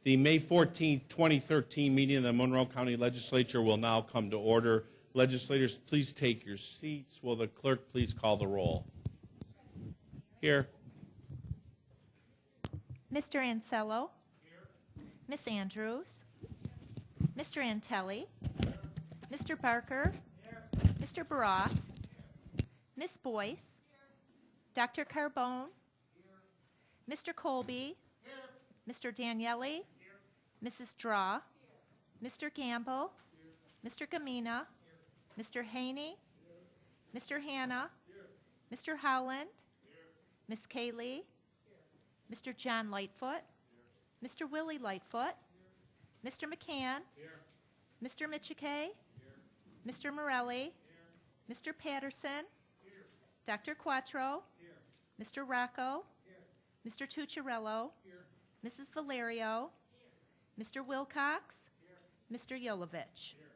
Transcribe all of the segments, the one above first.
The May 14th, 2013 meeting of the Monroe County Legislature will now come to order. Legislators, please take your seats. Will the clerk please call the roll? Here. Mr. Ansello. Here. Ms. Andrews. Mr. Antelli. Mr. Barker. Here. Mr. Baroth. Ms. Boyce. Here. Dr. Carbone. Here. Mr. Colby. Here. Mr. Daniele. Here. Mrs. Draw. Here. Mr. Gamble. Here. Mr. Gamina. Here. Mr. Haney. Here. Mr. Hanna. Here. Mr. Howland. Here. Ms. Kaylee. Here. Mr. John Lightfoot. Here. Mr. Willie Lightfoot. Here. Mr. McCann. Here. Mr. Michike. Here. Mr. Morelli. Here. Mr. Patterson. Here. Dr. Quattro. Here. Mr. Rocco. Here. Mr. Tucciarello. Here. Mrs. Valerio. Here. Mr. Wilcox. Here. Mr. Yolovich. Here.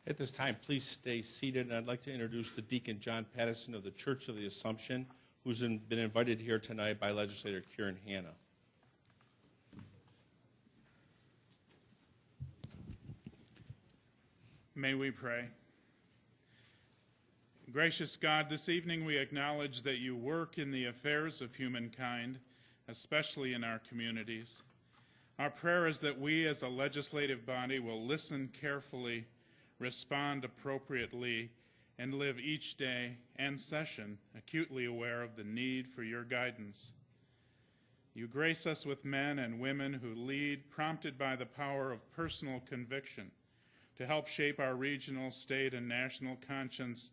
At this time, please stay seated, and I'd like to introduce the Deacon John Patterson of the Church of the Assumption, who's been invited here tonight by Legislator Kieran Hanna. May we pray. Gracious God, this evening we acknowledge that you work in the affairs of humankind, especially in our communities. Our prayer is that we as a legislative body will listen carefully, respond appropriately, and live each day and session acutely aware of the need for your guidance. You grace us with men and women who lead, prompted by the power of personal conviction, to help shape our regional, state, and national conscience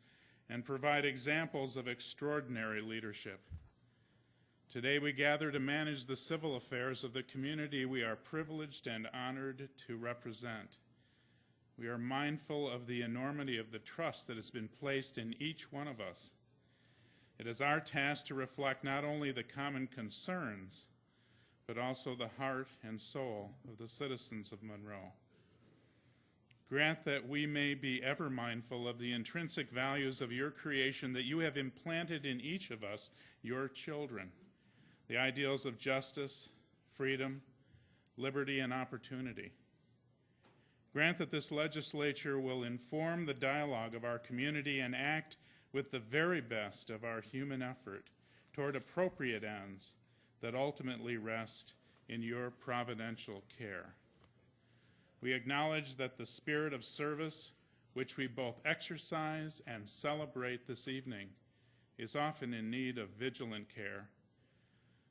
and provide examples of extraordinary leadership. Today we gather to manage the civil affairs of the community we are privileged and honored to represent. We are mindful of the enormity of the trust that has been placed in each one of us. It is our task to reflect not only the common concerns, but also the heart and soul of the citizens of Monroe. Grant that we may be ever mindful of the intrinsic values of your creation that you have implanted in each of us, your children, the ideals of justice, freedom, liberty, and opportunity. Grant that this legislature will inform the dialogue of our community and act with the very best of our human effort toward appropriate ends that ultimately rest in your providential care. We acknowledge that the spirit of service, which we both exercise and celebrate this evening, is often in need of vigilant care.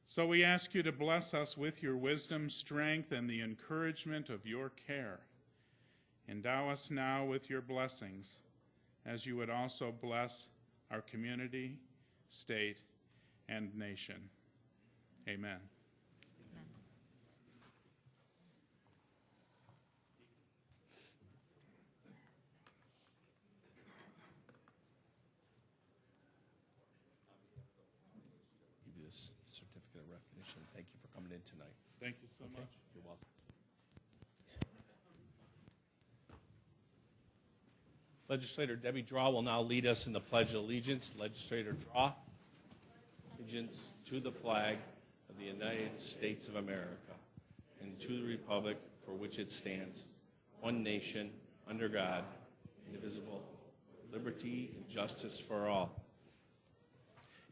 So we ask you to bless us with your wisdom, strength, and the encouragement of your care. Endow us now with your blessings, as you would also bless our community, state, and nation. Amen. Give you this certificate of recognition. Thank you for coming in tonight. Thank you so much. You're welcome. Legislator Debbie Draw will now lead us in the Pledge of Allegiance. Legislator Draw. Allegiance to the flag of the United States of America and to the republic for which it stands, one nation, under God, indivisible, with liberty and justice for all.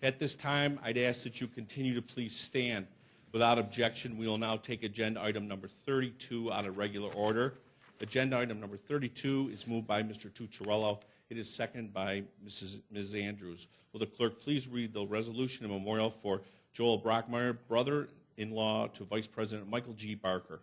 At this time, I'd ask that you continue to please stand. Without objection, we will now take agenda item number 32 out of regular order. Agenda item number 32 is moved by Mr. Tucciarello. It is seconded by Ms. Andrews. Will the clerk please read the resolution and memorial for Joel Brockmeyer, brother-in-law to Vice President Michael G. Barker.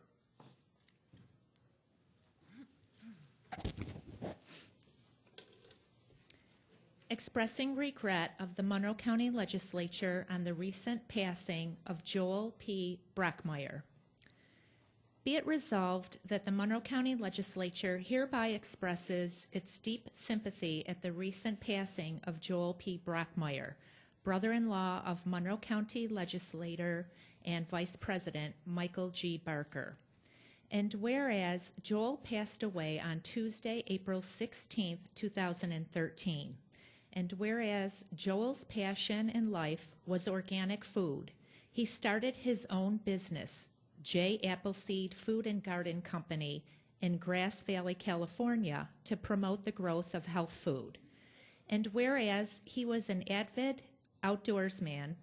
Expressing regret of the Monroe County Legislature on the recent passing of Joel P. Brockmeyer. Be it resolved that the Monroe County Legislature hereby expresses its deep sympathy at the recent passing of Joel P. Brockmeyer, brother-in-law of Monroe County Legislator and Vice President Michael G. Barker. And whereas Joel passed away on Tuesday, April 16, 2013, and whereas Joel's passion in life was organic food, he started his own business, J. Appleseed Food and Garden Company in Grass Valley, California, to promote the growth of health food. And whereas he was an avid outdoorsman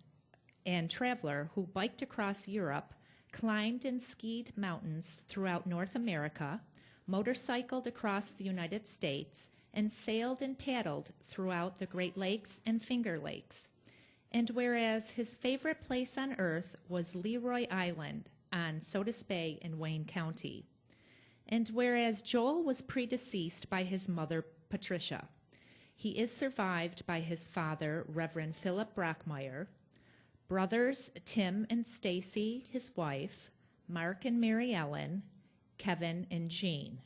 and traveler who biked across Europe, climbed and skied mountains throughout North America, motorcycled across the United States, and sailed and paddled throughout the Great Lakes and Finger Lakes. And whereas his favorite place on earth was Leroy Island on Sodus Bay in Wayne County. And whereas Joel was predeceased by his mother, Patricia, he is survived by his father, Reverend Philip Brockmeyer, brothers Tim and Stacy, his wife, Mark and Mary Ellen, Kevin and Jean,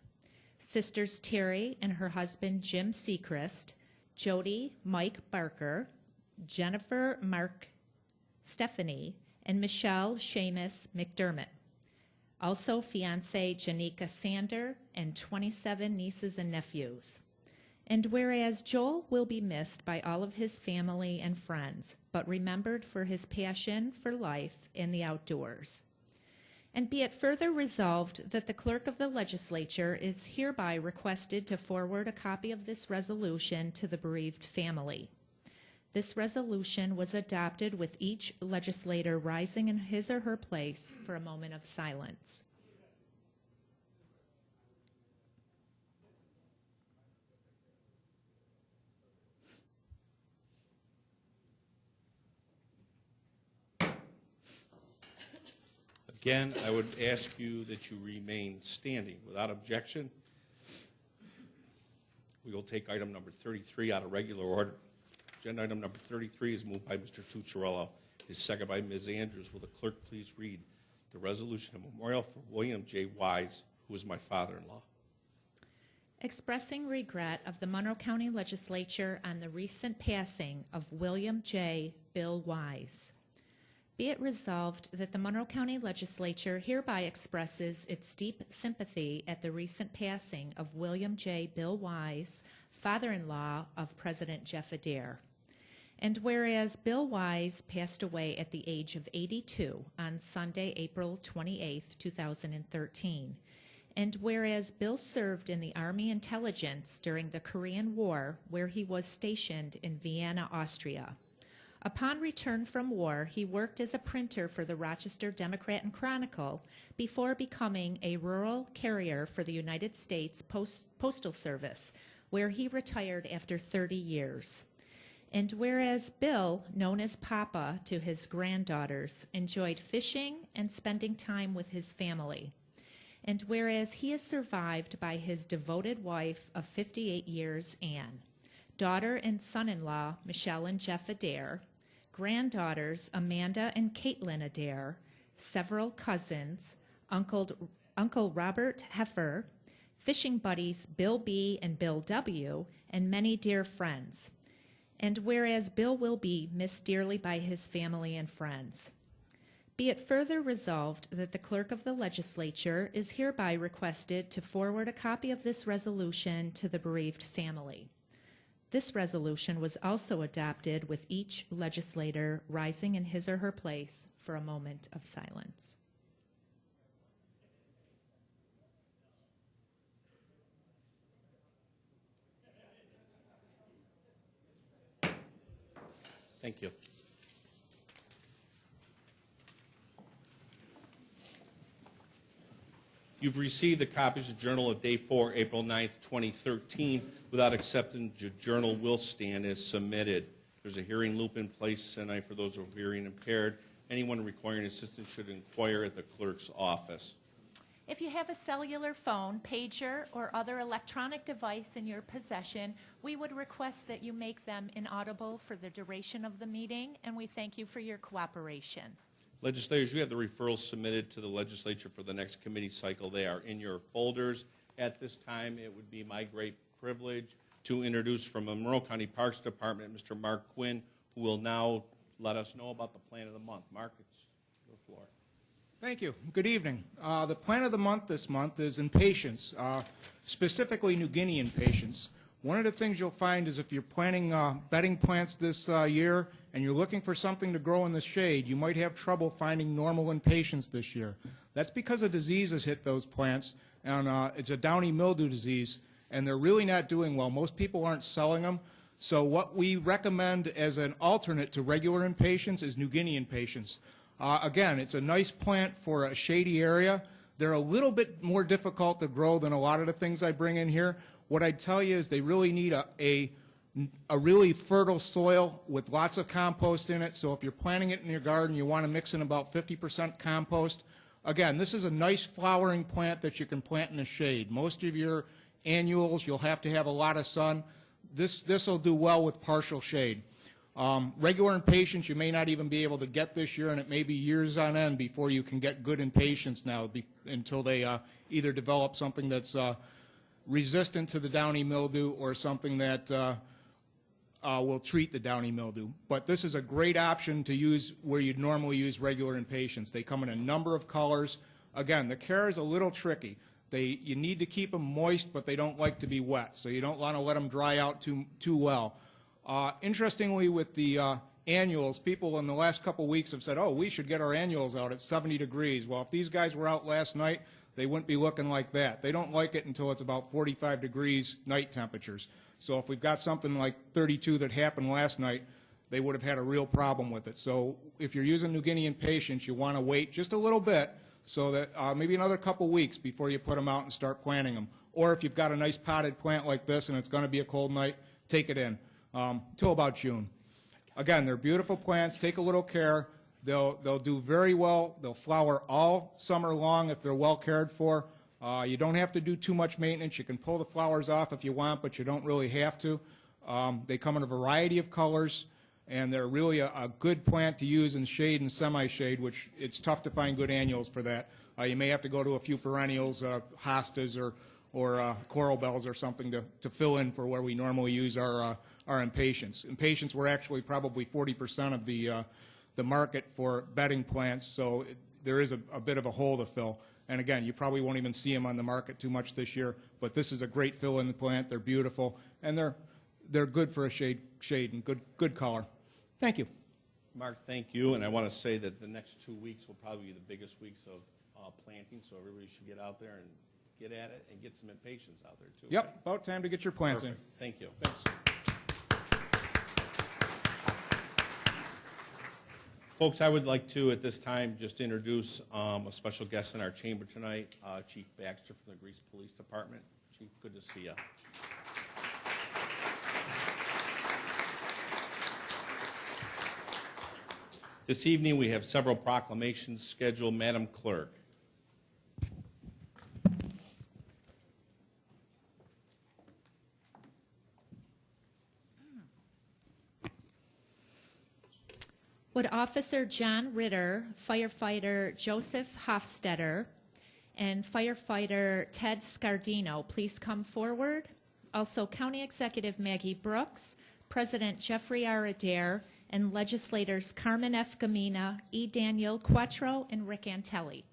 sisters Terry and her husband Jim Seacrest, Jody, Mike Barker, Jennifer, Mark, Stephanie, and Michelle Seamus McDermott. Also fiancée Janika Sander and 27 nieces and nephews. And whereas Joel will be missed by all of his family and friends, but remembered for his passion for life and the outdoors. And be it further resolved that the clerk of the legislature is hereby requested to forward a copy of this resolution to the bereaved family. This resolution was adopted with each legislator rising in his or her place for a moment of silence. Again, I would ask you that you remain standing. Without objection, we will take item number 33 out of regular order. Agenda item number 33 is moved by Mr. Tucciarello. Is seconded by Ms. Andrews. Will the clerk please read the resolution of memorial for William J. Wise, who is my father-in-law? Expressing regret of the Monroe County Legislature on the recent passing of William J. Bill Wise. Be it resolved that the Monroe County Legislature hereby expresses its deep sympathy at the recent passing of William J. Bill Wise, father-in-law of President Jeff Adair. And whereas Bill Wise passed away at the age of 82 on Sunday, April 28, 2013, and whereas Bill served in the Army Intelligence during the Korean War, where he was stationed in Vienna, Austria. Upon return from war, he worked as a printer for the Rochester Democrat and Chronicle before becoming a rural carrier for the United States Postal Service, where he retired after 30 years. And whereas Bill, known as Papa to his granddaughters, enjoyed fishing and spending time with his family. And whereas he is survived by his devoted wife of 58 years, Anne, daughter and son-in-law, Michelle and Jeff Adair, granddaughters, Amanda and Caitlin Adair, several cousins, Uncle Robert Heffer, fishing buddies Bill B. and Bill W., and many dear friends. And whereas Bill will be missed dearly by his family and friends. Be it further resolved that the clerk of the legislature is hereby requested to forward a copy of this resolution to the bereaved family. This resolution was also adopted with each legislator rising in his or her place for a moment of silence. Thank you. You've received the copies of Journal of Day 4, April 9th, 2013. Without accepting, the journal will stand as submitted. There's a hearing loop in place tonight for those who are hearing impaired. Anyone requiring assistance should inquire at the clerk's office. If you have a cellular phone, pager, or other electronic device in your possession, we would request that you make them inaudible for the duration of the meeting, and we thank you for your cooperation. Legislators, you have the referrals submitted to the legislature for the next committee cycle. They are in your folders. At this time, it would be my great privilege to introduce from the Monroe County Parks Department, Mr. Mark Quinn, who will now let us know about the plan of the month. Mark, it's your floor. Thank you. Good evening. The plan of the month this month is impatiens, specifically New Guinea impatiens. One of the things you'll find is if you're planting bedding plants this year and you're looking for something to grow in the shade, you might have trouble finding normal impatiens this year. That's because a disease has hit those plants, and it's a downy mildew disease, and they're really not doing well. Most people aren't selling them. So what we recommend as an alternate to regular impatiens is New Guinea impatiens. Again, it's a nice plant for a shady area. They're a little bit more difficult to grow than a lot of the things I bring in here. What I'd tell you is they really need a really fertile soil with lots of compost in it. So if you're planting it in your garden, you want to mix in about 50% compost. Again, this is a nice flowering plant that you can plant in the shade. Most of your annuals, you'll have to have a lot of sun. This will do well with partial shade. Regular impatiens you may not even be able to get this year, and it may be years on end before you can get good impatiens now until they either develop something that's resistant to the downy mildew or something that will treat the downy mildew. But this is a great option to use where you'd normally use regular impatiens. They come in a number of colors. Again, the care is a little tricky. You need to keep them moist, but they don't like to be wet, so you don't want to let them dry out too well. Interestingly, with the annuals, people in the last couple weeks have said, oh, we should get our annuals out at 70 degrees. Well, if these guys were out last night, they wouldn't be looking like that. They don't like it until it's about 45 degrees night temperatures. So if we've got something like 32 that happened last night, they would have had a real problem with it. So if you're using New Guinea impatiens, you want to wait just a little bit, so that maybe another couple weeks before you put them out and start planting them. Or if you've got a nice potted plant like this and it's going to be a cold night, take it in till about June. Again, they're beautiful plants. Take a little care. They'll do very well. They'll flower all summer long if they're well cared for. You don't have to do too much maintenance. You can pull the flowers off if you want, but you don't really have to. They come in a variety of colors, and they're really a good plant to use in shade and semi-shade, which it's tough to find good annuals for that. You may have to go to a few perennials, hostas or coral bells or something to fill in for where we normally use our impatiens. Impatiens were actually probably 40% of the market for bedding plants, so there is a bit of a hole to fill. And again, you probably won't even see them on the market too much this year, but this is a great fill in the plant. They're beautiful, and they're good for a shade and good color. Thank you. Mark, thank you. And I want to say that the next 2 weeks will probably be the biggest weeks of planting, so everybody should get out there and get at it and get some impatiens out there, too. Yep, right? about time to get your plants in. Thank you. Thanks. Folks, I would like to, at this time, just introduce a special guest in our chamber tonight, Chief Baxter from the Greece Police Department. Chief, good to see you. This evening, we have several proclamations scheduled. Madam Clerk. Would Officer John Ritter, Firefighter Joseph Hofstetter, and Firefighter Ted Scardino please come forward? Also, County Executive Maggie Brooks, President Jeffrey R. Adair, and Legislators Carmen F. Gamina, E. Daniel Quattro, and Rick Antelli.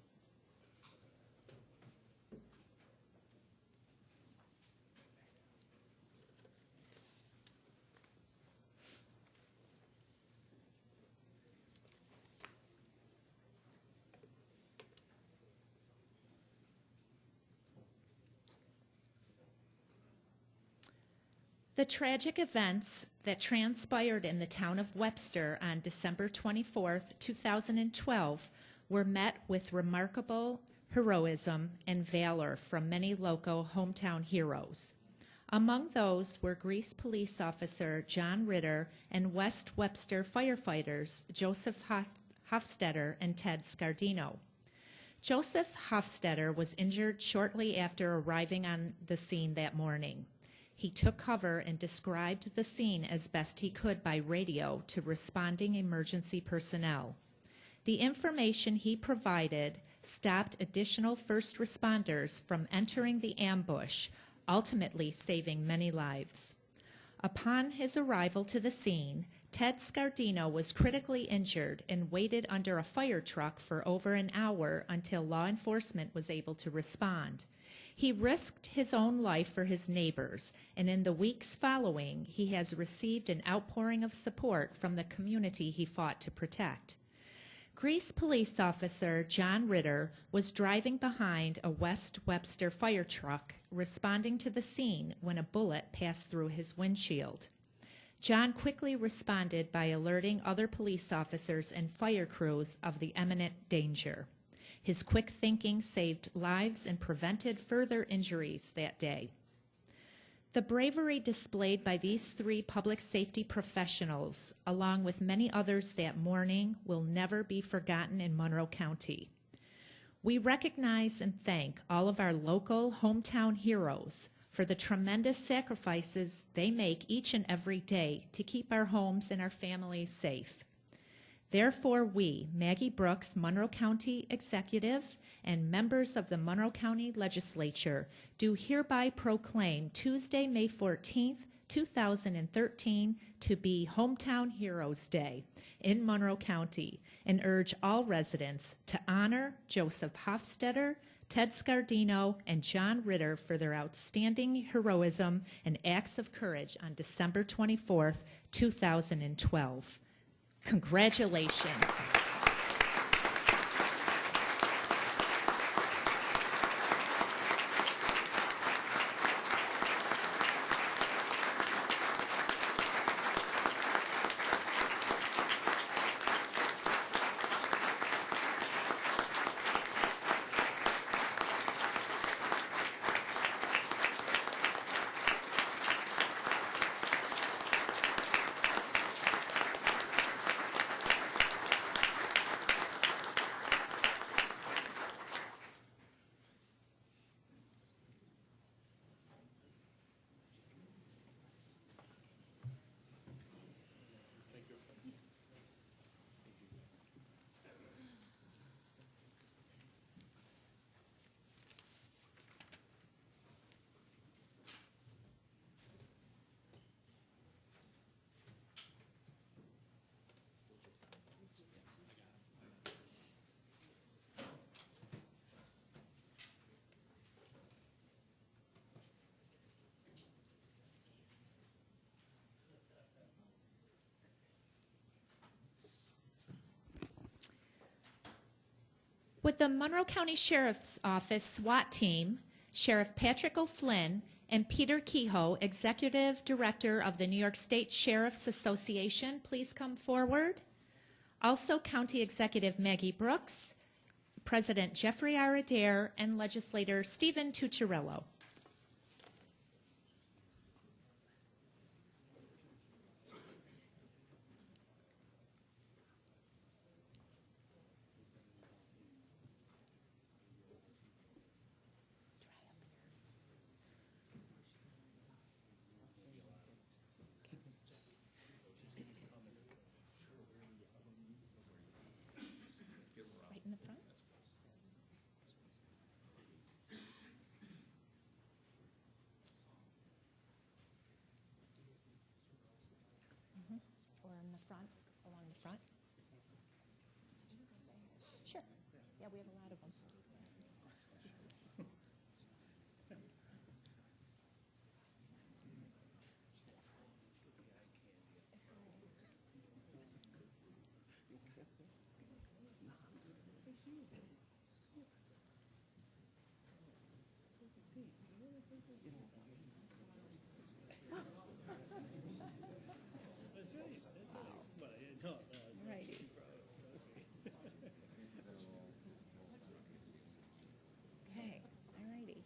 The tragic events that transpired in the town of Webster on December 24, 2012, were met with remarkable heroism and valor from many local hometown heroes. Among those were Greece Police Officer John Ritter and West Webster firefighters Joseph Hofstetter and Ted Scardino. Joseph Hofstetter was injured shortly after arriving on the scene that morning. He took cover and described the scene as best he could by radio to responding emergency personnel. The information he provided stopped additional first responders from entering the ambush, ultimately saving many lives. Upon his arrival to the scene, Ted Scardino was critically injured and waited under a fire truck for over an hour until law enforcement was able to respond. He risked his own life for his neighbors, and in the weeks following, he has received an outpouring of support from the community he fought to protect. Greece police officer John Ritter was driving behind a West Webster fire truck, responding to the scene when a bullet passed through his windshield. John quickly responded by alerting other police officers and fire crews of the imminent danger. His quick thinking saved lives and prevented further injuries that day. The bravery displayed by these three public safety professionals, along with many others that morning, will never be forgotten in Monroe County. We recognize and thank all of our local hometown heroes for the tremendous sacrifices they make each and every day to keep our homes and our families safe. Therefore, we, Maggie Brooks, Monroe County Executive, and members of the Monroe County Legislature, do hereby proclaim Tuesday, May 14th, 2013, to be Hometown Heroes Day in Monroe County, and urge all residents to honor Joseph Hofstetter, Ted Scardino, and John Ritter for their outstanding heroism and acts of courage on December 24th, 2012. Congratulations. With the Monroe County Sheriff's Office SWAT team, Sheriff Patrick O'Flynn and Peter Kehoe, Executive Director of the New York State Sheriff's Association, please come forward. Also, County Executive Maggie Brooks, President Jeffrey R. Adair, and Legislator Stephen Tucciarello. Right in the front. Or in the front, along the front. Sure. Yeah, we have a lot of them. Righty. Okay, all righty.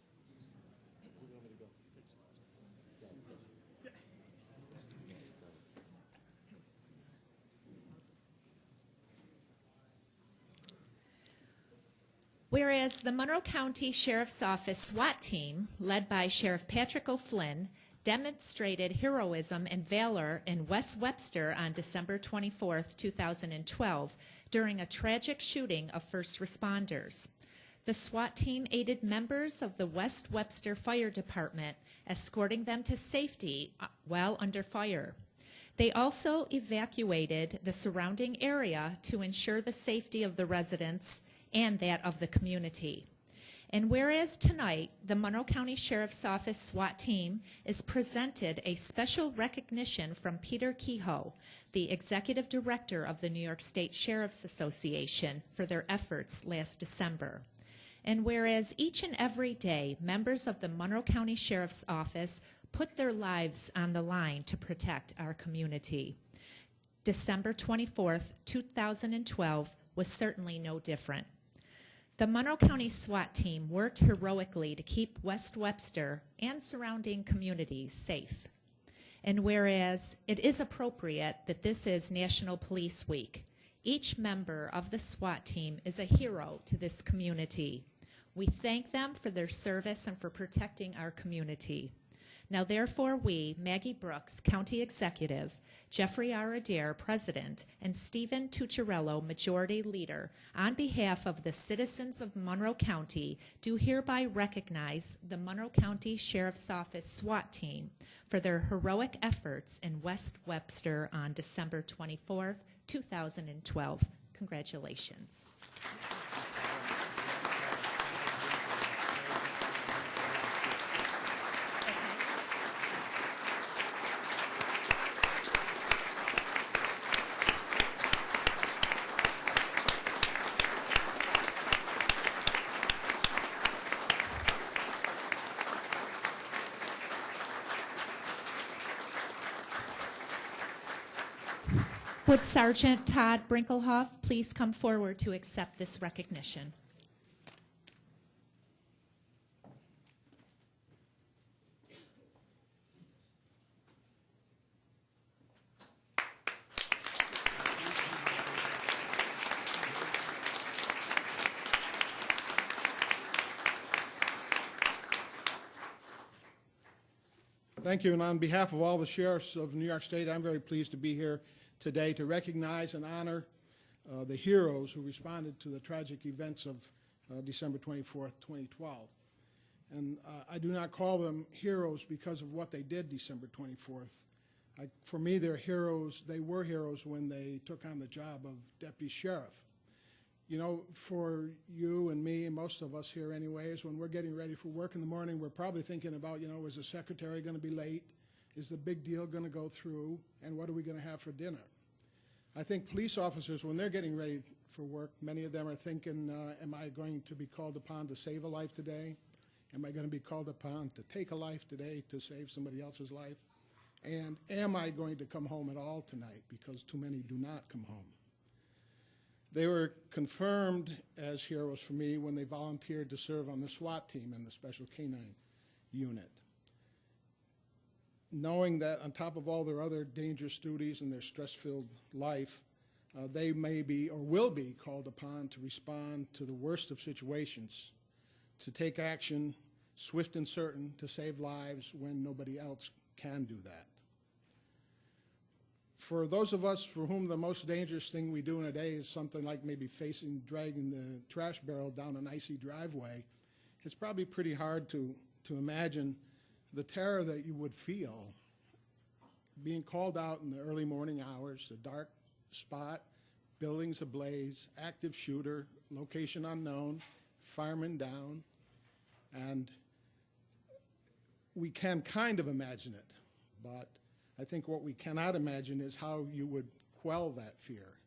Whereas the Monroe County Sheriff's Office SWAT team, led by Sheriff Patrick O'Flynn, demonstrated heroism and valor in West Webster on December 24th, 2012, during a tragic shooting of first responders. The SWAT team aided members of the West Webster Fire Department, escorting them to safety while under fire. They also evacuated the surrounding area to ensure the safety of the residents and that of the community. And whereas tonight, the Monroe County Sheriff's Office SWAT team is presented a special recognition from Peter Kehoe, the Executive Director of the New York State Sheriff's Association, for their efforts last December. And whereas each and every day, members of the Monroe County Sheriff's Office put their lives on the line to protect our community. December 24th, 2012 was certainly no different. The Monroe County SWAT team worked heroically to keep West Webster and surrounding communities safe. And whereas it is appropriate that this is National Police Week, each member of the SWAT team is a hero to this community. We thank them for their service and for protecting our community. Now therefore we, Maggie Brooks, County Executive, Jeffrey R. Adair, President, and Stephen Tucciarello, Majority Leader, on behalf of the citizens of Monroe County, do hereby recognize the Monroe County Sheriff's Office SWAT team for their heroic efforts in West Webster on December 24th, 2012. Congratulations. Would Sergeant Todd Brinkelhoff please come forward to accept this recognition? Thank you, and on behalf of all the sheriffs of New York State, I'm very pleased to be here today to recognize and honor the heroes who responded to the tragic events of December 24th, 2012. And I do not call them heroes because of what they did December 24th. For me, they're heroes. They were heroes when they took on the job of deputy sheriff. You know, for you and me, and most of us here anyways, when we're getting ready for work in the morning, we're probably thinking about, you know, is the secretary going to be late? Is the big deal going to go through? And what are we going to have for dinner? I think police officers, when they're getting ready for work, many of them are thinking, am I going to be called upon to save a life today? Am I going to be called upon to take a life today to save somebody else's life? And am I going to come home at all tonight? Because too many do not come home. They were confirmed as heroes for me when they volunteered to serve on the SWAT team and the Special Canine Unit. Knowing that on top of all their other dangerous duties and their stress-filled life, they may be or will be called upon to respond to the worst of situations, to take action swift and certain to save lives when nobody else can do that. For those of us for whom the most dangerous thing we do in a day is something like maybe dragging the trash barrel down an icy driveway, it's probably pretty hard to imagine the terror that you would feel being called out in the early morning hours, a dark spot, buildings ablaze, active shooter, location unknown, fireman down, and we can kind of imagine it, but I think what we cannot imagine is how you would quell that fear,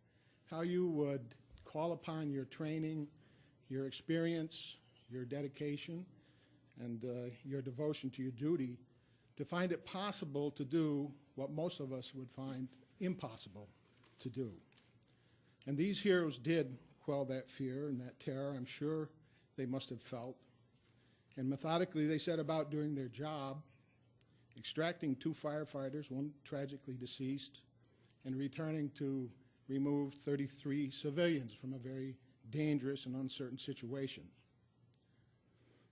how you would call upon your training, your experience, your dedication, and your devotion to your duty to find it possible to do what most of us would find impossible to do. And these heroes did quell that fear and that terror I'm sure they must have felt. And methodically they set about doing their job, extracting 2 firefighters, 1 tragically deceased, and returning to remove 33 civilians from a very dangerous and uncertain situation.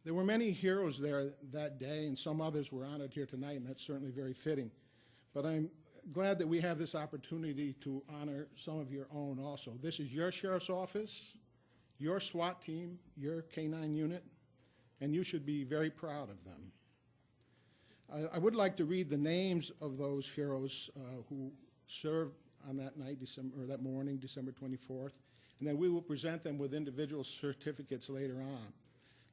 There were many heroes there that day, and some others were honored here tonight, and that's certainly very fitting. But I'm glad that we have this opportunity to honor some of your own also. This is your sheriff's office, your SWAT team, your K-9 unit, and you should be very proud of them. I would like to read the names of those heroes who served on that night, that morning, December 24th, and then we will present them with individual certificates later on.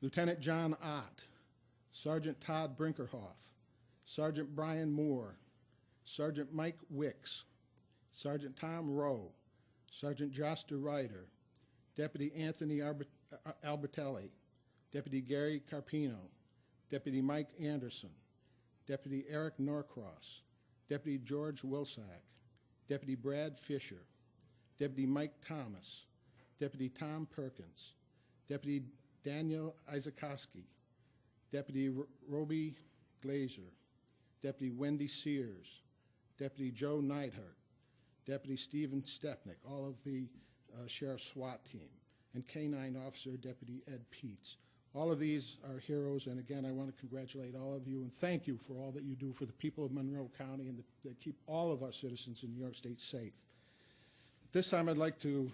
Lieutenant John Ott, Sergeant Todd Brinkerhoff, Sergeant Brian Moore, Sergeant Mike Wicks, Sergeant Tom Rowe, Sergeant Joster Ryder, Deputy Anthony Albertelli, Deputy Gary Carpino, Deputy Mike Anderson, Deputy Eric Norcross, Deputy George Wilsack, Deputy Brad Fisher, Deputy Mike Thomas, Deputy Tom Perkins, Deputy Daniel Isakowski, Deputy Roby Glazer, Deputy Wendy Sears, Deputy Joe Neidhart, Deputy Stephen Stepnick, all of the Sheriff's SWAT team, and K-9 Officer Deputy Ed Peets. All of these are heroes, and again, I want to congratulate all of you and thank you for all that you do for the people of Monroe County and that keep all of our citizens in New York State safe. This time I'd like to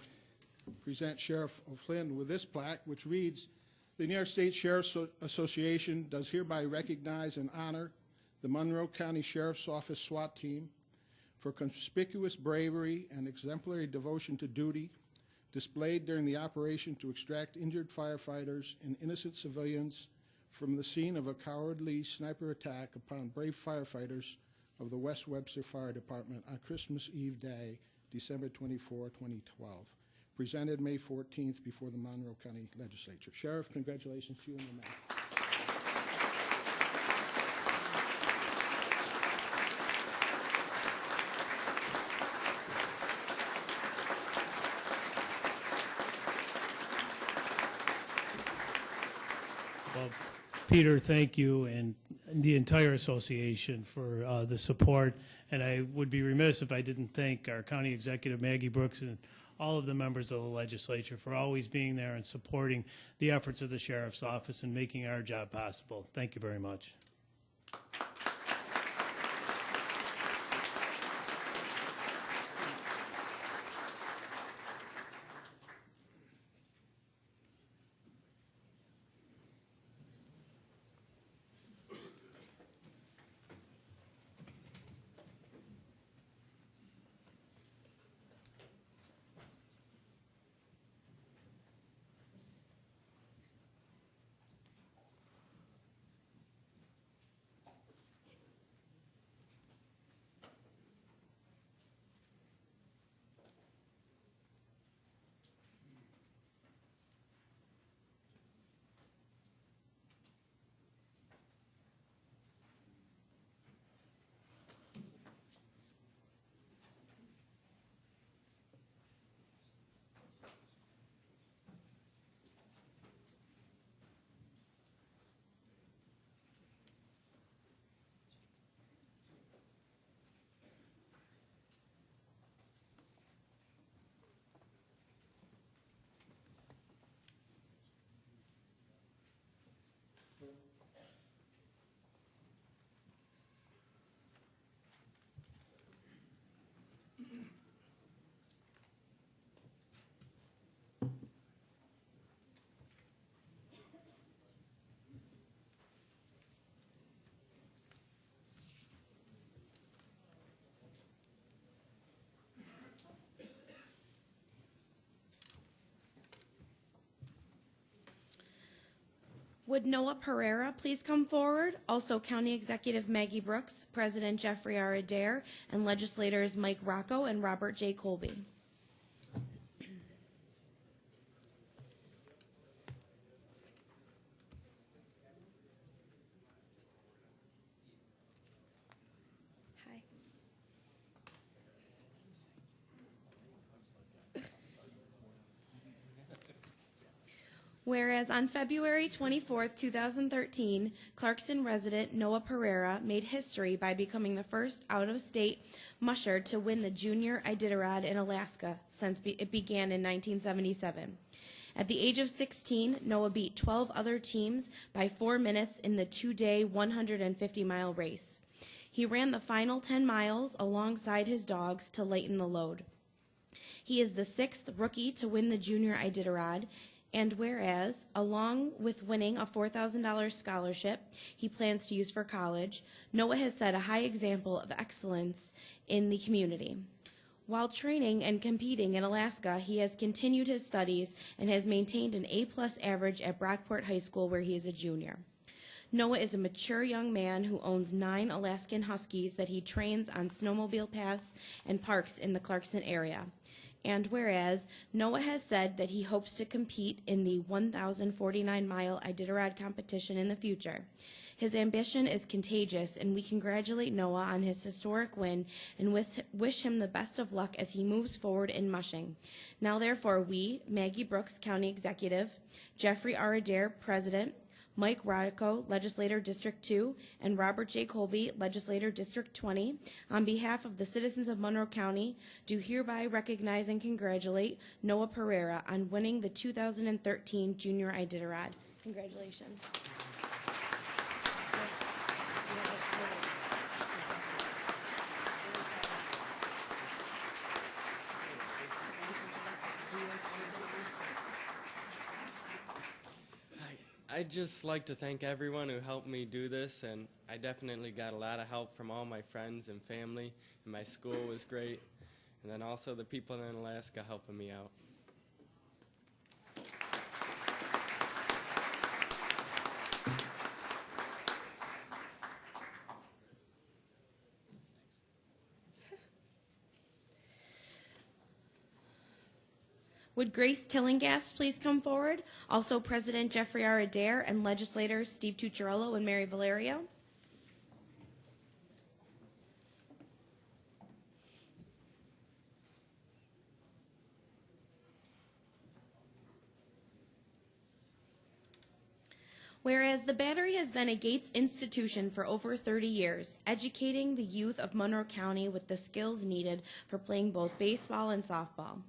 present Sheriff O'Flynn with this plaque, which reads, "The New York State Sheriff's Association does hereby recognize and honor the Monroe County Sheriff's Office SWAT team for conspicuous bravery and exemplary devotion to duty displayed during the operation to extract injured firefighters and innocent civilians from the scene of a cowardly sniper attack upon brave firefighters of the West Webster Fire Department on Christmas Eve Day, December 24, 2012. Presented May 14th before the Monroe County Legislature." Sheriff, congratulations to you and the man. Well, Peter, thank you, and the entire association for the support. And I would be remiss if I didn't thank our county executive, Maggie Brooks, and all of the members of the legislature for always being there and supporting the efforts of the sheriff's office and making our job possible. Thank you very much. Would Noah Pereira please come forward? Also, County Executive Maggie Brooks, President Jeffrey R. Adair, and legislators Mike Rocco and Robert J. Colby. Hi. Whereas on February 24, 2013, Clarkson resident Noah Pereira made history by becoming the first out-of-state musher to win the Junior Iditarod in Alaska since it began in 1977. At the age of 16, Noah beat 12 other teams by 4 minutes in the two-day 150-mile race. He ran the final 10 miles alongside his dogs to lighten the load. He is the 6th rookie to win the Junior Iditarod. And whereas, along with winning a $4,000 scholarship he plans to use for college, Noah has set a high example of excellence in the community. While training and competing in Alaska, he has continued his studies and has maintained an A+ average at Brockport High School, where he is a junior. Noah is a mature young man who owns 9 Alaskan Huskies that he trains on snowmobile paths and parks in the Clarkson area. And whereas Noah has said that he hopes to compete in the 1,049-mile Iditarod competition in the future. His ambition is contagious, and we congratulate Noah on his historic win and wish him the best of luck as he moves forward in mushing. Now, therefore, we, Maggie Brooks, County Executive, Jeffrey R. Adair, President, Mike Radico, Legislator District 2, and Robert J. Colby, Legislator District 20, on behalf of the citizens of Monroe County, do hereby recognize and congratulate Noah Pereira on winning the 2013 Junior Iditarod. Congratulations. I'd just like to thank everyone who helped me do this, and I definitely got a lot of help from all my friends and family, and my school was great, and then also the people in Alaska helping me out. Would Grace Tillingast please come forward? Also President Jeffrey R. Adair and legislators Steve Tucciarello and Mary Valerio. Whereas the Battery has been a Gates institution for over 30 years, educating the youth of Monroe County with the skills needed for playing both baseball and softball.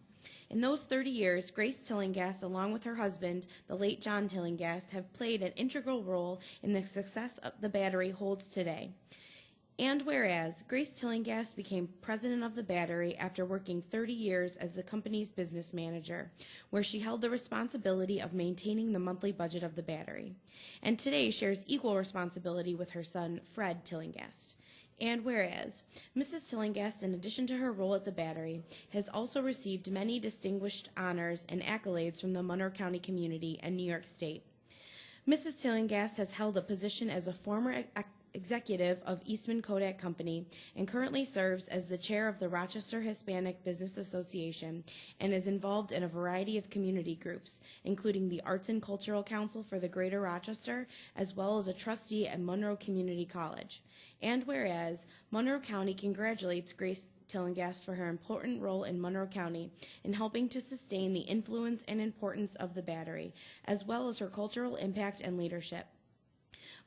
In those 30 years, Grace Tillingast, along with her husband, the late John Tillingast, have played an integral role in the success the Battery holds today. And whereas Grace Tillingast became president of the Battery after working 30 years as the company's business manager, where she held the responsibility of maintaining the monthly budget of the Battery, and today shares equal responsibility with her son, Fred Tillingast. And whereas Mrs. Tillingast, in addition to her role at the Battery, has also received many distinguished honors and accolades from the Monroe County community and New York State. Mrs. Tillingast has held a position as a former executive of Eastman Kodak Company and currently serves as the chair of the Rochester Hispanic Business Association and is involved in a variety of community groups, including the Arts and Cultural Council for the Greater Rochester, as well as a trustee at Monroe Community College. And whereas Monroe County congratulates Grace Tillingast for her important role in Monroe County in helping to sustain the influence and importance of the Battery, as well as her cultural impact and leadership.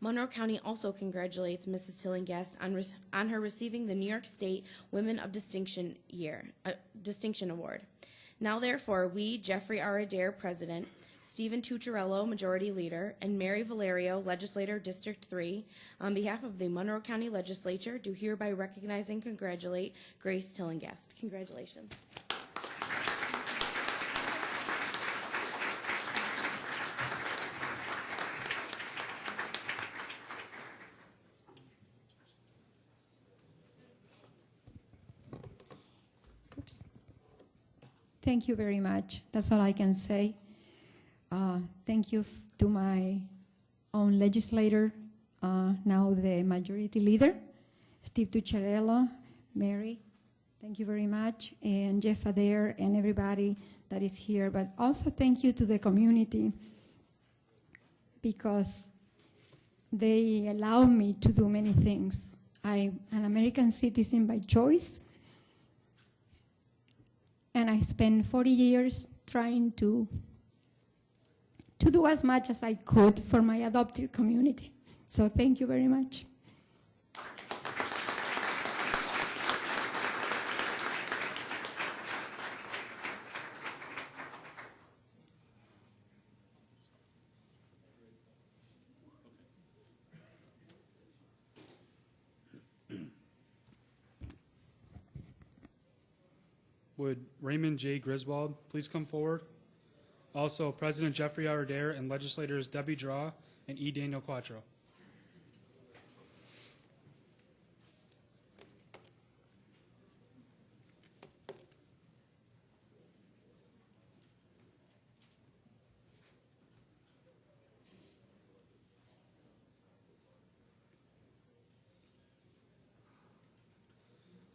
Monroe County also congratulates Mrs. Tillingast on her receiving the New York State Women of Distinction Award. Now, therefore, we, Jeffrey R. Adair, President, Stephen Tucciarello, Majority Leader, and Mary Valerio, Legislator District 3, on behalf of the Monroe County Legislature, do hereby recognize and congratulate Grace Tillingast. Congratulations. Thank you very much. That's all I can say. Thank you to my own legislator, now the majority leader, Steve Tucciarello, Mary, thank you very much, and Jeff Adair and everybody that is here. But also thank you to the community because they allow me to do many things. I'm an American citizen by choice, and I spent 40 years trying to do as much as I could for my adopted community. So thank you very much. Would Raymond J. Griswold please come forward? Also, President Jeffrey R. Adair and legislators Debbie Draw and E. Daniel Quattro.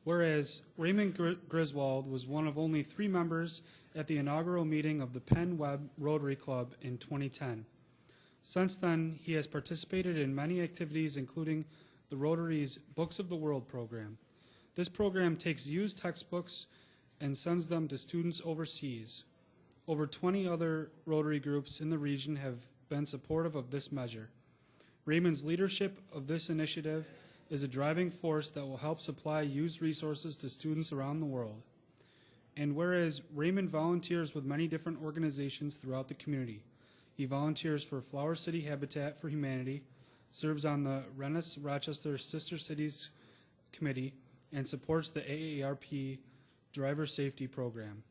Whereas Raymond Griswold was one of only 3 members at the inaugural meeting of the Penn Webb Rotary Club in 2010. Since then, he has participated in many activities, including the Rotary's Books of the World program. This program takes used textbooks and sends them to students overseas. Over 20 other Rotary groups in the region have been supportive of this measure. Raymond's leadership of this initiative is a driving force that will help supply used resources to students around the world. And whereas Raymond volunteers with many different organizations throughout the community, he volunteers for Flower City Habitat for Humanity, serves on the Rennes Rochester Sister Cities Committee, and supports the AARP Driver Safety Program.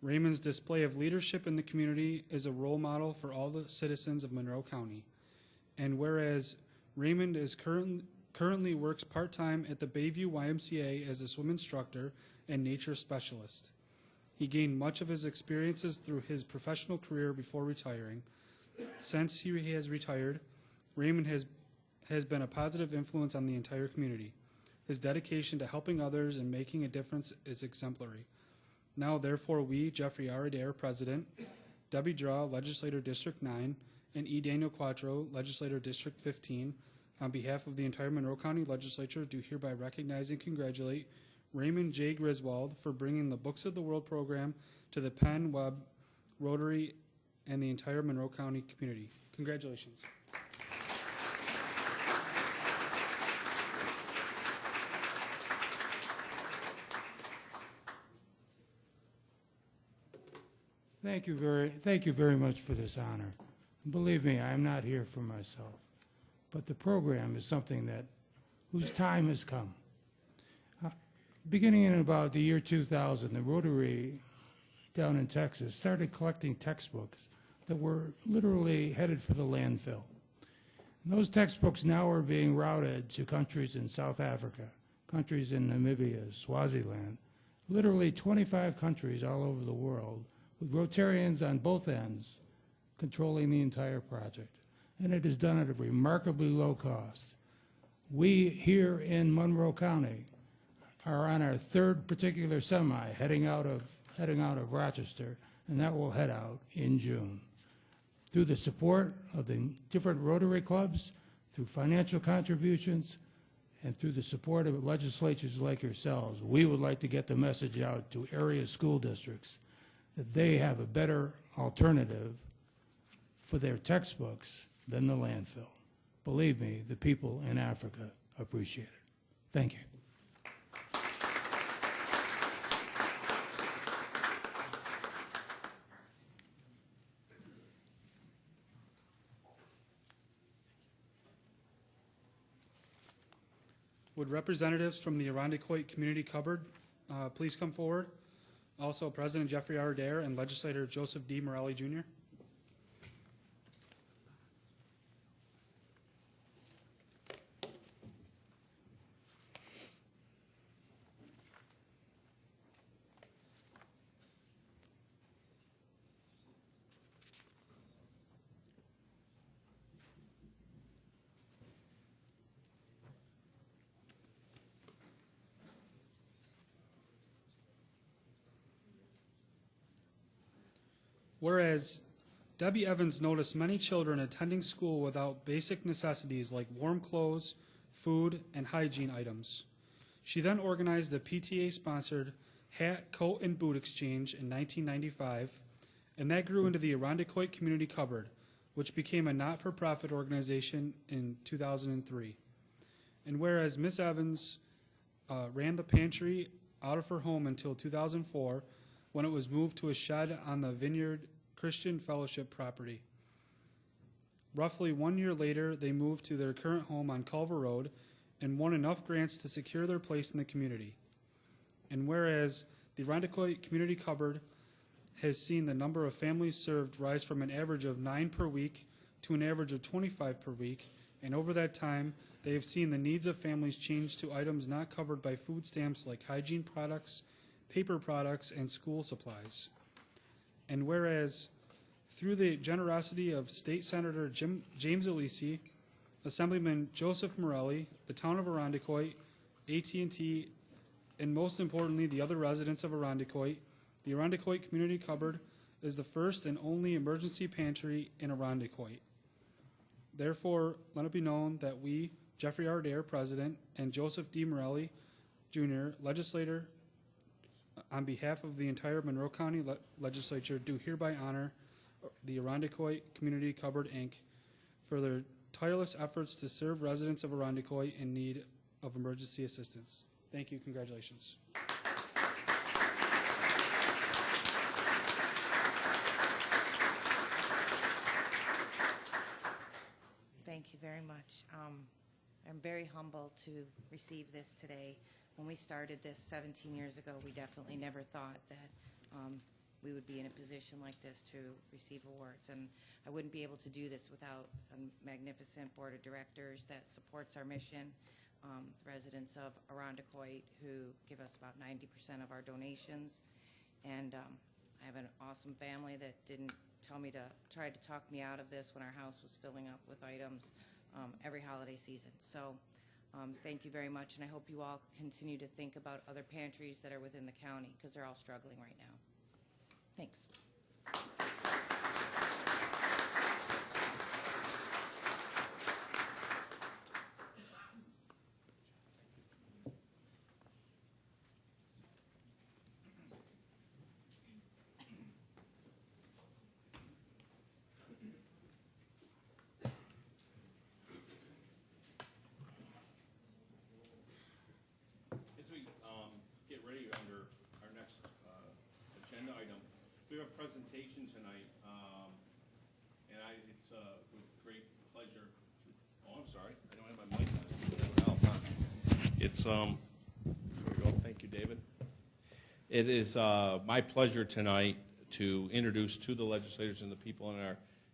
Raymond's display of leadership in the community is a role model for all the citizens of Monroe County. And whereas Raymond is currently works part-time at the Bayview YMCA as a swim instructor and nature specialist. He gained much of his experiences through his professional career before retiring. Since he has retired, Raymond has been a positive influence on the entire community. His dedication to helping others and making a difference is exemplary. Now, therefore, we, Jeffrey R. Adair, President, Debbie Draw, Legislator District 9, and E. Daniel Quattro, Legislator District 15, on behalf of the entire Monroe County Legislature, do hereby recognize and congratulate Raymond J. Griswold for bringing the Books of the World program to the Penn Webb Rotary and the entire Monroe County community. Congratulations. Thank you very much for this honor. Believe me, I am not here for myself, but the program is something whose time has come. Beginning in about the year 2000, the Rotary down in Texas started collecting textbooks that were literally headed for the landfill. And those textbooks now are being routed to countries in South Africa, countries in Namibia, Swaziland, literally 25 countries all over the world, with Rotarians on both ends controlling the entire project. And it is done at a remarkably low cost. We here in Monroe County are on our 3rd particular semi heading out of Rochester, and that will head out in June. Through the support of the different Rotary clubs, through financial contributions, and through the support of legislatures like yourselves, we would like to get the message out to area school districts that they have a better alternative for their textbooks than the landfill. Believe me, the people in Africa appreciate it. Thank you. Would representatives from the Irondequoit Community Cupboard please come forward? Also, President Jeffrey R. Adair and Legislator Joseph D. Morelli, Jr. Whereas Debbie Evans noticed many children attending school without basic necessities like warm clothes, food, and hygiene items. She then organized a PTA-sponsored hat, coat, and boot exchange in 1995, and that grew into the Irondequoit Community Cupboard, which became a not-for-profit organization in 2003. And whereas Miss Evans ran the pantry out of her home until 2004, when it was moved to a shed on the Vineyard Christian Fellowship property. Roughly 1 year later, they moved to their current home on Culver Road and won enough grants to secure their place in the community. And whereas the Irondequoit Community Cupboard has seen the number of families served rise from an average of 9 per week to an average of 25 per week, and over that time, they have seen the needs of families change to items not covered by food stamps like hygiene products, paper products, and school supplies. And whereas, through the generosity of State Senator James Alisi, Assemblyman Joseph Morelli, the town of Irondequoit, AT&T and most importantly, the other residents of Irondequoit, the Irondequoit Community Cupboard is the first and only emergency pantry in Irondequoit. Therefore, let it be known that we, Jeffrey R. Dare, President, and Joseph D. Morelli, Jr., Legislator, on behalf of the entire Monroe County Legislature, do hereby honor the Irondequoit Community Cupboard, Inc. for their tireless efforts to serve residents of Irondequoit in need of emergency assistance. Thank you. Congratulations. Thank you very much. I'm very humbled to receive this today. When we started this 17 years ago, we definitely never thought that we would be in a position like this to receive awards. And I wouldn't be able to do this without a magnificent board of directors that supports our mission, residents of Irondequoit who give us about 90% of our donations. And I have an awesome family that didn't try to talk me out of this when our house was filling up with items every holiday season. So thank you very much, and I hope you all continue to think about other pantries that are within the county because they're all struggling right now. Thanks. As we get ready under our next agenda item, we have a presentation tonight, and it's with great pleasure. Oh, I'm sorry, I don't have my mic on. That would help, huh? It's there we go. Thank you, David. It is my pleasure tonight to introduce to the legislators and the people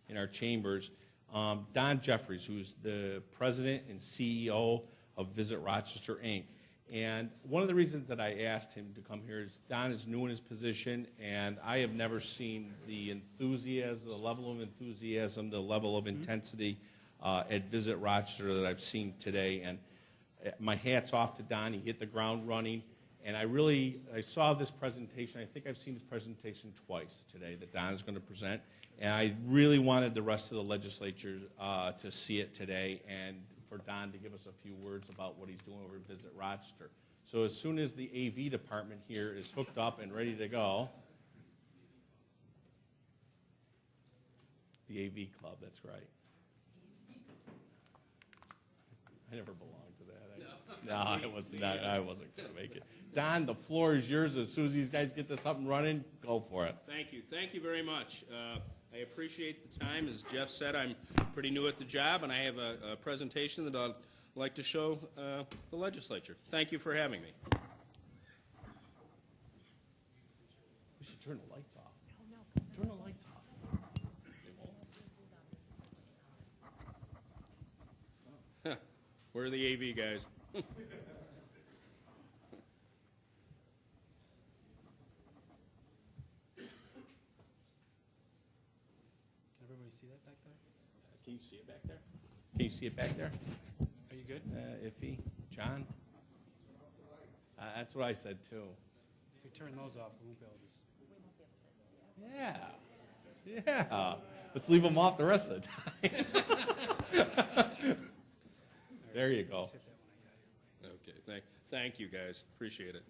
in our chambers Don Jeffries, who's the president and CEO of Visit Rochester, Inc. And one of the reasons that I asked him to come here is Don is new in his position, and I have never seen the enthusiasm, the level of enthusiasm, the level of intensity at Visit Rochester that I've seen today. And my hat's off to Don. He hit the ground running. And I saw this presentation. I think I've seen this presentation twice today that Don is going to present. And I really wanted the rest of the legislature to see it today and for Don to give us a few words about what he's doing over at Visit Rochester. So as soon as the AV department here is hooked up and ready to go, the AV club, that's right. I never belonged to that. I wasn't going to make it. Don, the floor is yours. As soon as these guys get this up and running, go for it. Thank you. Thank you very much. I appreciate the time. As Jeff said, I'm pretty new at the job, and I have a presentation that I'd like to show the legislature. Thank you for having me. We should turn the lights off. Turn the lights off. They won't. Where are the AV guys? See that back there? Can you see it back there? Can you see it back there? Are you good? Iffy. John? That's what I said, too. If we turn those off, we won't be able to see. Yeah. Let's leave them off the rest of the time. There you go. Okay. Thank you, guys. Appreciate it.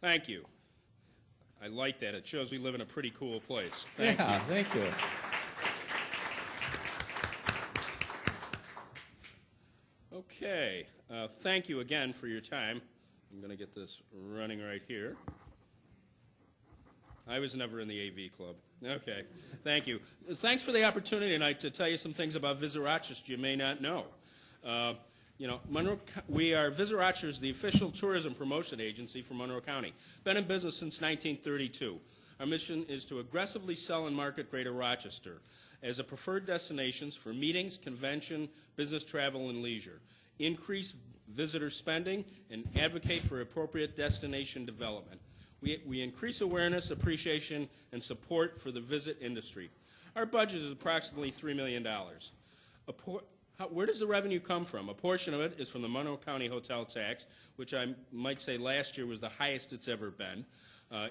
Thank you. I like that. It shows we live in a pretty cool place. Thank you. Okay. Thank you again for your time. I'm going to get this running right here. I was never in the AV club. Okay. Thank you. Thanks for the opportunity tonight to tell you some things about Visit Rochester you may not know. Monroe, Visit Rochester is the official tourism promotion agency for Monroe County. Been in business since 1932. Our mission is to aggressively sell and market Greater Rochester as a preferred destination for meetings, convention, business travel, and leisure. Increase visitor spending and advocate for appropriate destination development. We increase awareness, appreciation, and support for the visit industry. Our budget is approximately $3 million. Where does the revenue come from? A portion of it is from the Monroe County Hotel Tax, which I might say last year was the highest it's ever been.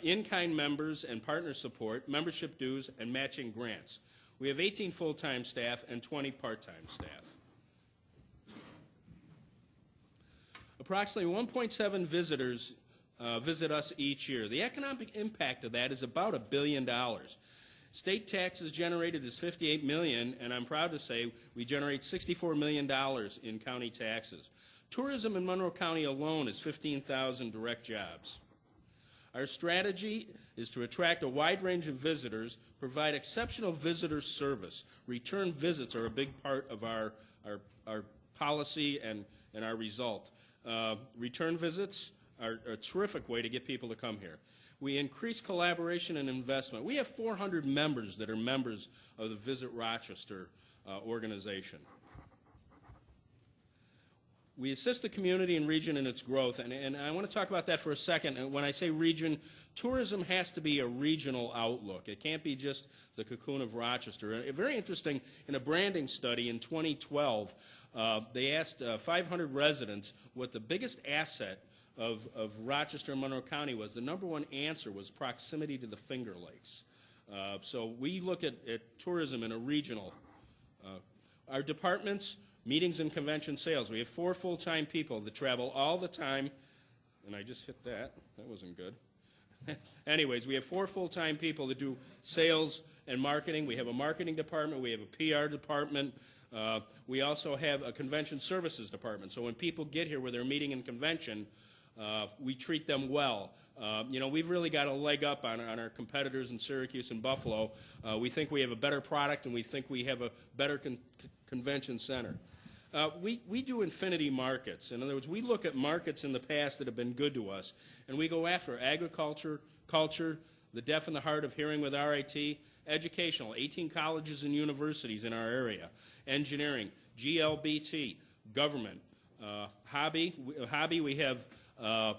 In-kind members and partner support, membership dues, and matching grants. We have 18 full-time staff and 20 part-time staff. Approximately 1.7 visitors visit us each year. The economic impact of that is about $1 billion. State taxes generated is $58 million, and I'm proud to say we generate $64 million in county taxes. Tourism in Monroe County alone is 15,000 direct jobs. Our strategy is to attract a wide range of visitors, provide exceptional visitor service. Return visits are a big part of our policy and our result. Return visits are a terrific way to get people to come here. We increase collaboration and investment. We have 400 members that are members of the Visit Rochester organization. We assist the community and region in its growth, and I want to talk about that for a second. And when I say region, tourism has to be a regional outlook. It can't be just the cocoon of Rochester. Very interesting, in a branding study in 2012, they asked 500 residents what the biggest asset of Rochester and Monroe County was. The number one answer was proximity to the Finger Lakes. So we look at tourism in a regional. Our departments, meetings and convention sales. We have 4 full-time people that travel all the time. And I just hit that. That wasn't good. Anyways, we have 4 full-time people that do sales and marketing. We have a marketing department. We have a PR department. We also have a convention services department. So when people get here where they're meeting in convention, we treat them well. We've really got a leg up on our competitors in Syracuse and Buffalo. We think we have a better product, and we think we have a better convention center. We do infinity markets. In other words, we look at markets in the past that have been good to us, and we go after agriculture, culture, the deaf and the hard of hearing with RIT, educational, 18 colleges and universities in our area, engineering, GLBT, government, hobby, we have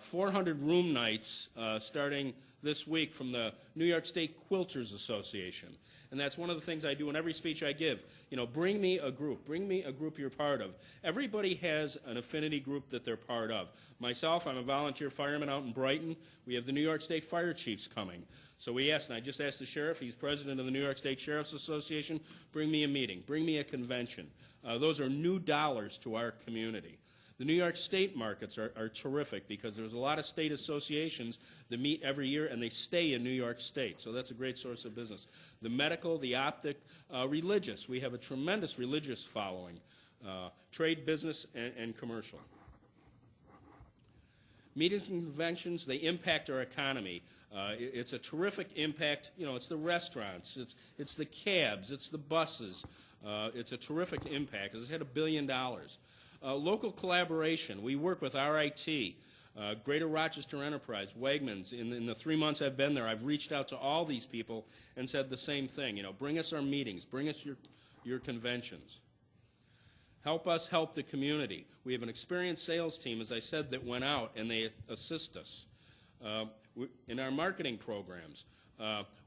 400 room nights starting this week from the New York State Quilters Association. And that's one of the things I do in every speech I give. Bring me a group you're part of. Everybody has an affinity group that they're part of. Myself, I'm a volunteer fireman out in Brighton. We have the New York State Fire Chiefs coming. So we asked, and I just asked the sheriff, he's president of the New York State Sheriff's Association, bring me a meeting, bring me a convention. Those are new dollars to our community. The New York State markets are terrific because there's a lot of state associations that meet every year and they stay in New York State. So that's a great source of business. The medical, the optic, religious. We have a tremendous religious following. Trade, business, and commercial. Meetings and conventions, they impact our economy. It's a terrific impact. It's the restaurants, it's the cabs, it's the buses. It's a terrific impact. It's had $1 billion. Local collaboration. We work with RIT, Greater Rochester Enterprise, Wegmans. In the 3 months I've been there, I've reached out to all these people and said the same thing. Bring us our meetings. Bring us your conventions. Help us help the community. We have an experienced sales team, as I said, that went out and they assist us. In our marketing programs,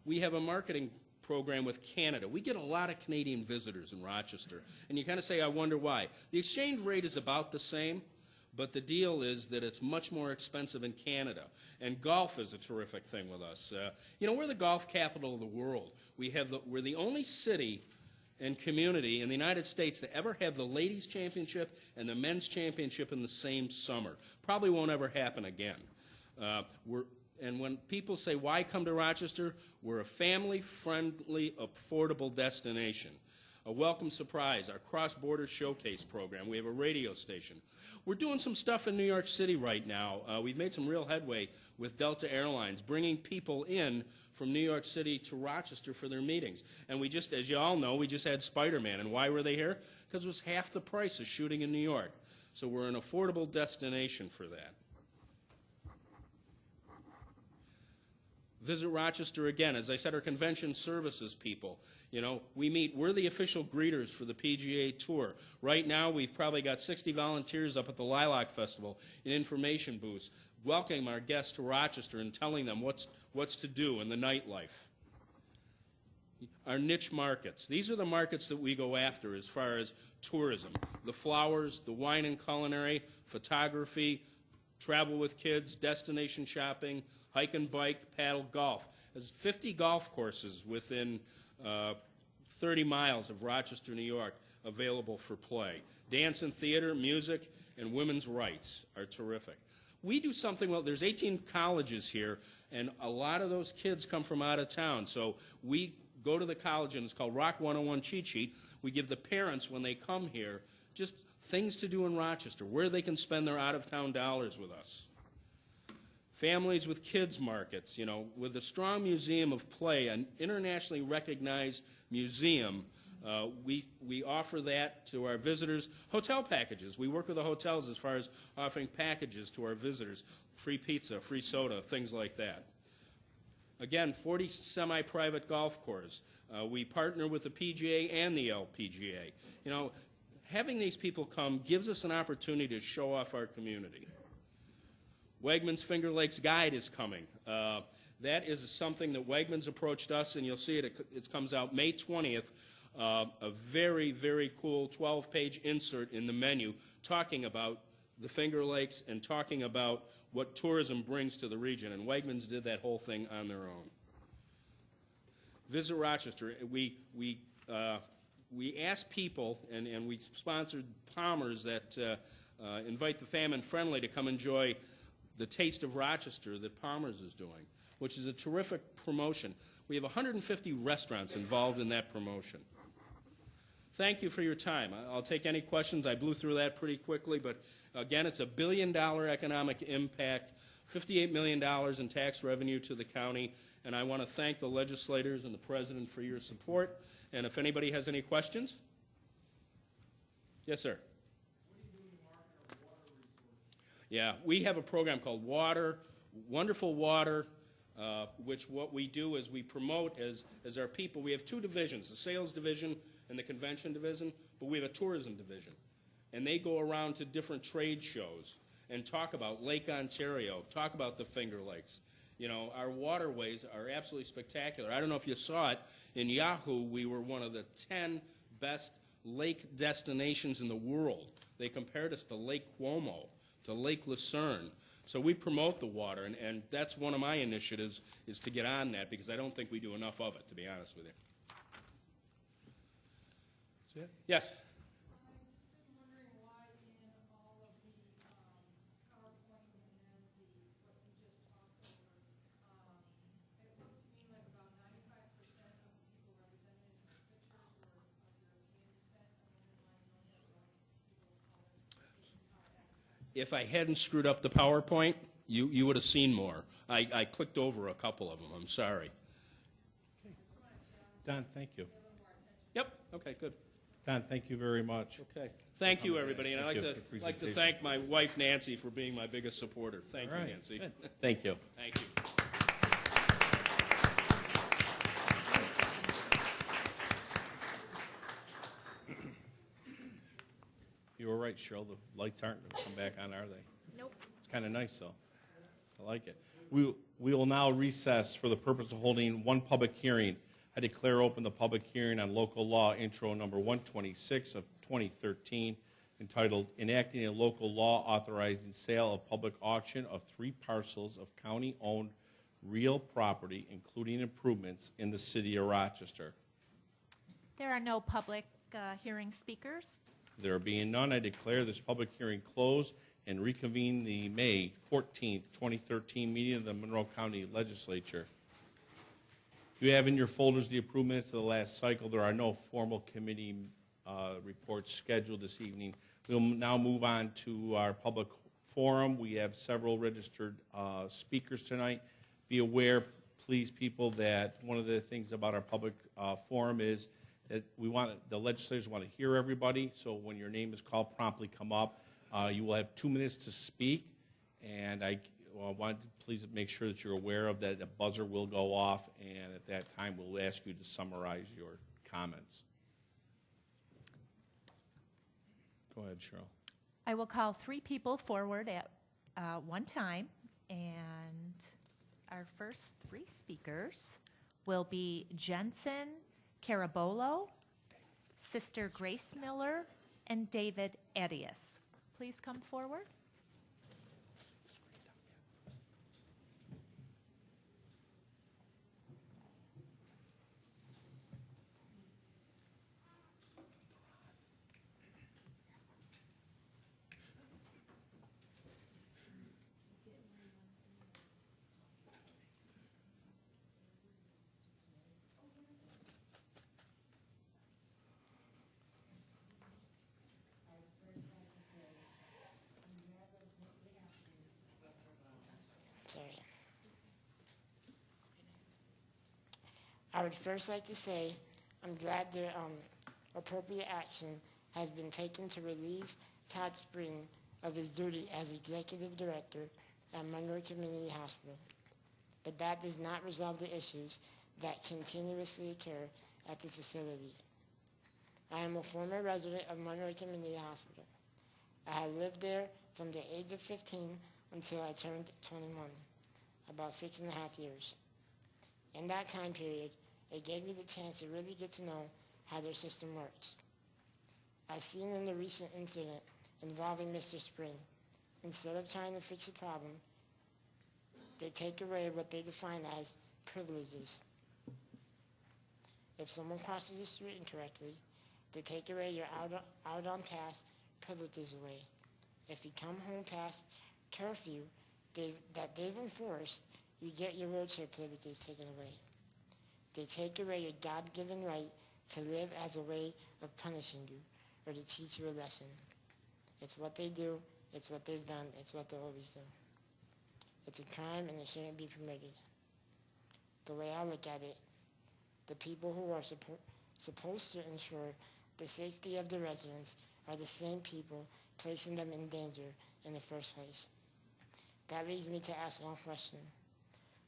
we have a marketing program with Canada. We get a lot of Canadian visitors in Rochester, and you kind of say, I wonder why. The exchange rate is about the same, but the deal is that it's much more expensive in Canada, and golf is a terrific thing with us. We're the golf capital of the world. We're the only city and community in the United States to ever have the ladies' championship and the men's championship in the same summer. Probably won't ever happen again. And when people say, why come to Rochester? We're a family-friendly, affordable destination. A welcome surprise, our cross-border showcase program. We have a radio station. We're doing some stuff in New York City right now. We've made some real headway with Delta Airlines, bringing people in from New York City to Rochester for their meetings. And we just, as you all know, we just had Spider-Man. And why were they here? Because it was half the price of shooting in New York. So we're an affordable destination for that. Visit Rochester again. As I said, our convention services people. You know, we're the official greeters for the PGA Tour. Right now, we've probably got 60 volunteers up at the Lilac Festival in information booths, welcoming our guests to Rochester and telling them what's to do in the nightlife. Our niche markets. These are the markets that we go after as far as tourism. The flowers, the wine and culinary, photography, travel with kids, destination shopping, hike and bike, paddle, golf. There's 50 golf courses within 30 miles of Rochester, New York, available for play. Dance and theater, music, and women's rights are terrific. We do something, well, there's 18 colleges here, and a lot of those kids come from out of town. So we go to the college, and it's called Rock 101 Cheat Sheet. We give the parents, when they come here, just things to do in Rochester, where they can spend their out-of-town dollars with us. Families with kids markets, you know, with the Strong Museum of Play, an internationally recognized museum, we offer that to our visitors. Hotel packages. We work with the hotels as far as offering packages to our visitors. Free pizza, free soda, things like that. Again, 40 semi-private golf courses. We partner with the PGA and the LPGA. You know, having these people come gives us an opportunity to show off our community. Wegmans Finger Lakes Guide is coming. That is something that Wegmans approached us, and you'll see it comes out May 20th, a very, very cool 12-page insert in the menu talking about the Finger Lakes and talking about what tourism brings to the region, and Wegmans did that whole thing on their own. Visit Rochester. We ask people, and we sponsored Palmer's that invite the family-friendly to come enjoy the Taste of Rochester that Palmer's is doing, which is a terrific promotion. We have 150 restaurants involved in that promotion. Thank you for your time. I'll take any questions. I blew through that pretty quickly, but again, it's $1 billion economic impact, $58 million in tax revenue to the county, and I want to thank the legislators and the president for your support. And if anybody has any questions? Yes, sir. Yeah, we have a program called Wonderful Water, which what we do is we promote as our people. We have two divisions, the sales division and the convention division, but we have a tourism division. And they go around to different trade shows and talk about Lake Ontario, talk about the Finger Lakes. You know, our waterways are absolutely spectacular. I don't know if you saw it. In Yahoo, we were one of the 10 best lake destinations in the world. They compared us to Lake Como, to Lake Lucerne. So we promote the water, and that's one of my initiatives is to get on that because I don't think we do enough of it, to be honest with you. That's it? Yes? If I hadn't screwed up the PowerPoint, you would have seen more. I clicked over a couple of them. I'm sorry. Okay. Don, thank you. Yep. Okay, good. Don, thank you very much. Okay. Thank you, everybody. And I'd Thank like to thank my wife, Nancy, for being my biggest supporter. Thank you, Nancy. Good. Thank you. Thank you. You were right, Cheryl. The lights aren't going to come back on, are they? Nope. It's kind of nice, though. I like it. We will now recess for the purpose of holding one public hearing. I declare open the public hearing on local law intro number 126 of 2013, entitled Enacting a Local Law Authorizing Sale of Public Auction of 3 parcels of county-owned real property, including improvements in the city of Rochester. There are no public hearing speakers. There being none, I declare this public hearing closed and reconvene the May 14th, 2013 meeting of the Monroe County Legislature. You have in your folders the approved minutes of the last cycle. There are no formal committee reports scheduled this evening. We'll now move on to our public forum. We have several registered speakers tonight. Be aware, please, people, that one of the things about our public forum is that the legislators want to hear everybody, so when your name is called, promptly come up. You will have 2 minutes to speak, and I want to please make sure that you're aware of that. A buzzer will go off, and at that time we'll ask you to summarize your comments. Go ahead, Cheryl. I will call 3 people forward at one time, and our first 3 speakers will be Jensen Carabolo, Sister Grace Miller, and David Adius. Please come forward. Sorry. I would first like to say I'm glad the appropriate action has been taken to relieve Todd Spring of his duty as Executive Director at Monroe Community Hospital. But that does not resolve the issues that continuously occur at the facility. I am a former resident of Monroe Community Hospital. I had lived there from the age of 15 until I turned 21, about 6.5 years. In that time period, it gave me the chance to really get to know how their system works. I've seen in the recent incident involving Mr. Spring, instead of trying to fix a problem, they take away what they define as privileges. If someone crosses the street incorrectly, they take away your out on pass privileges away. If you come home past curfew that they've enforced, you get your wheelchair privileges taken away. They take away your God-given right to live as a way of punishing you or to teach you a lesson. It's what they do, it's what they've done, it's what they'll always do. It's a crime and it shouldn't be permitted. The way I look at it, the people who are supposed to ensure the safety of the residents are the same people placing them in danger in the first place. That leads me to ask one question.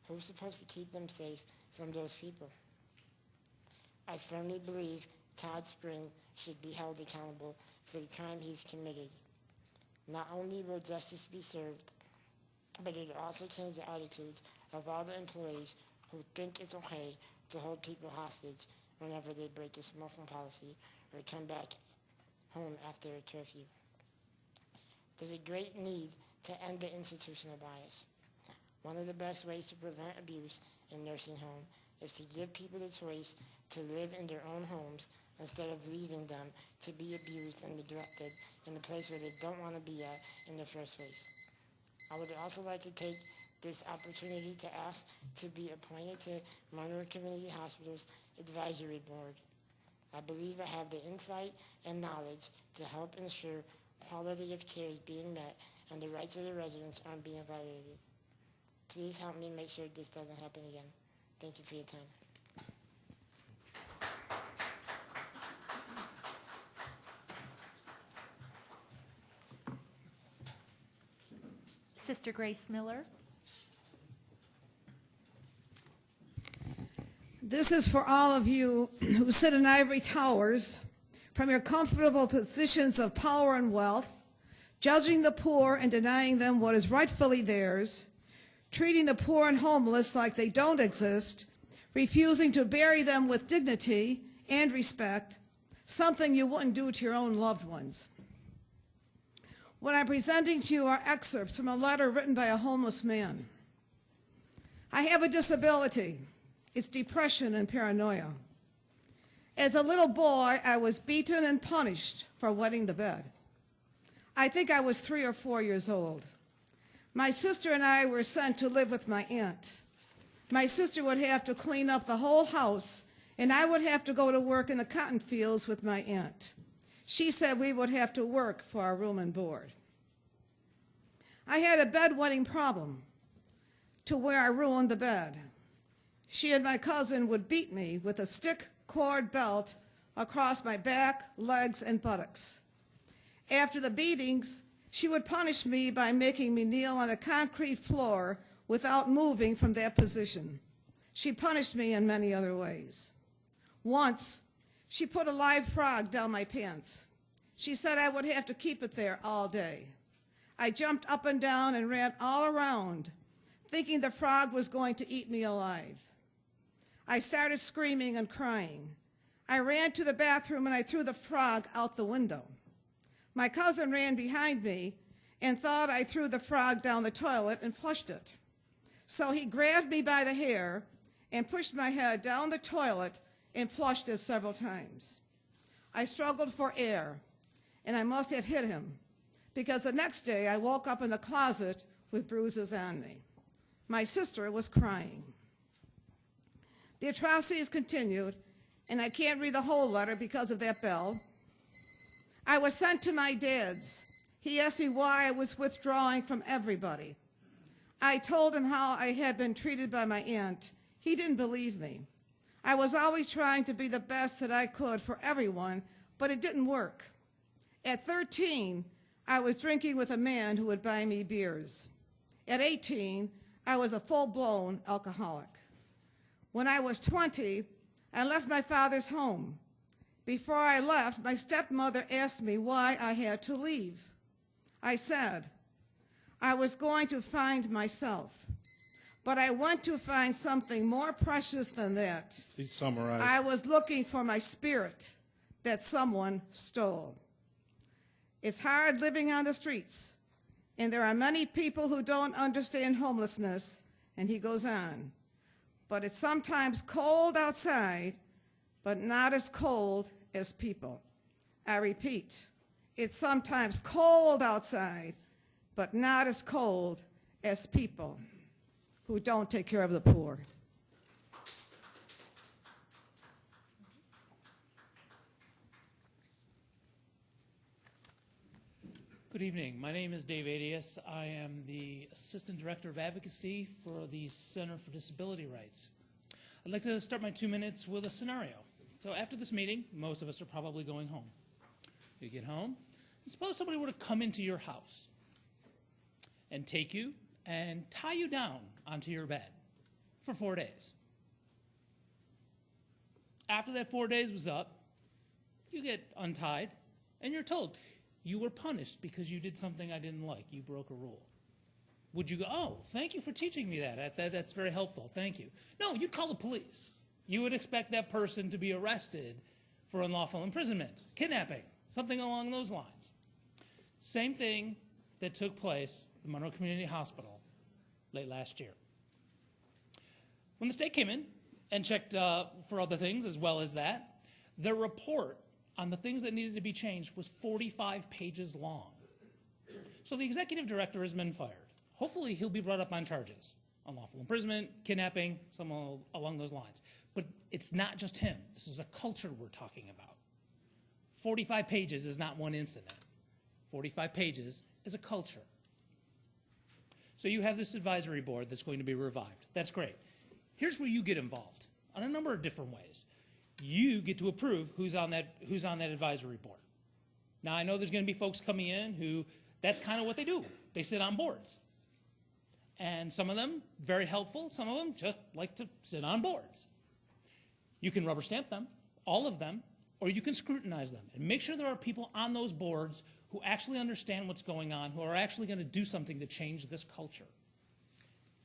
Who's supposed to keep them safe from those people? I firmly believe Todd Spring should be held accountable for the crime he's committed. Not only will justice be served, but it will also change the attitudes of all the employees who think it's okay to hold people hostage whenever they break a smoking policy or come back home after a curfew. There's a great need to end the institutional bias. One of the best ways to prevent abuse in nursing home is to give people the choice to live in their own homes instead of leaving them to be abused and neglected in the place where they don't want to be at in the first place. I would also like to take this opportunity to ask to be appointed to Monroe Community Hospital's Advisory Board. I believe I have the insight and knowledge to help ensure quality of care is being met and the rights of the residents aren't being violated. Please help me make sure this doesn't happen again. Thank you for your time. Sister Grace Miller. This is for all of you who sit in ivory towers from your comfortable positions of power and wealth, judging the poor and denying them what is rightfully theirs, treating the poor and homeless like they don't exist, refusing to bury them with dignity and respect, something you wouldn't do to your own loved ones. What I'm presenting to you are excerpts from a letter written by a homeless man. I have a disability. It's depression and paranoia. As a little boy, I was beaten and punished for wetting the bed. I think I was 3 or 4 years old. My sister and I were sent to live with my aunt. My sister would have to clean up the whole house, and I would have to go to work in the cotton fields with my aunt. She said we would have to work for our room and board. I had a bedwetting problem to where I ruined the bed. She and my cousin would beat me with a stick cord belt across my back, legs, and buttocks. After the beatings, she would punish me by making me kneel on the concrete floor without moving from that position. She punished me in many other ways. Once, she put a live frog down my pants. She said I would have to keep it there all day. I jumped up and down and ran all around, thinking the frog was going to eat me alive. I started screaming and crying. I ran to the bathroom and I threw the frog out the window. My cousin ran behind me and thought I threw the frog down the toilet and flushed it. So he grabbed me by the hair and pushed my head down the toilet and flushed it several times. I struggled for air, and I must have hit him, because the next day I woke up in the closet with bruises on me. My sister was crying. The atrocities continued, and I can't read the whole letter because of that bell. I was sent to my dad's. He asked me why I was withdrawing from everybody. I told him how I had been treated by my aunt. He didn't believe me. I was always trying to be the best that I could for everyone, but it didn't work. At 13, I was drinking with a man who would buy me beers. At 18, I was a full-blown alcoholic. When I was 20, I left my father's home. Before I left, my stepmother asked me why I had to leave. I said, I was going to find myself, but I went to find something more precious than that. Please summarize. I was looking for my spirit that someone stole. It's hard living on the streets, and there are many people who don't understand homelessness, and he goes on. But it's sometimes cold outside, but not as cold as people. I repeat, it's sometimes cold outside, but not as cold as people who don't take care of the poor. Good evening. My name is Dave Adius. I am the Assistant Director of Advocacy for the Center for Disability Rights. I'd like to start my 2 minutes with a scenario. So after this meeting, most of us are probably going home. You get home, and suppose somebody were to come into your house and take you and tie you down onto your bed for 4 days. After that 4 days was up, you get untied, and you're told, you were punished because you did something I didn't like. You broke a rule. Would you go, oh, thank you for teaching me that. That's very helpful. Thank you. No, you'd call the police. You would expect that person to be arrested for unlawful imprisonment, kidnapping, something along those lines. Same thing that took place at the Monroe Community Hospital late last year. When the state came in and checked for other things as well as that, their report on the things that needed to be changed was 45 pages long. So the executive director has been fired. Hopefully he'll be brought up on charges. Unlawful imprisonment, kidnapping, something along those lines. But it's not just him. This is a culture we're talking about. 45 pages is not one incident. 45 pages is a culture. So you have this advisory board that's going to be revived. That's great. Here's where you get involved on a number of different ways. You get to approve who's on that advisory board. Now, I know there's going to be folks coming in who that's kind of what they do. They sit on boards. And some of them, very helpful. Some of them just like to sit on boards. You can rubber stamp them, all of them, or you can scrutinize them and make sure there are people on those boards who actually understand what's going on, who are actually going to do something to change this culture.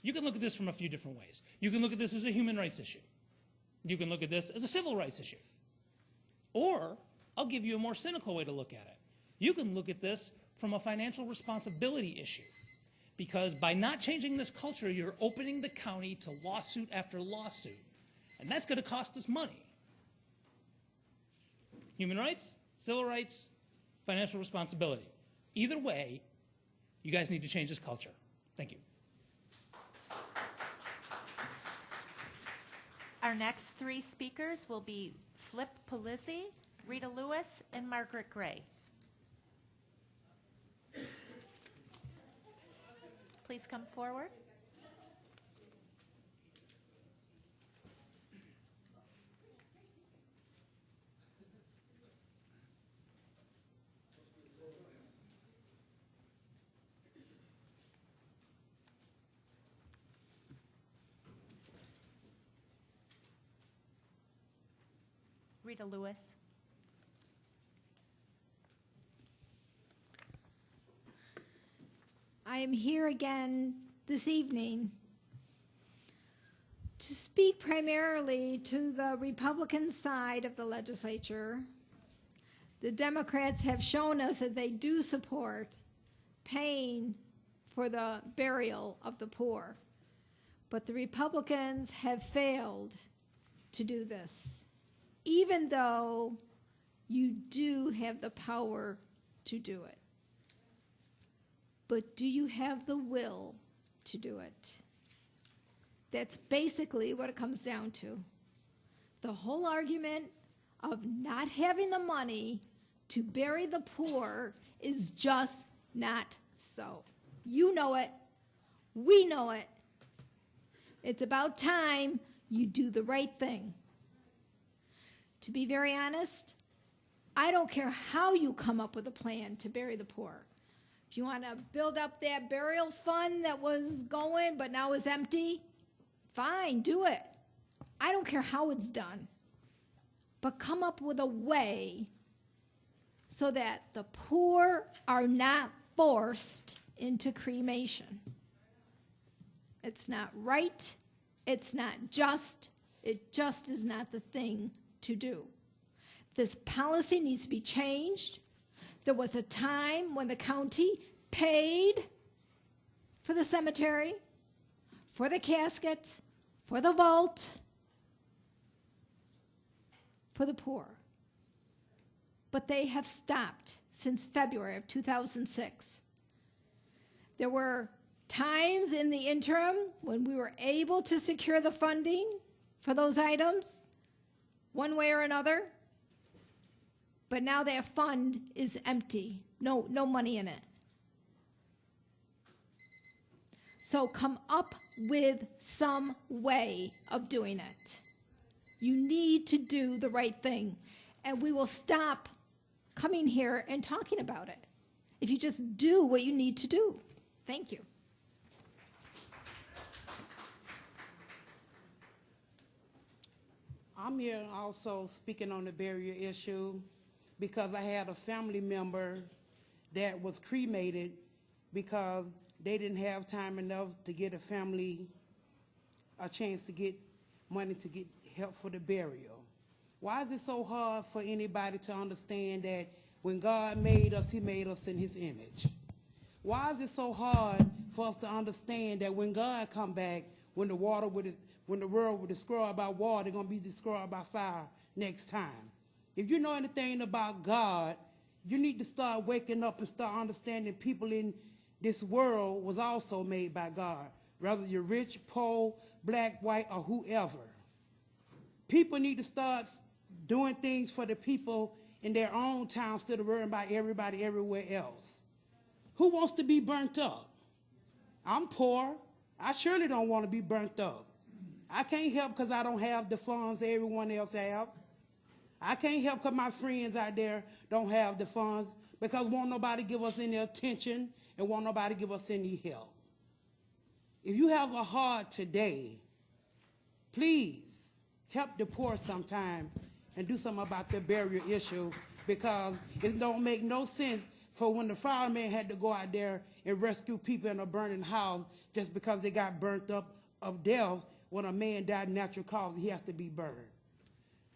You can look at this from a few different ways. You can look at this as a human rights issue. You can look at this as a civil rights issue. Or, I'll give you a more cynical way to look at it. You can look at this from a financial responsibility issue. Because by not changing this culture, you're opening the county to lawsuit after lawsuit. And that's going to cost us money. Human rights, civil rights, financial responsibility. Either way, you guys need to change this culture. Thank you. Our next three speakers will be Flip Polizzi, Rita Lewis, and Margaret Gray. Please come forward. Rita Lewis. I am here again this evening to speak primarily to the Republican side of the legislature. The Democrats have shown us that they do support paying for the burial of the poor, but the Republicans have failed to do this, even though you do have the power to do it. But do you have the will to do it? That's basically what it comes down to. The whole argument of not having the money to bury the poor is just not so. You know it. We know it. It's about time you do the right thing. To be very honest, I don't care how you come up with a plan to bury the poor. If you want to build up that burial fund that was going but now is empty, fine, do it. I don't care how it's done. But come up with a way so that the poor are not forced into cremation. It's not right. It's not just. It just is not the thing to do. This policy needs to be changed. There was a time when the county paid for the cemetery, for the casket, for the vault, for the poor. But they have stopped since February of 2006. There were times in the interim when we were able to secure the funding for those items, one way or another. But now that fund is empty. No money in it. So come up with some way of doing it. You need to do the right thing. And we will stop coming here and talking about it if you just do what you need to do. Thank you. I'm here also speaking on the burial issue because I had a family member that was cremated because they didn't have time enough to get a family a chance to get money to get help for the burial. Why is it so hard for anybody to understand that when God made us, he made us in his image? Why is it so hard for us to understand that when God come back, when the world was destroyed by water, they're going to be destroyed by fire next time? If you know anything about God, you need to start waking up and start understanding people in this world was also made by God, whether you're rich, poor, black, white, or whoever. People need to start doing things for the people in their own town instead of worrying about everybody everywhere else. Who wants to be burnt up? I'm poor. I surely don't want to be burnt up. I can't help because I don't have the funds that everyone else have. I can't help because my friends out there don't have the funds because won't nobody give us any attention and won't nobody give us any help. If you have a heart today, please help the poor sometime and do something about the burial issue because it don't make no sense for when the firemen had to go out there and rescue people in a burning house just because they got burnt up of death when a man died natural cause, he has to be burned.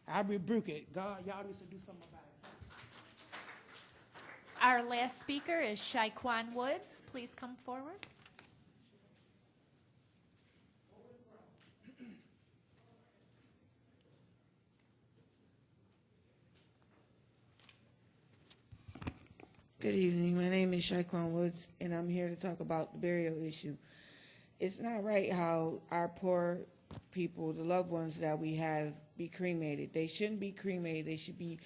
I rebuke it. God, y'all need to do something about it. Our last speaker is Shaquan Woods. Please come forward. Good evening. My name is Shaquan Woods, and I'm here to talk about the burial issue. It's not right how our poor people, the loved ones that we have, be cremated. They shouldn't be cremated. They should be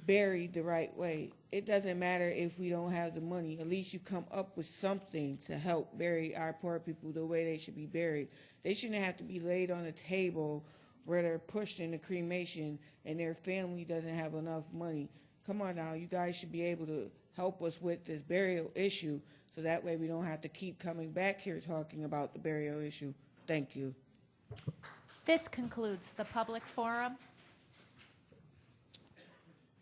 buried the right way. It doesn't matter if we don't have the money. At least you come up with something to help bury our poor people the way they should be buried. They shouldn't have to be laid on a table where they're pushed into cremation and their family doesn't have enough money. Come on now, you guys should be able to help us with this burial issue so that way we don't have to keep coming back here talking about the burial issue. Thank you. This concludes the public forum.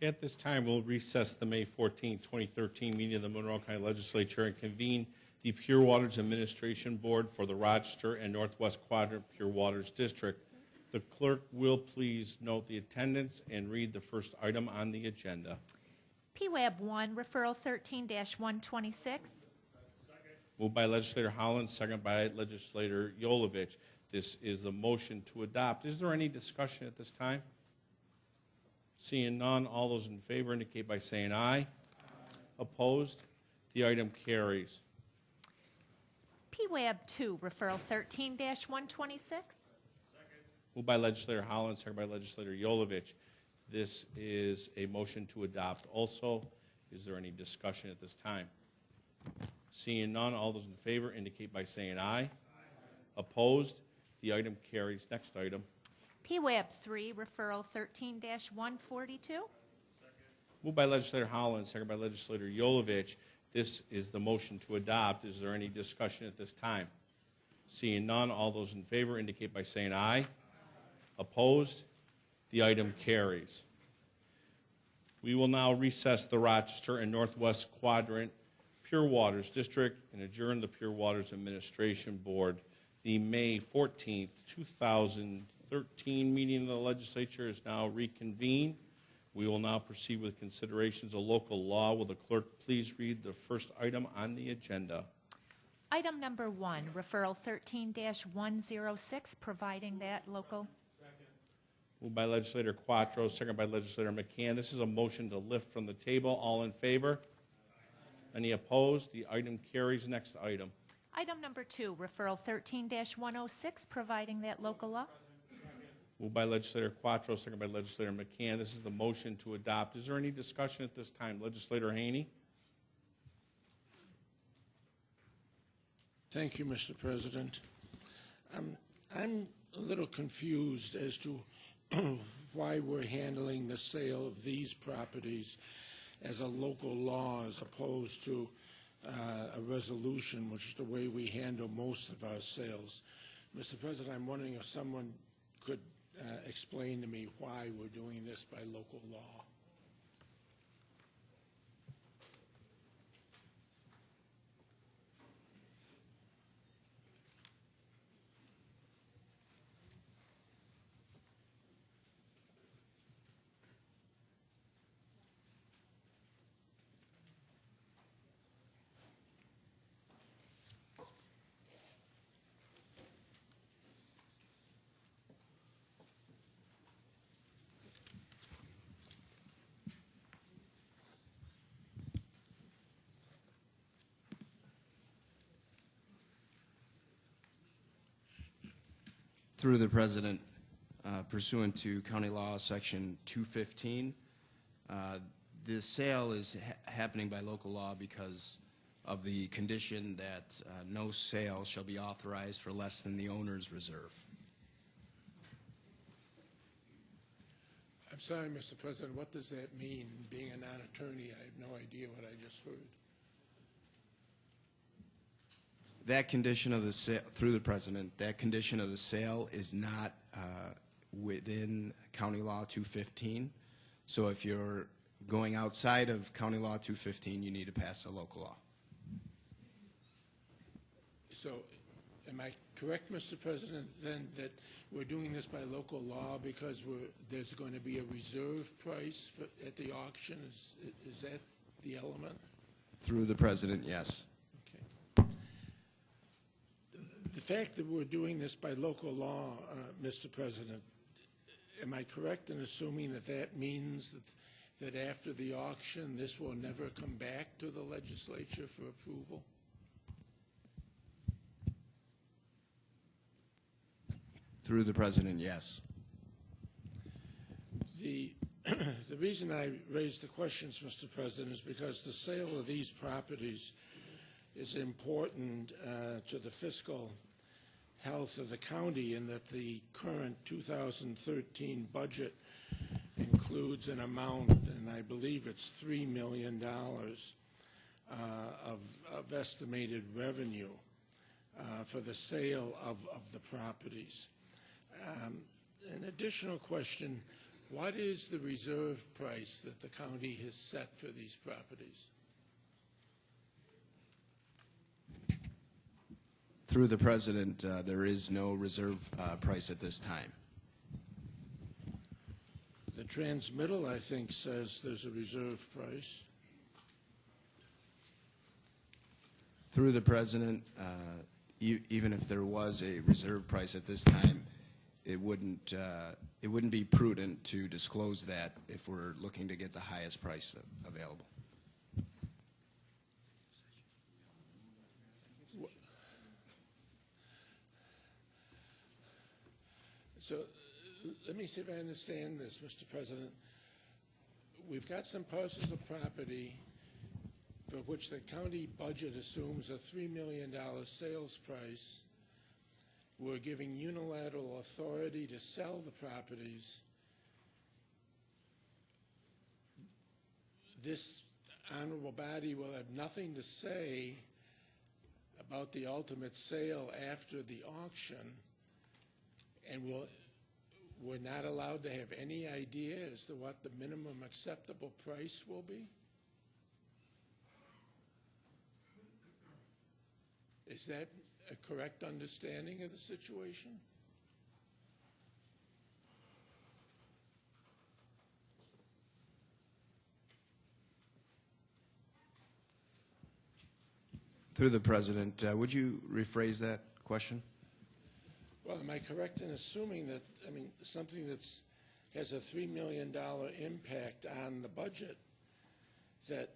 At this time, we'll recess the May 14, 2013 meeting of the Monroe County Legislature and convene the Pure Waters Administration Board for the Rochester and Northwest Quadrant Pure Waters District. The clerk will please note the attendance and read the first item on the agenda. PWAB 1, referral 13-126. Moved by Legislator Holland, second by Legislator Yolovich. This is a motion to adopt. Is there any discussion at this time? Seeing none, all those in favor indicate by saying aye. Opposed? The item carries. PWAB 2, referral 13-126. Moved by Legislator Holland, second by Legislator Yolovich. This is a motion to adopt also. Is there any discussion at this time? Seeing none, all those in favor indicate by saying aye. Opposed? The item carries. Next item. PWAB 3, referral 13-142. Moved by Legislator Holland, second by Legislator Yolovich. This is the motion to adopt. Is there any discussion at this time? Seeing none, all those in favor indicate by saying aye. Opposed? The item carries. We will now recess the Rochester and Northwest Quadrant Pure Waters District and adjourn the Pure Waters Administration Board. The May 14th, 2013 meeting of the Legislature is now reconvened. We will now proceed with considerations of local law. Will the clerk please read the first item on the agenda? Item number 1, referral 13-106, providing that local. Moved by Legislator Quattro, second by Legislator McCann. This is a motion to lift from the table. All in favor? Any opposed? The item carries. Next item. Item number 2, referral 13-106, providing that local law. Moved by Legislator Quattro, second by Legislator McCann. This is the motion to adopt. Is there any discussion at this time? Legislator Haney? Thank you, Mr. President. I'm a little confused as to why we're handling the sale of these properties as a local law as opposed to a resolution, which is the way we handle most of our sales. Mr. President, I'm wondering if someone could explain to me why we're doing this by local law. Through the President, pursuant to County Law Section 215, this sale is happening by local law because of the condition that no sale shall be authorized for less than the owner's reserve. I'm sorry, Mr. President, what does that mean? Being a non-attorney, I have no idea what I just heard. That condition of the sale, through the President, that condition of the sale is not within County Law 215. So if you're going outside of County Law 215, you need to pass a local law. So am I correct, Mr. President, then that we're doing this by local law because there's going to be a reserve price at the auction? Is that the element? Through the President, yes. The fact that we're doing this by local law, Mr. President, am I correct in assuming that that means that after the auction, this will never come back to the legislature for approval? Through the president, yes. The reason I raised the questions, Mr. President, is because the sale of these properties is important to the fiscal health of the county, in that the current 2013 budget includes an amount, and I believe it's $3 million of estimated revenue for the sale of the properties. An additional question, what is the reserve price that the county has set for these properties? Through the president, there is no reserve price at this time. The transmittal, I think, says there's a reserve price. Through the president, even if there was a reserve price at this time, it wouldn't be prudent to disclose that if we're looking to get the highest price available. So let me see if I understand this, Mr. President. We've got some parcels of property for which the county budget assumes a $3 million sales price. We're giving unilateral authority to sell the properties. This honorable body will have nothing to say about the ultimate sale after the auction, and we're not allowed to have any idea as to what the minimum acceptable price will be? Is that a correct understanding of the situation? Through the president, would you rephrase that question? Well, am I correct in assuming that, I mean, something that's has a $3 million impact on the budget, that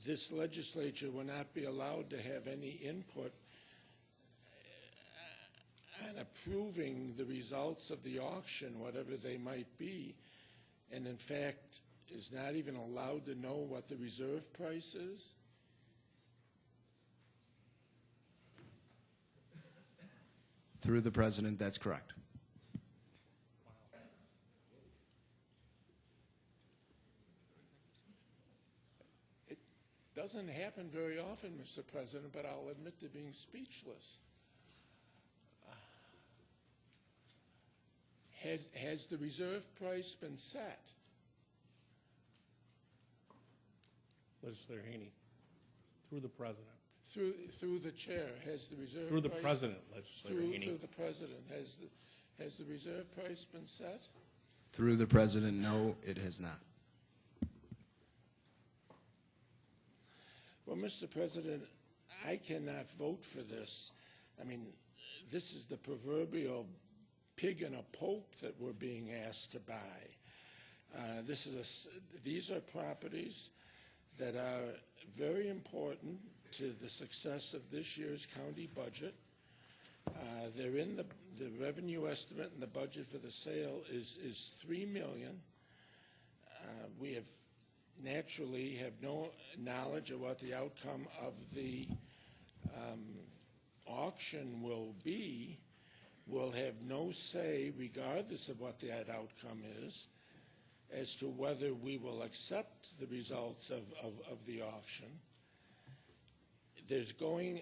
this legislature will not be allowed to have any input on approving the results of the auction, whatever they might be, and in fact is not even allowed to know what the reserve price is? Through the president, that's correct. It doesn't happen very often, Mr. President, but I'll admit to being speechless. Has the reserve price been set? Legislator Haney, through the president. Through the chair, has the reserve Through the price, president, Legislator Haney. Through the president, has the reserve price been set? Through the president, no, it has not. Well, Mr. President, I cannot vote for this. I mean, this is the proverbial pig in a poke that we're being asked to buy. These are properties that are very important to the success of this year's county budget. They're in the revenue estimate, and the budget for the sale is $3 million. We have naturally have no knowledge of what the outcome of the auction will be. We'll have no say, regardless of what that outcome is, as to whether we will accept the results of the auction. There's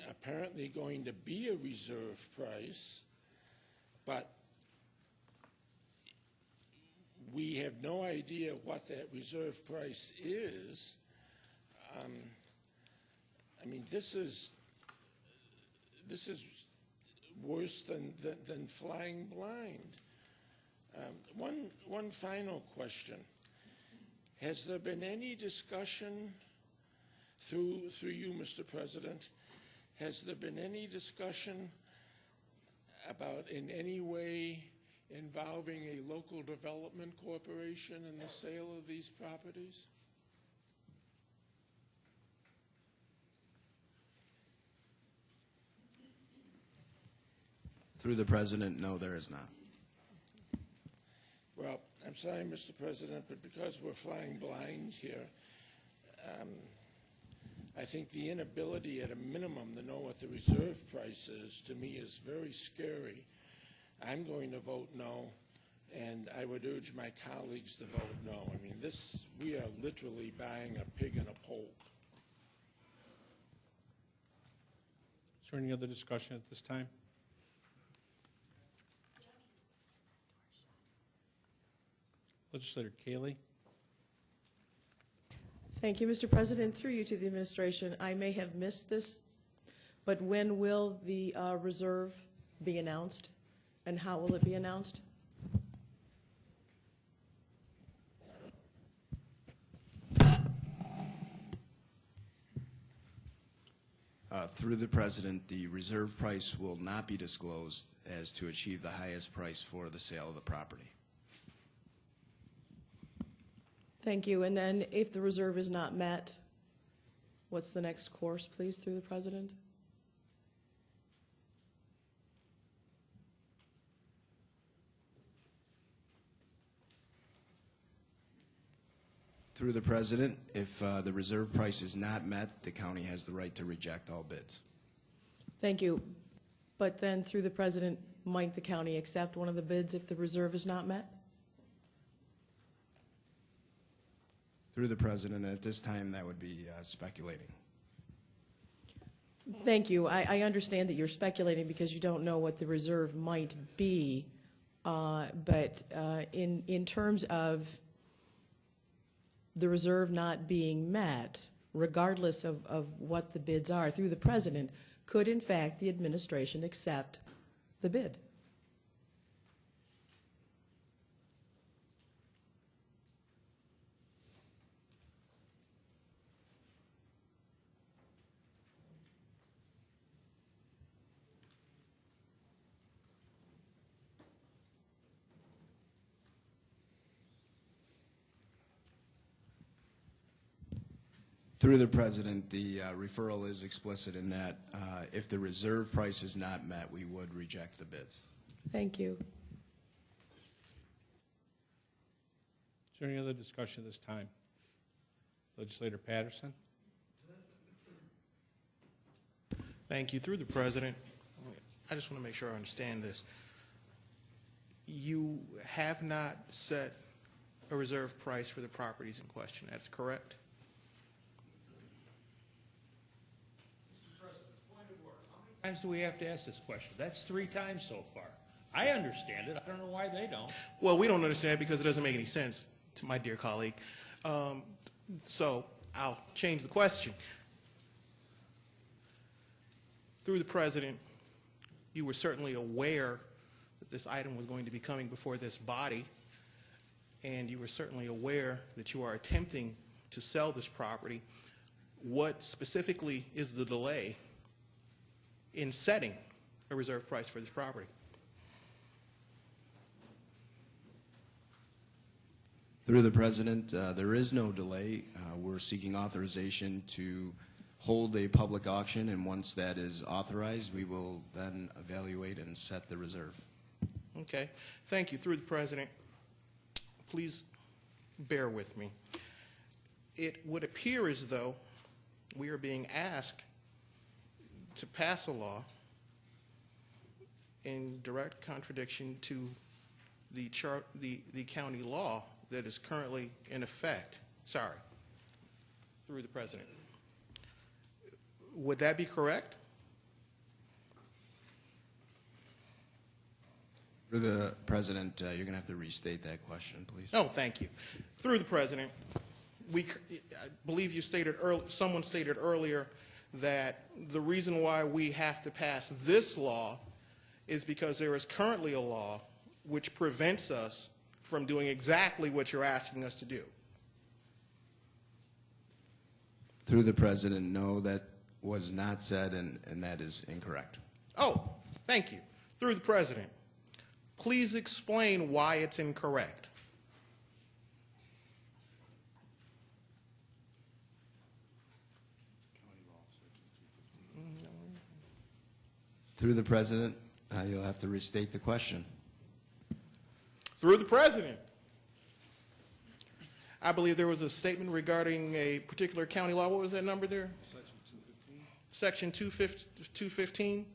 apparently going to be a reserve price, but we have no idea what that reserve price is. I mean, this is worse than flying blind. One final question: has there been any discussion through you, Mr. President? Has there been any discussion about in any way involving a local development corporation in the sale of these properties? Through the President, no, there is not. Well, I'm sorry, Mr. President, but because we're flying blind here, I think the inability at a minimum to know what the reserve price is, to me, is very scary. I'm going to vote no, and I would urge my colleagues to vote no. I mean, we are literally buying a pig in a poke. Is there any other discussion at this time? Legislator Cayley. Thank you, Mr. President. Through you to the administration, I may have missed this, but when will the reserve be announced, and how will it be announced? Through the President, the reserve price will not be disclosed as to achieve the highest price for the sale of the property. Thank you. And then if the reserve is not met, what's the next course, please, through the President? Through the President, if the reserve price is not met, the county has the right to reject all bids. Thank you. But then through the President, might the county accept one of the bids if the reserve is not met? Through the President, at this time, that would be speculating. Thank you. I understand that you're speculating because you don't know what the reserve might be, but in terms of the reserve not being met, regardless of what the bids are, through the President, could in fact the administration accept the bid? Through the President, the referral is explicit in that if the reserve price is not met, we would reject the bids. Thank you. Is there any other discussion at this time? Legislator Patterson. Thank you. Through the President, I just want to make sure I understand this. You have not set a reserve price for the properties in question. That's correct? How many times do we have to ask this question? That's 3 times so far. I understand it. I don't know why they don't. Well, we don't understand it because it doesn't make any sense to my dear colleague. So I'll change the question. Through the President, you were certainly aware that this item was going to be coming before this body, and you were certainly aware that you are attempting to sell this property. What specifically is the delay in setting a reserve price for this property? Through the President, there is no delay. We're seeking authorization to hold a public auction, and once that is authorized, we will then evaluate and set the reserve. Okay. Thank you. Through the President, please bear with me. It would appear as though we are being asked to pass a law in direct contradiction to the county law that is currently in effect. Sorry. Through the President. Would that be correct? Through the President, you're going to have to restate that question, please. Oh, thank you. Through the President, I believe you stated someone stated earlier that the reason why we have to pass this law is because there is currently a law which prevents us from doing exactly what you're asking us to do. Through the President, no, that was not said, and that is incorrect. Oh, thank you. Through the President, Please explain why it's incorrect. Through the President, you'll have to restate the question. Through the President. I believe there was a statement regarding a particular county law. What was that number there? Section 215.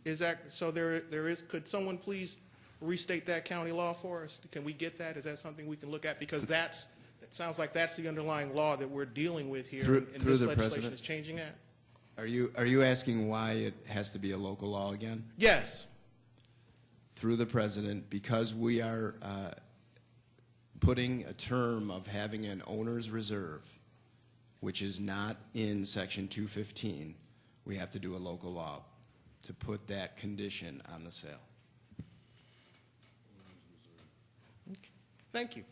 Is that, so there is, could someone please restate that county law for us? Can we get that? Is that something we can look at? Because that sounds like that's the underlying law that we're dealing with here, and this legislation is changing that. Are you asking why it has to be a local law again? Yes. Through the President, because we are putting a term of having an owner's reserve, which is not in Section 215, we have to do a local law to put that condition on the sale. Thank you.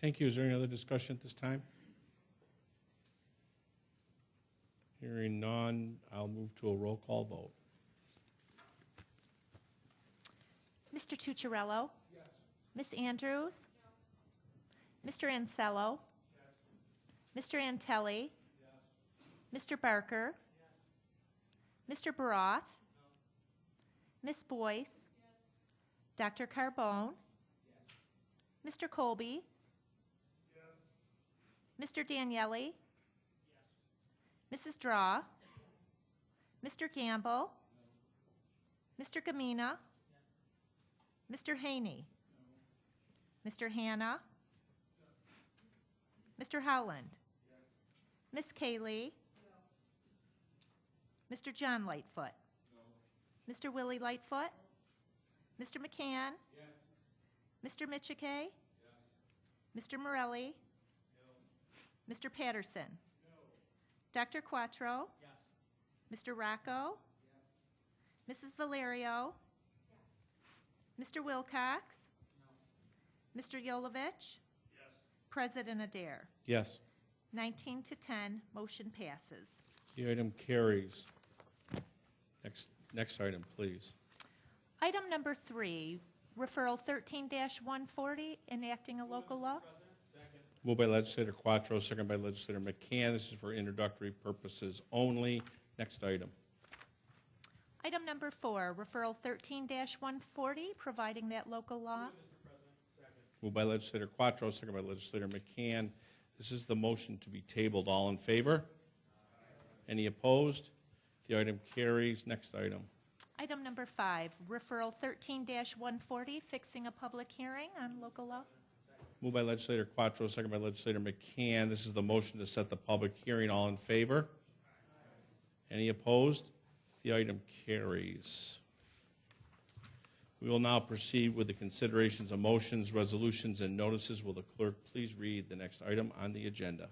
Thank you. Is there any other discussion at this time? Hearing none, I'll move to a roll call vote. Mr. Tucciarello? Yes. Ms. Andrews? Yes. Mr. Ansello? Yes. Mr. Antelli? Yes. Mr. Barker? Yes. Mr. Baroth? No. Ms. Boyce? Yes. Dr. Carbone? Yes. Mr. Colby? Yes. Mr. Daniele? Yes. Mrs. Draw? Yes. Mr. Gamble? No. Mr. Gamina? Mr. Haney? No. Mr. Hanna? Yes. Mr. Howland? Yes. Miss Kaylee? No. Mr. John Lightfoot? No. Mr. Willie Lightfoot? No. Mr. McCann? Yes. Mr. Michike? Yes. Mr. Morelli? No. Mr. Patterson? No. Dr. Quattro? Yes. Mr. Rocco? Yes. Mrs. Valerio? Mr. Wilcox? No. Mr. Yolovich? Yes. President Adair? Yes. 19 to 10, motion passes. The item carries. Next item, please. Item number 3, referral 13-140, enacting a local law. Moved by Legislator Quattro, second by Legislator McCann. This is for introductory purposes only. Next item. Item number 4, referral 13-140, providing that local law. Moved by Legislator Quattro, second by Legislator McCann. This is the motion to be tabled. All in favor? Any opposed? The item carries. Next item. Item number 5, referral 13-140, fixing a public hearing on local law. Moved by Legislator Quattro, second by Legislator McCann. This is the motion to set the public hearing. All in favor? Any opposed? The item carries. We will now proceed with the considerations of motions, resolutions, and notices. Will the clerk please read the next item on the agenda?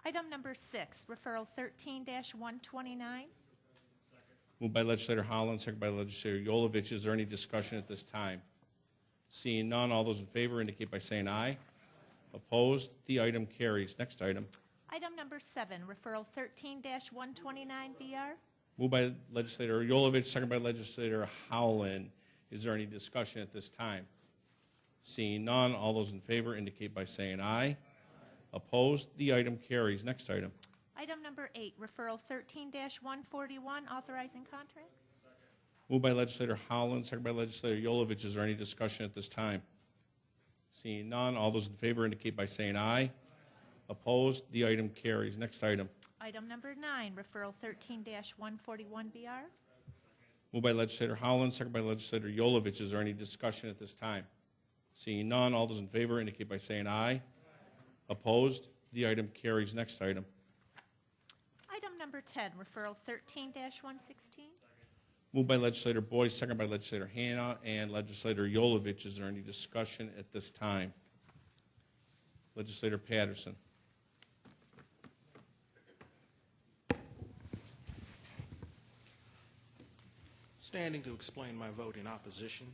Item number 6, referral 13-129. Moved by Legislator Holland, second by Legislator Yolovich. Is there any discussion at this time? Seeing none, all those in favor indicate by saying aye. Opposed? The item carries. Next item. Item number 7, referral 13-129BR. Moved by Legislator Yolovich, second by Legislator Howland. Is there any discussion at this time? Seeing none, all those in favor indicate by saying aye. Opposed? The item carries. Next item. Item number 8, referral 13-141, authorizing contracts. Moved by Legislator Howland, second by Legislator Yolovich. Is there any discussion at this time? Seeing none, all those in favor indicate by saying aye. Opposed? The item carries. Next item. Item number 9, referral 13-141BR. Moved by Legislator Howland, second by Legislator Yolovich. Is there any discussion at this time? Seeing none, all those in favor indicate by saying aye. Opposed? The item carries. Next item. Item number 10, referral 13-116. Moved by Legislator Boyce, second by Legislator Hanna and Legislator Yolovich. Is there any discussion at this time? Legislator Patterson. Standing to explain my vote in opposition.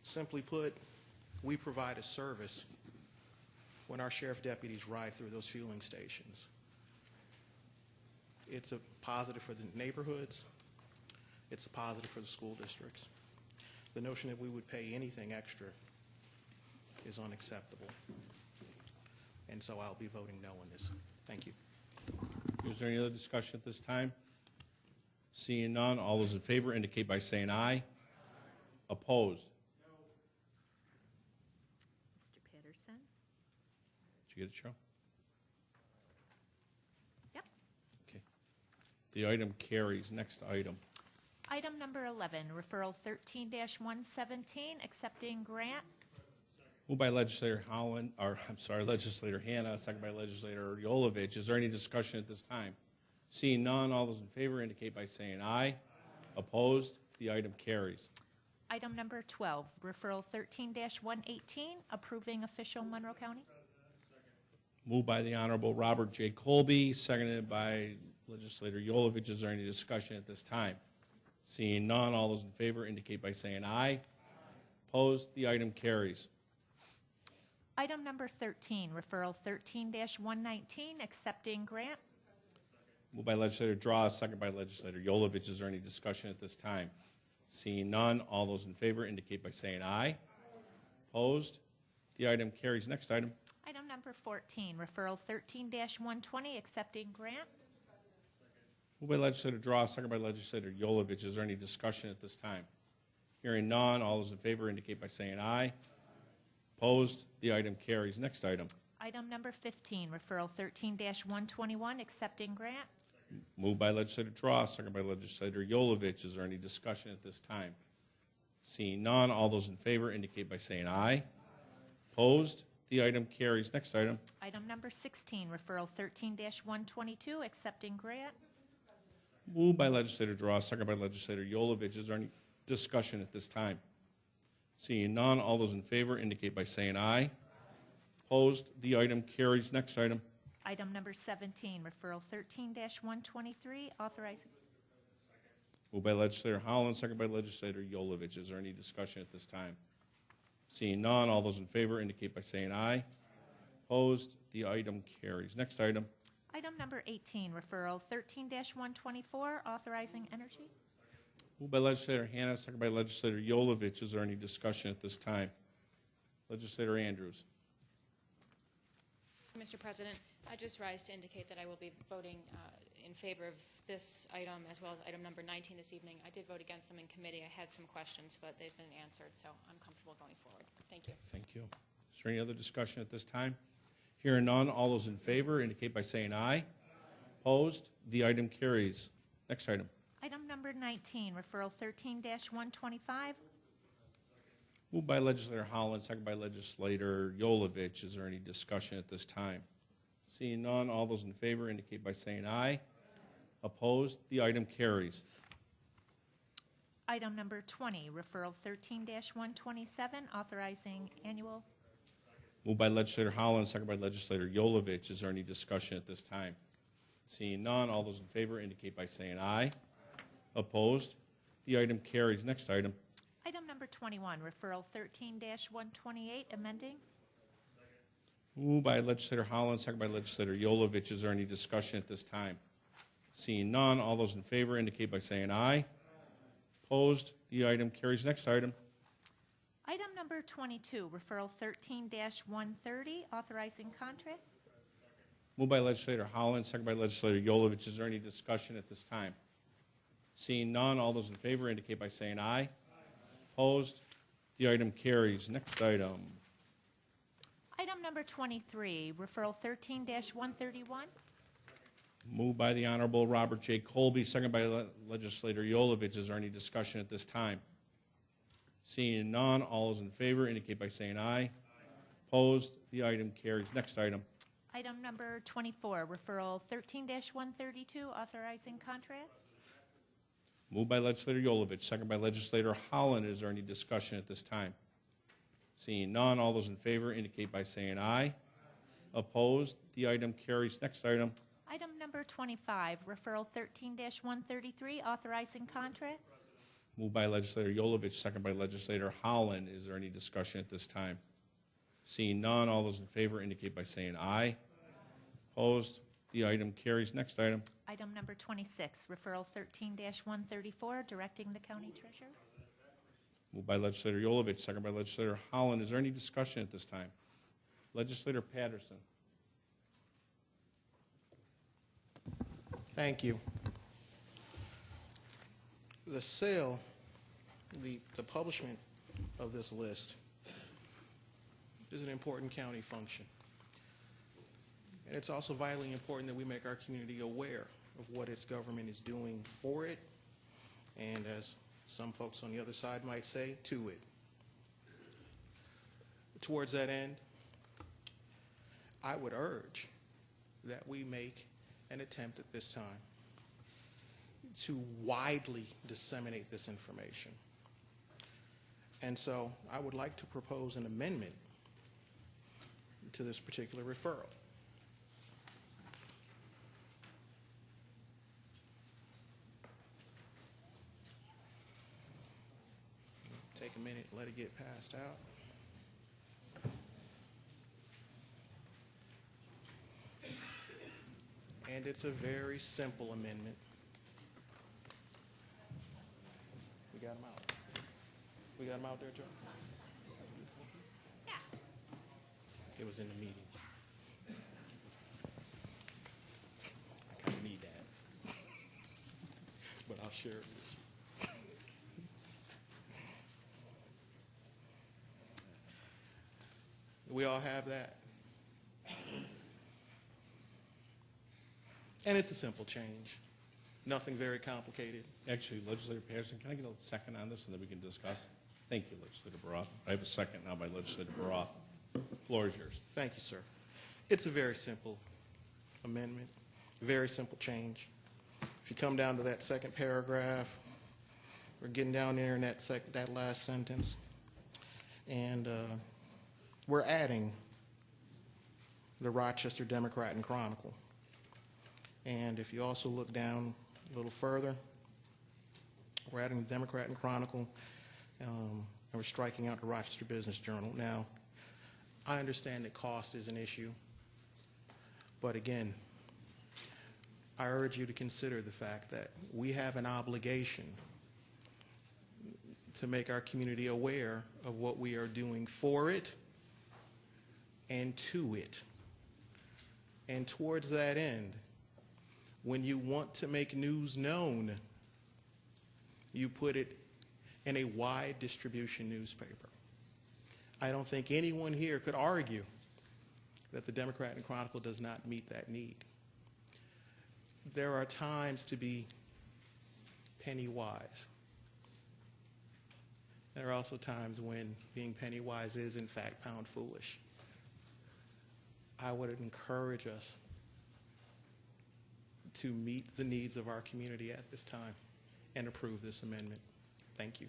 Simply put, we provide a service when our sheriff deputies ride through those fueling stations. It's a positive for the neighborhoods. It's a positive for the school districts. The notion that we would pay anything extra is unacceptable. And so I'll be voting no on this. Thank you. Is there any other discussion at this time? Seeing none, all those in favor indicate by saying aye. Opposed? Mr. Patterson? Did you get it, Cheryl? Yep. Okay. The item carries. Next item. Item number 11, referral 13-117, accepting grant. Moved by Legislator Howland, or I'm sorry, Legislator Hannah, second by Legislator Yolovich. Is there any discussion at this time? Seeing none, all those in favor indicate by saying aye. Opposed? The item carries. Item number 12, referral 13-118, approving official Monroe County. Moved by the Honorable Robert J. Colby, seconded by Legislator Yolovich. Is there any discussion at this time? Seeing none, all those in favor indicate by saying aye. Opposed? The item carries. Item number 13, referral 13-119, accepting grant. Moved by Legislator Draw, second by Legislator Yolovich. Is there any discussion at this time? Seeing none, all those in favor indicate by saying aye. Opposed? The item carries. Next item. Item number 14, referral 13-120, accepting grant. Moved by Legislator Draw, second by Legislator Yolovich. Is there any discussion at this time? Hearing none, all those in favor indicate by saying aye. Opposed? The item carries. Next item. Item number 15, referral 13-121, accepting grant. Moved by Legislator Draw, second by Legislator Yolovich. Is there any discussion at this time? Seeing none, all those in favor indicate by saying aye. Opposed? The item carries. Next item. Item number 16, referral 13-122, accepting grant. Moved by Legislator Draw, second by Legislator Yolovich. Is there any discussion at this time? Seeing none, all those in favor indicate by saying aye. Opposed? The item carries. Next item. Item number 17, referral 13-123, authorizing. Moved by Legislator Howland, second by Legislator Yolovich. Is there any discussion at this time? Seeing none, all those in favor indicate by saying aye. Opposed? The item carries. Next item. Item number 18, referral 13-124, authorizing energy. Moved by Legislator Hannah, second by Legislator Yolovich. Is there any discussion at this time? Legislator Andrews. Mr. President, I just rise to indicate that I will be voting in favor of this item as well as item number 19 this evening. I did vote against them in committee. I had some questions, but they've been answered, so I'm comfortable going forward. Thank you. Thank you. Is there any other discussion at this time? Hearing none, all those in favor indicate by saying aye. Opposed? The item carries. Next item. Item number 19, referral 13-125. Moved by Legislator Howland, second by Legislator Yolovich. Is there any discussion at this time? Seeing none, all those in favor indicate by saying aye. Opposed? The item carries. Item number 20, referral 13-127, authorizing annual. Moved by Legislator Howland, second by Legislator Yolovich. Is there any discussion at this time? Seeing none, all those in favor indicate by saying aye. Opposed? The item carries. Next item. Item number 21, referral 13-128, amending. Moved by Legislator Howland, second by Legislator Yolovich. Is there any discussion at this time? Seeing none, all those in favor indicate by saying aye. Opposed? The item carries. Next item. Item number 22, referral 13-130, authorizing contract. Moved by Legislator Howland, second by Legislator Yolovich. Is there any discussion at this time? Seeing none, all those in favor indicate by saying aye. Opposed? The item carries. Next item. Item number 23, referral 13-131. Moved by the Honorable Robert J. Colby, second by Legislator Yolovich. Is there any discussion at this time? Seeing none, all those in favor indicate by saying aye. Opposed? The item carries. Next item. Item number 24, referral 13-132, authorizing contract. Moved by Legislator Yolovich, second by Legislator Howland. Is there any discussion at this time? Seeing none, all those in favor indicate by saying aye. Opposed? The item carries. Next item. Item number 25, referral 13-133, authorizing contract. Moved by Legislator Yolovich, second by Legislator Howland. Is there any discussion at this time? Seeing none, all those in favor indicate by saying aye. Opposed? The item carries. Next item. Item number 26, referral 13-134, directing the county treasurer. Moved by Legislator Yolovich, second by Legislator Holland. Is there any discussion at this time? Legislator Patterson. Thank you. The sale, the publishment of this list is an important county function. And it's also vitally important that we make our community aware of what its government is doing for it, and as some folks on the other side might say, to it. Towards that end, I would urge that we make an attempt at this time to widely disseminate this information. And so I would like to propose an amendment to this particular referral. Take a minute, let it get passed out. And it's a very simple amendment. We got them out. We got them out there, Joe? Yeah. It was in the meeting. I kind of need that. But I'll share it with you. We all have that. And it's a simple change. Nothing very complicated. Actually, Legislator Patterson, can I get a second on this and then we can discuss? Thank you, Legislator Baroth. I have a second now by Legislator Baroth. The floor is yours. Thank you, sir. It's a very simple amendment, very simple change. If you come down to that second paragraph, we're getting down there in that last sentence, and we're adding the Rochester Democrat and Chronicle. And if you also look down a little further, we're adding the Democrat and Chronicle, and we're striking out the Rochester Business Journal. Now, I understand that cost is an issue, but again, I urge you to consider the fact that we have an obligation to make our community aware of what we are doing for it and to it. And towards that end, when you want to make news known, you put it in a wide distribution newspaper. I don't think anyone here could argue that the Democrat and Chronicle does not meet that need. There are times to be penny wise. There are also times when being penny wise is in fact pound foolish. I would encourage us to meet the needs of our community at this time and approve this amendment. Thank you.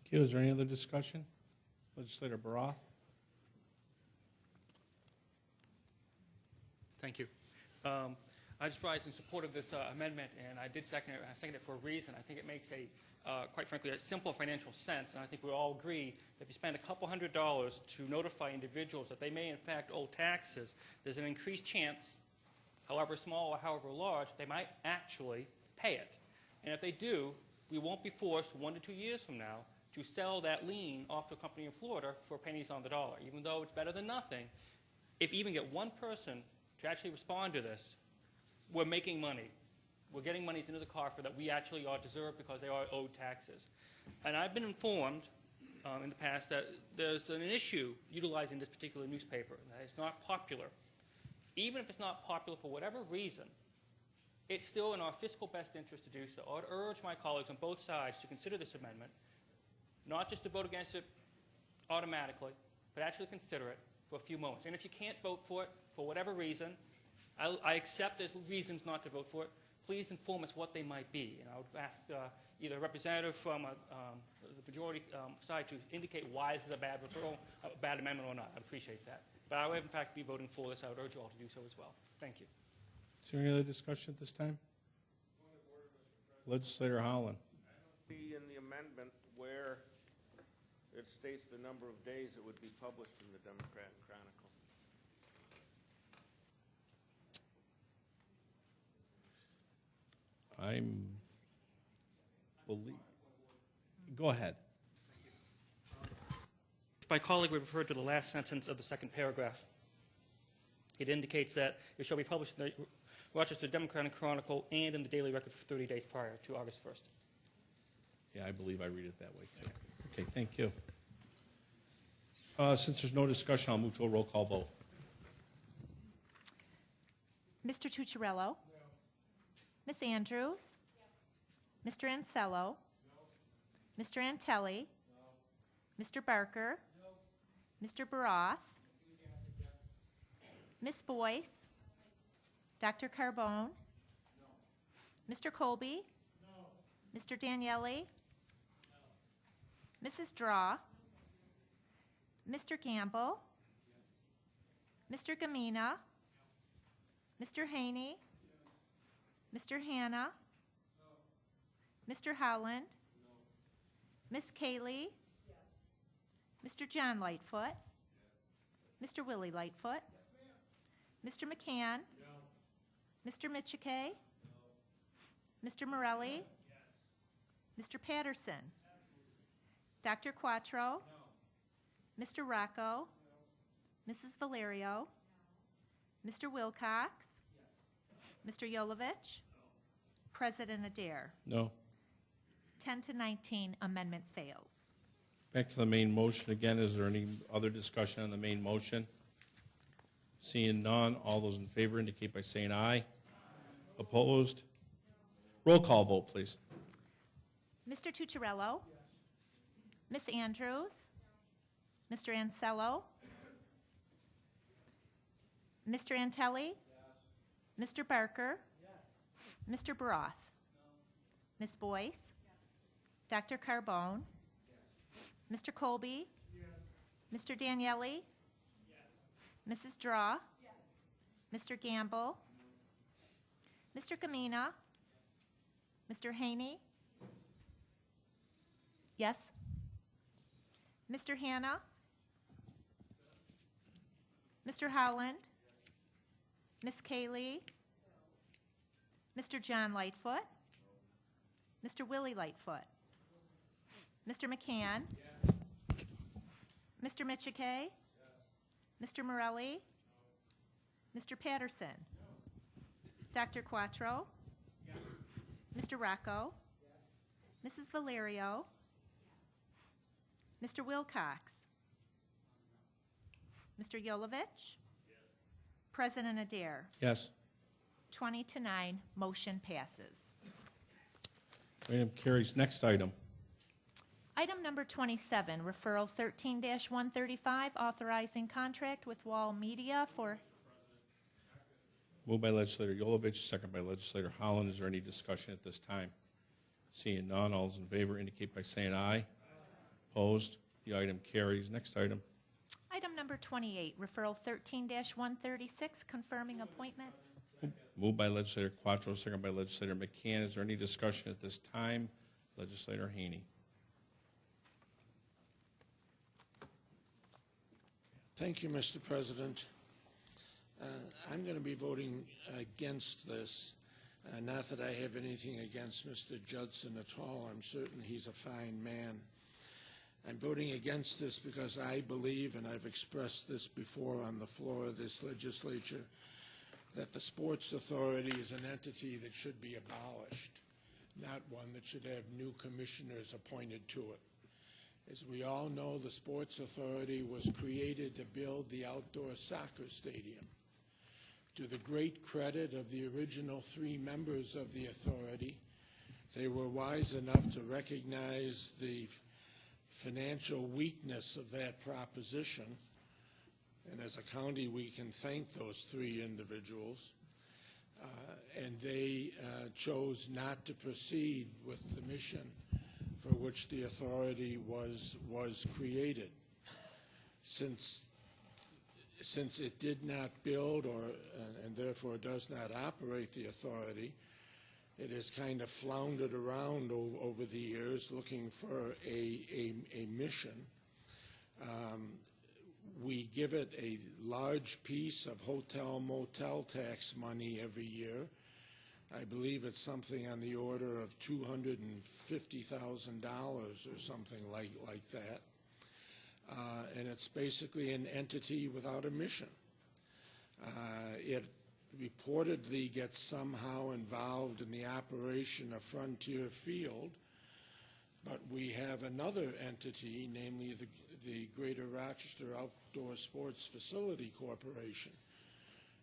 Okay, is there any other discussion? Legislator Baroth. Thank you. I just rise in support of this amendment, and I did second it. I second it for a reason. I think it makes quite frankly, a simple financial sense, and I think we all agree that if you spend a couple $100 to notify individuals that they may in fact owe taxes, there's an increased chance, however small or however large, they might actually pay it. And if they do, we won't be forced 1 to 2 years from now to sell that lien off to a company in Florida for pennies on the dollar. Even though it's better than nothing, if you even get one person to actually respond to this, we're making money. We're getting monies into the coffer that we actually are deserved because they are owed taxes. And I've been informed in the past that there's an issue utilizing this particular newspaper, that it's not popular. Even if it's not popular for whatever reason, it's still in our fiscal best interest to do so. I would urge my colleagues on both sides to consider this amendment, not just to vote against it automatically, but actually consider it for a few moments. And if you can't vote for it for whatever reason, I accept there's reasons not to vote for it. Please inform us what they might be. And I would ask either a representative from the majority side to indicate why this is a bad referral, a bad amendment or not. I'd appreciate that. But I would, in fact, be voting for this. I would urge you all to do so as well. Thank you. Is there any other discussion at this time? Legislator Holland. I don't see in the amendment where it states the number of days it would be published in the Democrat and Chronicle. Go ahead. My colleague would refer to the last sentence of the second paragraph. It indicates that it shall be published in the Rochester Democratic Chronicle and in the Daily Record for 30 days prior to August 1st. Yeah, I believe I read it that way, too. Okay, thank you. Since there's no discussion, I'll move to a roll call vote. Mr. Tucciarello? Ms. Andrews? Mr. Ansello? Mr. Antelli? Mr. Barker? Mr. Baroth? Ms. Boyce? Dr. Carbone? Mr. Colby? Mr. Daniele? Mrs. Draw? Mr. Gamble? Mr. Gamina? Mr. Haney? Mr. Hanna? Mr. Howland? Miss Kaylee? Mr. John Lightfoot? Mr. Willie Lightfoot? Mr. McCann? Mr. Michike? Mr. Morelli? Mr. Patterson? Dr. Quattro? Mr. Rocco? Mrs. Valerio? Mr. Wilcox? Mr. Yolovich? President Adair? No. 10 to 19, amendment fails. Back to the main motion again. Is there any other discussion on the main motion? Seeing none, all those in favor indicate by saying aye. Opposed? Roll call vote, please. Mr. Tucciarello? Miss Andrews? Mr. Ansello? Mr. Antelli? Mr. Barker? Mr. Baroth? Ms. Boyce? Dr. Carbone? Mr. Colby? Mr. Daniele? Mrs. Draw? Mr. Gamble? Mr. Gamina? Mr. Haney? Yes? Mr. Hanna? Mr. Howland? Miss Kaylee? Mr. John Lightfoot? Mr. Willie Lightfoot? Mr. McCann? Mr. Michike? Mr. Morelli? Mr. Patterson? Dr. Quattro? Mr. Rocco? Mrs. Valerio? Mr. Wilcox? Mr. Yolovich? President Adair? Yes. 20 to 9, motion passes. Item carries. Next item. Item number 27, referral 13-135, authorizing contract with Wall Media for... Moved by Legislator Yolovich, second by Legislator Holland. Is there any discussion at this time? Seeing none, all those in favor indicate by saying aye. Opposed? The item carries. Next item. Item number 28, referral 13-136, confirming appointment. Moved by Legislator Quattro, second by Legislator McCann. Is there any discussion at this time? Legislator Haney. Thank you, Mr. President. I'm going to be voting against this. Not that I have anything against Mr. Judson at all. I'm certain he's a fine man. I'm voting against this because I believe, and I've expressed this before on the floor of this legislature, that the Sports Authority is an entity that should be abolished, not one that should have new commissioners appointed to it. As we all know, the Sports Authority was created to build the outdoor soccer stadium. To the great credit of the original 3 members of the authority, they were wise enough to recognize the financial weakness of that proposition. And as a county, we can thank those 3 individuals. And they chose not to proceed with the mission for which the authority was created. Since it did not build and therefore does not operate the authority, it has kind of floundered around over the years looking for a mission. We give it a large piece of hotel motel tax money every year. I believe it's something on the order of $250,000 or something like that. And it's basically an entity without a mission. It reportedly gets somehow involved in the operation of Frontier Field, but we have another entity, namely the Greater Rochester Outdoor Sports Facility Corporation,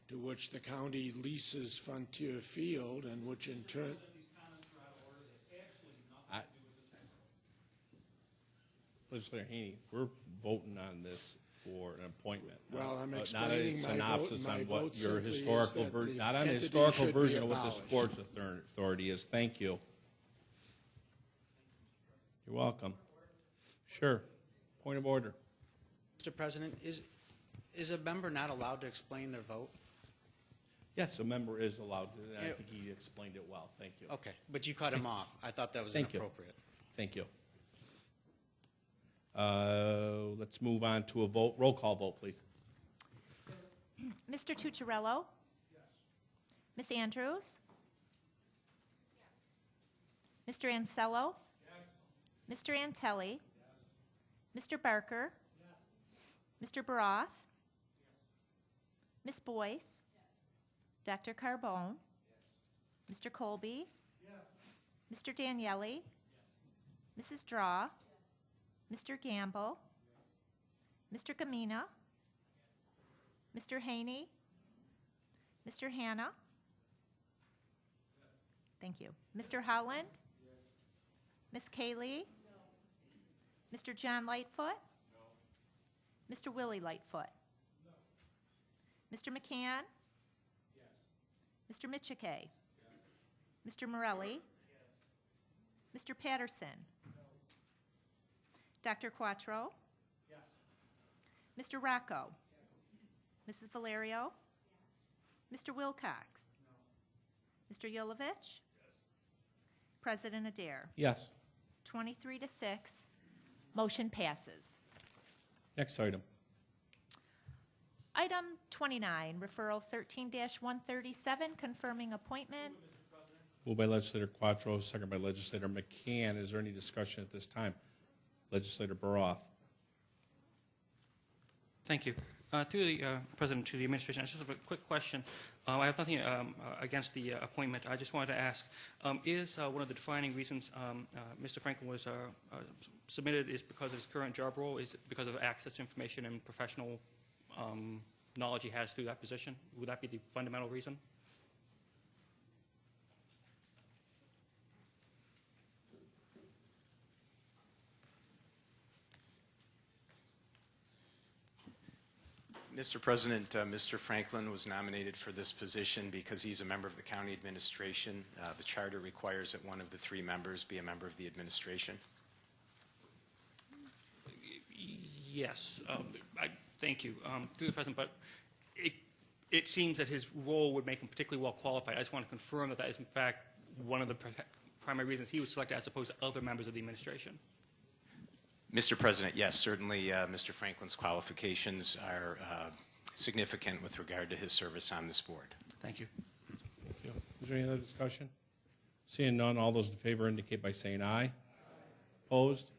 to which the county leases Frontier Field, and which in turn... Legislator Haney, we're voting on this for an appointment. Well, I'm not explaining a my synopsis vote. My on what vote your simply is historical that the not on a entity historical should be version of what the abolished. Sports Authority is. Thank you. You're welcome. Sure. Point of order. Mr. President, is a member not allowed to explain their vote? Yes, a member is allowed to, and I think he explained it well. Thank you. Okay, but you cut him off. I thought that was Thank you. inappropriate. Thank you. Let's move on to a vote. Roll call vote, please. Mr. Tucciarello? Ms. Andrews? Mr. Ansello? Mr. Antelli? Mr. Barker? Mr. Baroth? Ms. Boyce? Dr. Carbone? Mr. Colby? Mr. Daniele? Mrs. Draw? Mr. Gamble? Mr. Gamina? Mr. Haney? Mr. Hanna? Thank you. Mr. Holland? Ms. Kaylee? Mr. John Lightfoot? Mr. Willie Lightfoot? Mr. McCann? Mr. Michike? Mr. Morelli? Mr. Patterson? Dr. Quattro? Mr. Rocco? Mrs. Valerio? Mr. Wilcox? Mr. Yolovich? President Adair? Yes. 23-6. Motion passes. Next item. Item 29, referral 13-137, confirming appointment. Moved by Legislator Quattro, second by Legislator McCann. Is there any discussion at this time? Legislator Baroth. Thank you. Through the President, to the administration, I just have a quick question. I have nothing against the appointment. I just wanted to ask, is one of the defining reasons Mr. Franklin was submitted is because of his current job role? Is it because of access to information and professional knowledge he has through that position? Would that be the fundamental reason? Mr. President, Mr. Franklin was nominated for this position because he's a member of the county administration. The charter requires that one of the three members be a member of the administration. Yes, thank you. Through the President, but it seems that his role would make him particularly well qualified. I just want to confirm that that is, in fact, one of the primary reasons he was selected as opposed to other members of the administration. Mr. President, yes, certainly Mr. Franklin's qualifications are significant with regard to his service on this board. Thank you. Thank you. Is there any other discussion? Seeing none, all those in favor indicate by saying aye. Opposed?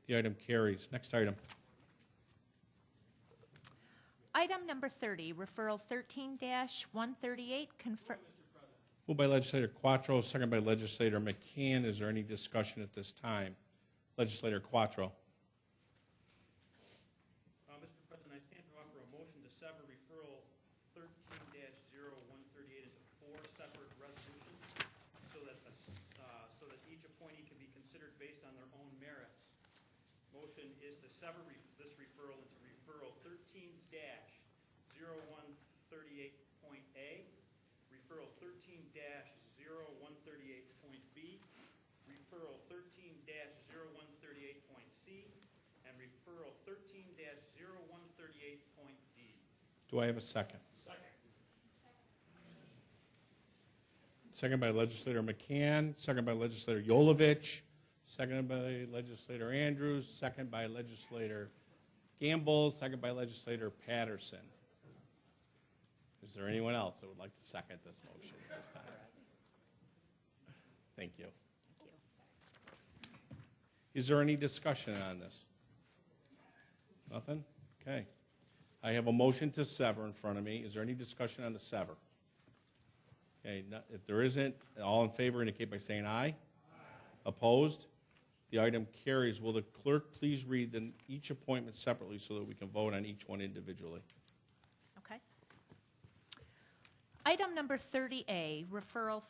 The item carries. Next item. Item number 30, referral 13-138, confirm. Moved by Legislator Quattro, second by Legislator McCann. Is there any discussion at this time? Legislator Quattro. Mr. President, I stand to offer a motion to sever referral 13-0138 into 4 separate resolutions so that each appointee can be considered based on their own merits. Motion is to sever this referral into referral 13-0138.A, referral 13-0138.B, referral 13-0138.C, and referral 13-0138.D. Do I have a second? Second by Legislator McCann, second by Legislator Yolovich, second by Legislator Andrews, second by Legislator Gamble, second by Legislator Patterson. Is there anyone else that would like to second this motion at this time? Thank you. Is there any discussion on this? Nothing? Okay. I have a motion to sever in front of me. Is there any discussion on the sever? Okay, if there isn't, all in favor indicate by saying aye. Aye. Opposed? The item carries. Will the clerk please read each appointment separately so that we can vote on each one individually? Okay. Item number 30A, referral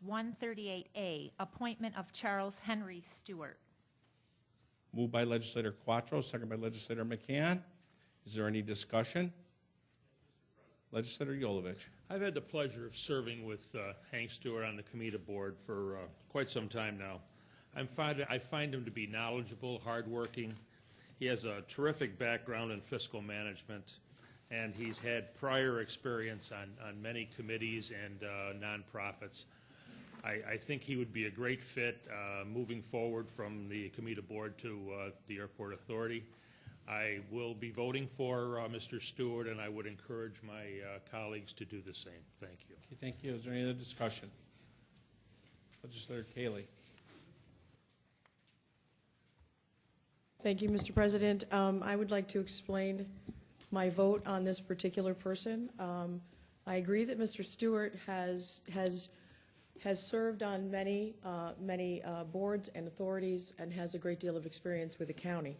13-138A, appointment of Charles Henry Stewart. Moved by Legislator Quattro, second by Legislator McCann. Is there any discussion? Legislator Yolovich. I've had the pleasure of serving with Hank Stewart on the committee board for quite some time now. I find him to be knowledgeable, hardworking. He has a terrific background in fiscal management, and he's had prior experience on many committees and nonprofits. I think he would be a great fit moving forward from the committee board to the Airport Authority. I will be voting for Mr. Stewart, and I would encourage my colleagues to do the same. Thank you. Okay, thank you. Is there any other discussion? Legislator Cayley. Thank you, Mr. President. I would like to explain my vote on this particular person. I agree that Mr. Stewart has served on many boards and authorities and has a great deal of experience with the county.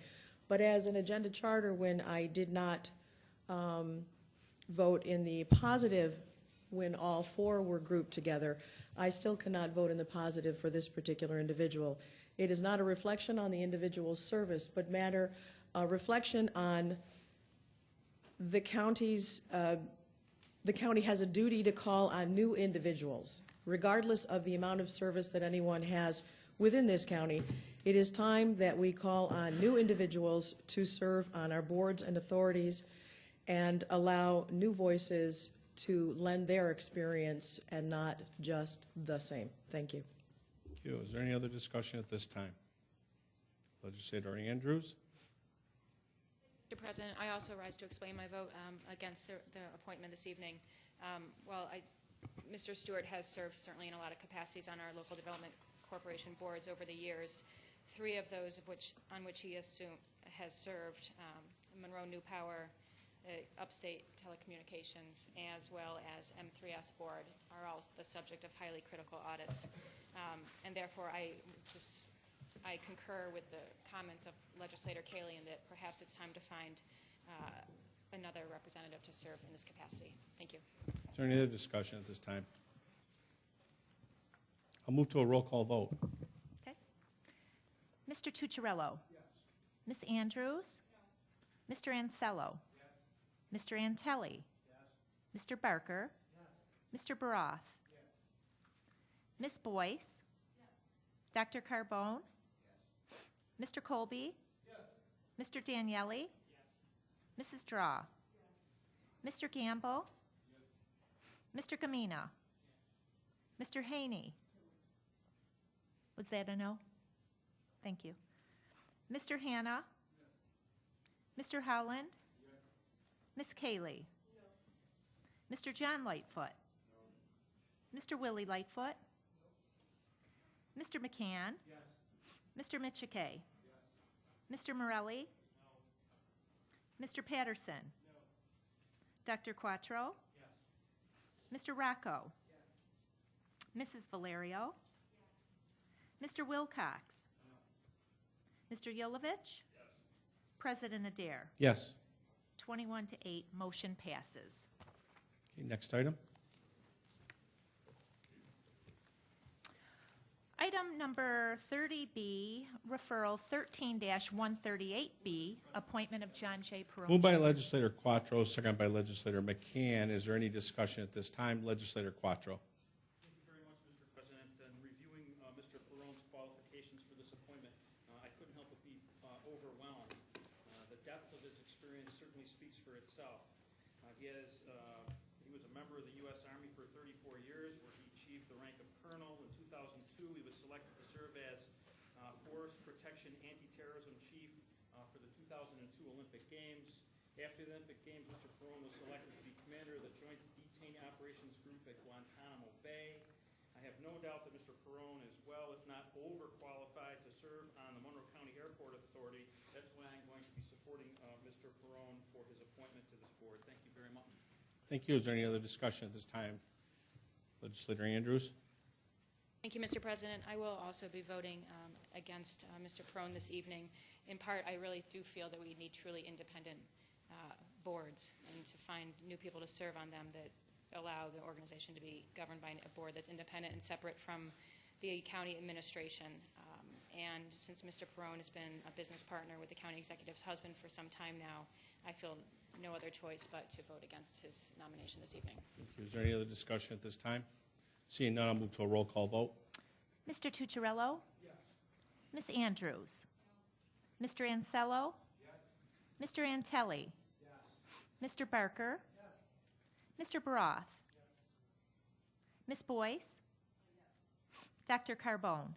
But as an agenda charter, when I did not vote in the positive when all four were grouped together, I still cannot vote in the positive for this particular individual. It is not a reflection on the individual's service, but matter a reflection on the county's, the county has a duty to call on new individuals, regardless of the amount of service that anyone has within this county. It is time that we call on new individuals to serve on our boards and authorities and allow new voices to lend their experience and not just the same. Thank you. Thank you. Is there any other discussion at this time? Legislator Andrews. Mr. President, I also rise to explain my vote against the appointment this evening. Mr. Stewart has served certainly in a lot of capacities on our local development corporation boards over the years. Three of those on which he has served, Monroe New Power, Upstate Telecommunications, as well as M3S Board, are all the subject of highly critical audits. And therefore, I concur with the comments of Legislator Cayley in that perhaps it's time to find another representative to serve in this capacity. Thank you. Is there any other discussion at this time? I'll move to a roll call vote. Okay. Mr. Tucciarello. Yes. Ms. Andrews. No. Mr. Ansello. Yes. Mr. Antelli. Yes. Mr. Barker. Yes. Mr. Baroth. Yes. Ms. Boyce. Yes. Dr. Carbone. Yes. Mr. Colby. Yes. Mr. Daniele. Yes. Mrs. Draw. Yes. Mr. Gamble. Yes. Mr. Gamina. Yes. Mr. Haney. Was that a no? Thank you. Mr. Hanna? Yes. Mr. Howland? Yes. Ms. Cayley? No. Mr. John Lightfoot? No. Mr. Willie Lightfoot? No. Mr. McCann? Yes. Mr. Michike? Yes. Mr. Morelli? No. Mr. Patterson? No. Dr. Quattro? Yes. Mr. Rocco? Yes. Mrs. Valerio? Mr. Wilcox? No. Mr. Yolovich? Yes. President Adair? Yes. 21-8, motion passes. Okay, next item. Item number 30B, referral 13-138B, appointment of John J. Peroni. Moved by Legislator Quattro, second by Legislator McCann. Is there any discussion at this time? Legislator Quattro. Thank you very much, Mr. President. And reviewing Mr. Perone's qualifications for this appointment, I couldn't help but be overwhelmed. The depth of his experience certainly speaks for itself. He was a member of the U.S. Army for 34 years, where he achieved the rank of colonel. In 2002, he was selected to serve as Force Protection Anti-Terrorism Chief for the 2002 Olympic Games. After the Olympic Games, Mr. Perone was selected to be commander of the Joint Detainee Operations Group at Guantanamo Bay. have no doubt that Mr. Perone is well, if not overqualified, to serve on the Monroe County Airport Authority. That's why I'm going to be supporting Mr. Perone for his appointment to this board. Thank you very much. Thank you. Is there any other discussion at this time? Legislator Andrews? Thank you, Mr. President. I will also be voting against Mr. Perone this evening. In part, I really do feel that we need truly independent boards and to find new people to serve on them that allow the organization to be governed by a board that's independent and separate from the county administration. And since Mr. Perone has been a business partner with the county executive's husband for some time now, I feel no other choice but to vote against his nomination this evening. Thank you. Is there any other discussion at this time? Seeing none, I'll move to a roll call vote. Mr. Tucciarello? Yes. Ms. Andrews? Mr. Ansello? Yes. Mr. Antelli? Yes. Mr. Barker? Yes. Mr. Baroth? Yes. Ms. Boyce? Yes. Dr. Carbone?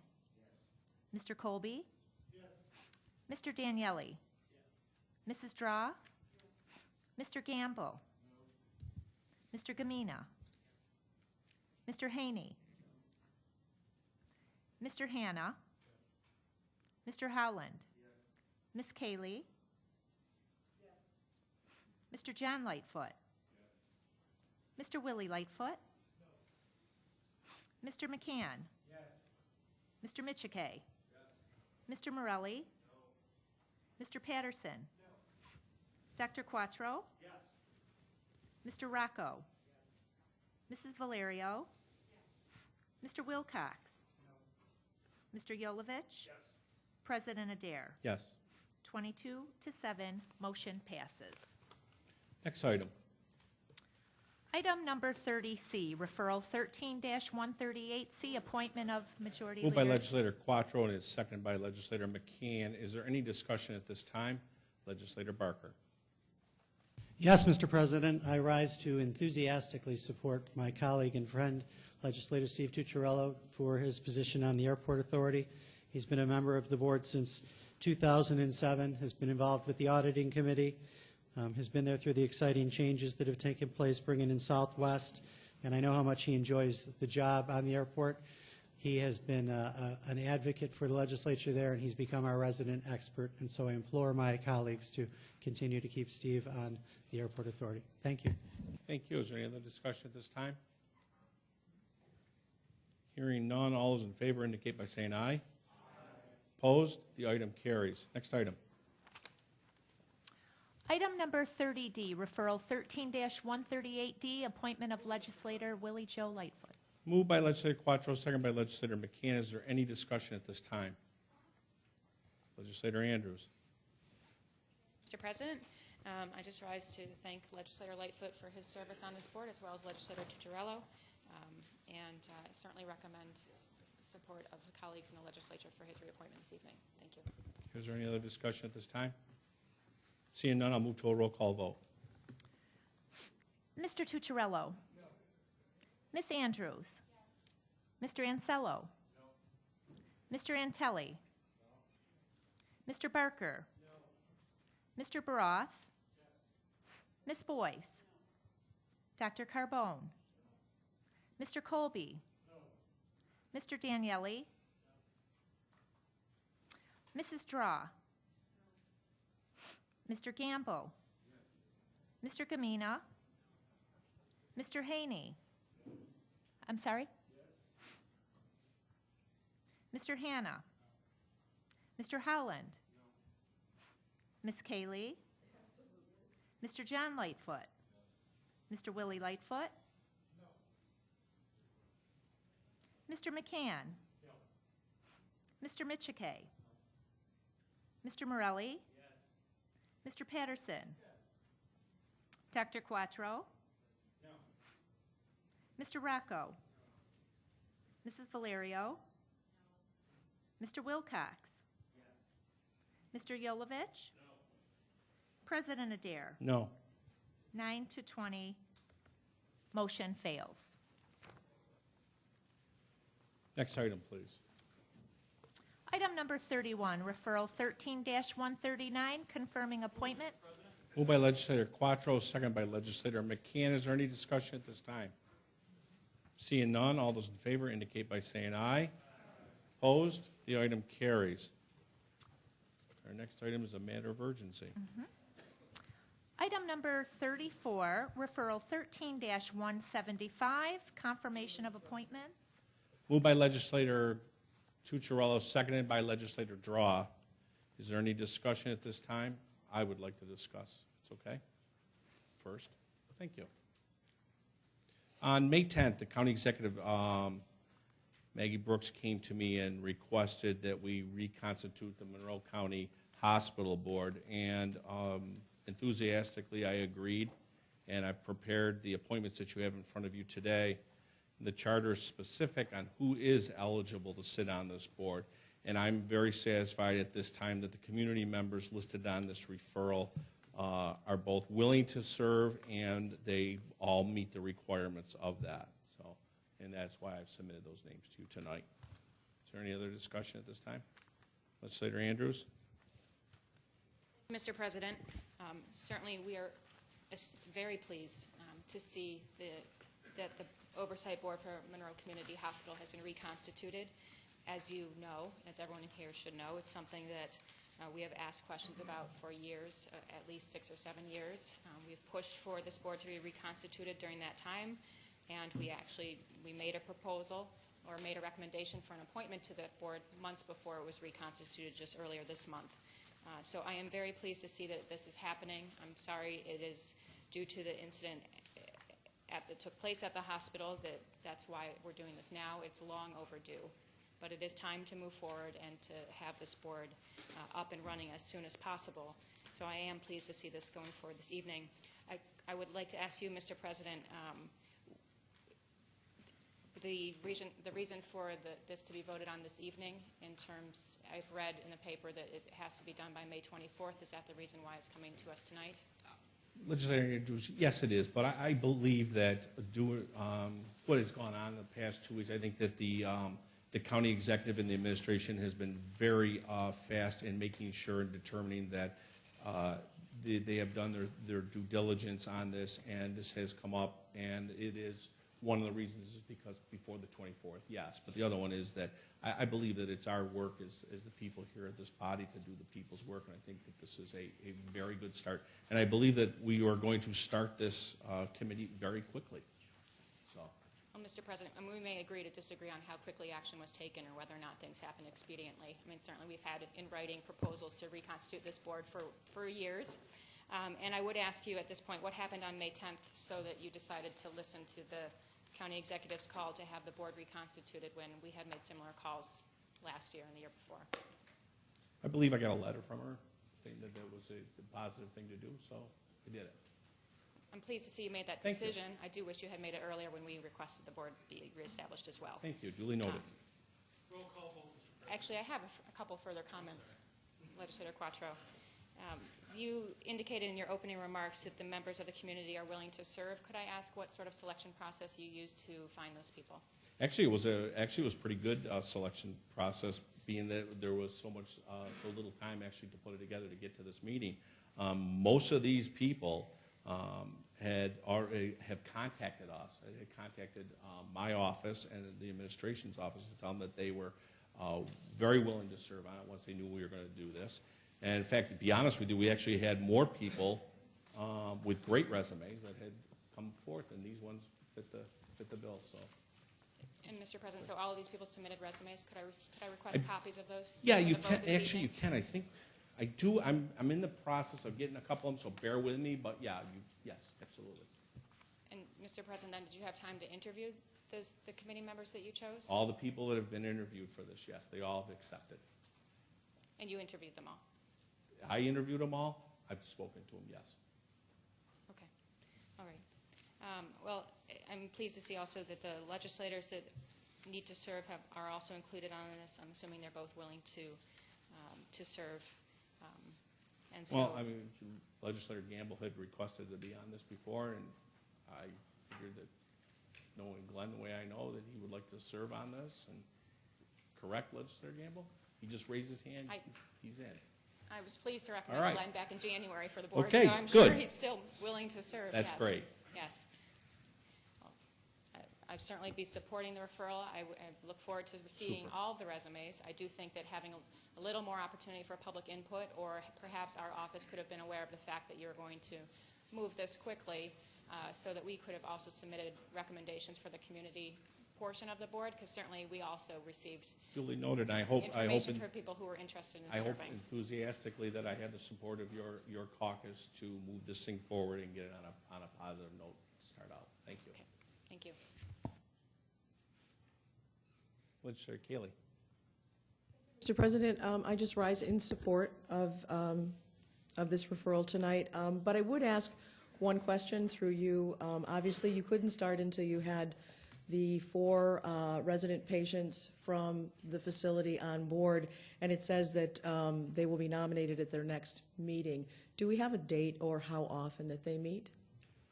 Yes. Mr. Colby? Yes. Mr. Daniele? Yes. Mrs. Draw? Yes. Mr. Gamble? No. Mr. Gamina? Mr. Haney? No. Mr. Hanna? Yes. Mr. Howland? Yes. Ms. Cayley? Yes. Mr. John Lightfoot? Yes. Mr. Willie Lightfoot? No. Mr. McCann? Yes. Mr. Michike? Yes. Mr. Morelli? No. Mr. Patterson? No. Dr. Quattro? Yes. Mr. Rocco? Yes. Mrs. Valerio? Yes. Mr. Wilcox? No. Mr. Yolovich? Yes. President Adair? Yes. 22-7, motion passes. Next item. Item number 30C, referral 13-138C, appointment of majority Moved by leader. Legislator Quattro and is seconded by Legislator McCann. Is there any discussion at this time? Legislator Barker. Yes, Mr. President, I rise to enthusiastically support my colleague and friend, Legislator Steve Tucciarello, for his position on the Airport Authority. He's been a member of the board since 2007, has been involved with the auditing committee, has been there through the exciting changes that have taken place, bringing in Southwest, and I know how much he enjoys the job on the airport. He has been an advocate for the legislature there, and he's become our resident expert, and so I implore my colleagues to continue to keep Steve on the Airport Authority. Thank you. Thank you. Is there any other discussion at this time? Hearing none, all those in favor indicate by saying aye. Aye. Opposed? The item carries. Next item. Item number 30D, referral 13-138D, appointment of legislator Willie Joe Lightfoot. Moved by Legislator Quattro, seconded by Legislator McCann. Is there any discussion at this time? Legislator Andrews. Mr. President, I just rise to thank Legislator Lightfoot for his service on this board, as well as Legislator Tucciarello, and certainly recommend support of the colleagues in the legislature for his reappointment this evening. Thank you. Is there any other discussion at this time? Seeing none, I'll move to a roll call vote. Mr. Tucciarello? No. Ms. Andrews? Yes. Mr. Ansello? No. Mr. Antelli? No. Mr. Barker? No. Mr. Baroth? Yes. Ms. Boyce? No. Dr. Carbone? No. Mr. Colby? No. Mr. Daniele? No. Mrs. Draw? No. Mr. Gamble? Yes. Mr. Gamina? No. Mr. Haney? No. I'm sorry? Yes. Mr. Hanna? No. Mr. Howland? No. Ms. Cayley? Mr. John Lightfoot? Yes. Mr. Willie Lightfoot? No. Mr. McCann? No. Mr. Michike? No. Mr. Morelli? Yes. Mr. Patterson? Yes. Dr. Quattro? No. Mr. Rocco? No. Mrs. Valerio? No. Mr. Wilcox? Yes. Mr. Yolovich? No. President Adair? No. 9-20, motion fails. Next item, please. Item number 31, referral 13-139, confirming appointment. Moved by Legislator Quattro, seconded by Legislator McCann. Is there any discussion at this time? Seeing none, all those in favor indicate by saying aye. Opposed? The item carries. Our next item is a matter of urgency. Item number 34, referral 13-175, confirmation of appointments. Moved by legislator Tucciarello, seconded by legislator Draw. Is there any discussion at this time? I would like to discuss. It's okay? First. Thank you. On May 10th, the county executive, Maggie Brooks, came to me and requested that we reconstitute the Monroe County Hospital Board, and enthusiastically I agreed, and I've prepared the appointments that you have in front of you today. The charter is specific on who is eligible to sit on this board, and I'm very satisfied at this time that the community members listed on this referral are both willing to serve, and they all meet the requirements of that. So, and that's why I've submitted those names to you tonight. Is there any other discussion at this time? Legislator Andrews? Mr. President, certainly we are very pleased to see that the Oversight Board for Monroe Community Hospital has been reconstituted. As you know, as everyone in here should know, it's something that we have asked questions about for years, at least 6 or 7 years. We've pushed for this board to be reconstituted during that time, and we made a proposal or made a recommendation for an appointment to that board months before it was reconstituted just earlier this month. So I am very pleased to see that this is happening. I'm sorry it is due to the incident that took place at the hospital. That's why we're doing this now. It's long overdue. But it is time to move forward and to have this board up and running as soon as possible. So I am pleased to see this going forward this evening. I would like to ask you, Mr. President, the reason for this to be voted on this evening, in terms, I've read in the paper that it has to be done by May 24th. Is that the reason why it's coming to us tonight? Legislator Andrews, yes, it is, but I believe that what has gone on in the past 2 weeks, I think that the county executive and the administration has been very fast in making sure and determining that they have done their due diligence on this, and this has come up, and it is one of the reasons is because before the 24th, yes. But the other one is that I believe that it's our work as the people here at this body to do the people's work, and I think that this is a very good start. And I believe that we are going to start this committee very quickly. So. Well, Mr. President, we may agree to disagree on how quickly action was taken or whether or not things happened expediently. I mean, certainly we've had in writing proposals to reconstitute this board for years. And I would ask you at this point, what happened on May 10th so that you decided to listen to the county executive's call to have the board reconstituted when we had made similar calls last year and the year before? I believe I got a letter from her saying that it was a positive thing to do, so I did it. I'm pleased to see you made that decision. I do wish you had made it earlier when we requested the board be reestablished as well. Thank you. Duly noted. Roll call vote. Actually, I have a couple further comments. Legislator Quattro. You indicated in your opening remarks that the members of the community are willing to serve. Could I ask what sort of selection process you used to find those people? Actually, it was a pretty good selection process, being that there was so little time actually to put it together to get to this meeting. Most of these people have contacted us. They had contacted my office and the administration's office to tell them that they were very willing to serve on it once they knew we were going to do this. And in fact, to be honest with you, we actually had more people with great resumes that had come forth, and these ones fit the bill. So. And Mr. President, so all of these people submitted resumes. Could I request copies of those? Yeah, you can. Actually, you can. I think I do. I'm in the process of getting a couple of them, so bear with me. But yeah, yes, absolutely. And Mr. President, then did you have time to interview the committee members that you chose? All the people that have been interviewed for this, yes, they all have accepted. And you interviewed them all? I interviewed them all. I've spoken to them, yes. Okay. All right. Well, I'm pleased to see also that the legislators that need to serve are also included on this. I'm assuming they're both willing to serve. And so, well, I mean, Legislator Gamble had requested to be on this before, and I figured that knowing Glenn the way I know, that he would like to serve on this. And correct, Legislator Gamble? He just raised his hand. He's in. I was pleased to recommend Glenn back in January for the board, okay, so I'm good. sure he's still willing to serve. That's yes. great. Yes. I'd certainly be supporting the referral. I look forward to seeing Super. all of the resumes. I do think that having a little more opportunity for public input, or perhaps our office could have been aware of the fact that you're going to move this quickly, so that we could have also submitted recommendations for the community portion of the board, because certainly we also received Duly noted. I hope information for people who were interested in I hope serving. enthusiastically that I had the support of your caucus to move this thing forward and get it on a positive note to start out. Thank you. Okay. Thank you. Legislator Keeley. Mr. President, I just rise in support of this referral tonight, but I would ask one question through you. Obviously, you couldn't start until you had the 4 resident patients from the facility on board, and it says that they will be nominated at their next meeting. Do we have a date or how often that they meet?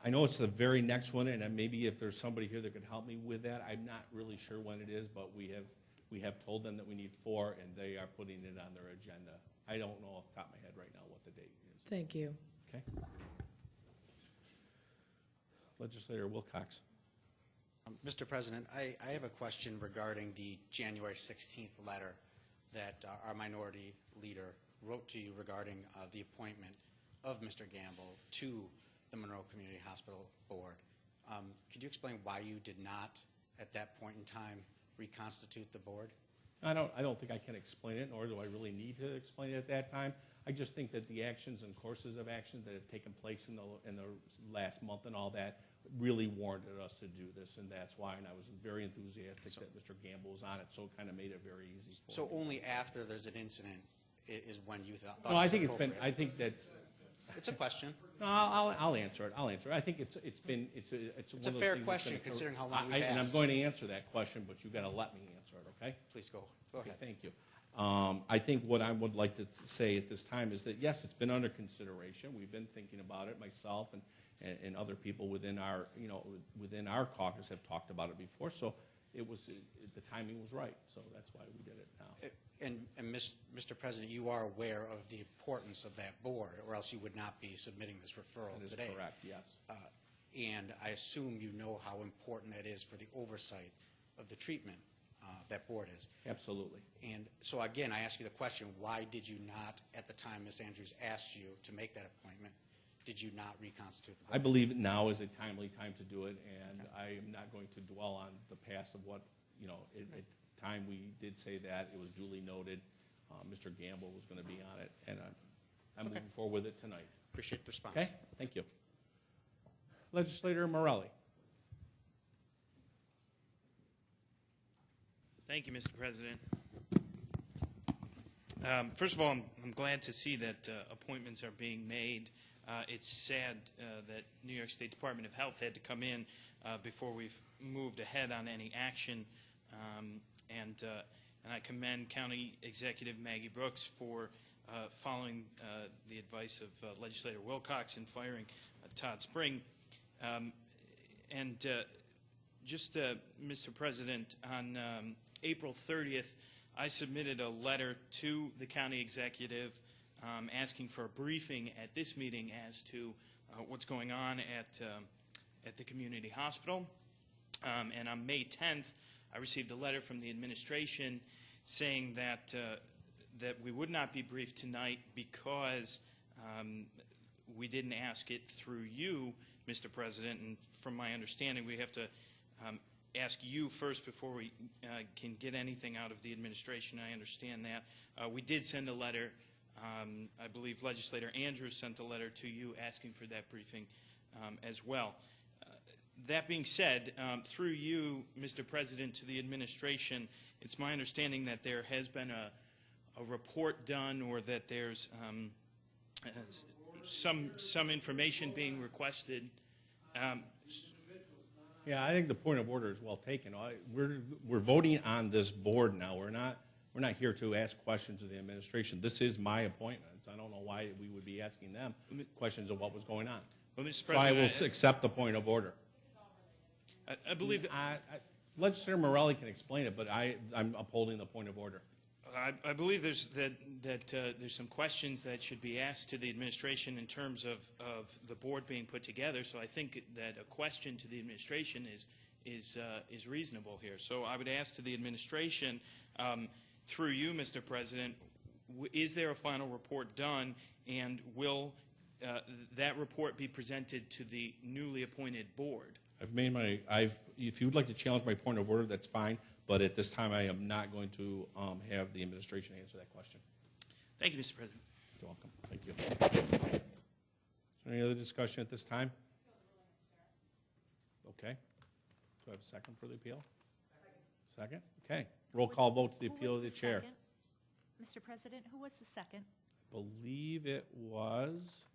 I know it's the very next one, and maybe if there's somebody here that could help me with that. I'm not really sure when it is, but we have told them that we need 4, and they are putting it on their agenda. I don't know off the top of my head right now what the date is. Thank you. Okay. Legislator Wilcox. Mr. President, I have a question regarding the January 16th letter that our minority leader wrote to you regarding the appointment of Mr. Gamble to the Monroe Community Hospital Board. Could you explain why you did not, at that point in time, reconstitute the board? I don't think I can explain it, nor do I really need to explain it at that time. I just think that the actions and courses of action that have taken place in the last month and all that really warranted us to do this, and that's why. And I was very enthusiastic that Mr. Gamble was on it, so it kind of made it very easy for So me. only after there's an incident is when you thought No, I it was think it's been. appropriate? I think that's. It's a question. No, I'll answer it. I think it's one a of those fair things question, that's been considering how long we've and I'm asked. going to answer that question, but you got to let me answer it, okay? Please go Okay, ahead. thank you. I think what I would like to say at this time is that, yes, it's been under consideration. We've been thinking about it, myself and other people within our caucus have talked about it before. So the timing was right. So that's why we did it now. And Mr. President, you are aware of the importance of that board, or else you would not be submitting this referral That is today. correct, yes. And I assume you know how important that is for the oversight of the treatment that board is. Absolutely. And so again, I ask you the question, why did you not, at the time Ms. Andrews asked you to make that appointment, did you not reconstitute the board? I believe now is a timely time to do it, and I am not going to dwell on the past of what, at the time we did say that, it was duly noted. Mr. Gamble was going to be on it, and I'm moving forward with it tonight. Appreciate the response. Okay, thank you. Legislator Morelli. Thank you, Mr. President. First of all, I'm glad to see that appointments are being made. It's sad that New York State Department of Health had to come in before we've moved ahead on any action. And I commend County Executive Maggie Brooks for following the advice of Legislator Wilcox in firing Todd Spring. Mr. President, on April 30th, I submitted a letter to the county executive asking for a briefing at this meeting as to what's going on at the community hospital. And on May 10th, I received a letter from the administration saying that we would not be briefed tonight because we didn't ask it through you, Mr. President. And from my understanding, we have to ask you first before we can get anything out of the administration. I understand that. We did send a letter. I believe Legislator Andrews sent a letter to you asking for that briefing as well. That being said, through you, Mr. President, to the administration, it's my understanding that there has been a report done, or that there's some information being requested. Yeah, I think the point of order is well taken. We're voting on this board now. We're not here to ask questions of the administration. This is my appointment. I don't know why we would be asking them questions of what was going on. Well, Mr. So I President, will accept the point of order. I believe Legislator Morelli can explain it, but I'm upholding the point of order. I believe there's some questions that should be asked to the administration in terms of the board being put together. So I think that a question to the administration is reasonable here. So I would ask to the administration, through you, Mr. President, is there a final report done, and will that report be presented to the newly appointed board? If you would like to challenge my point of order, that's fine, but at this time I am not going to have the administration answer that question. Thank you, Mr. President. You're welcome. Thank you. Is there any other discussion at this time? Okay. Do I have a second for the appeal? Second? Okay. Roll call vote to the appeal of the chair. Second? Mr. President, who was the second? I believe it was,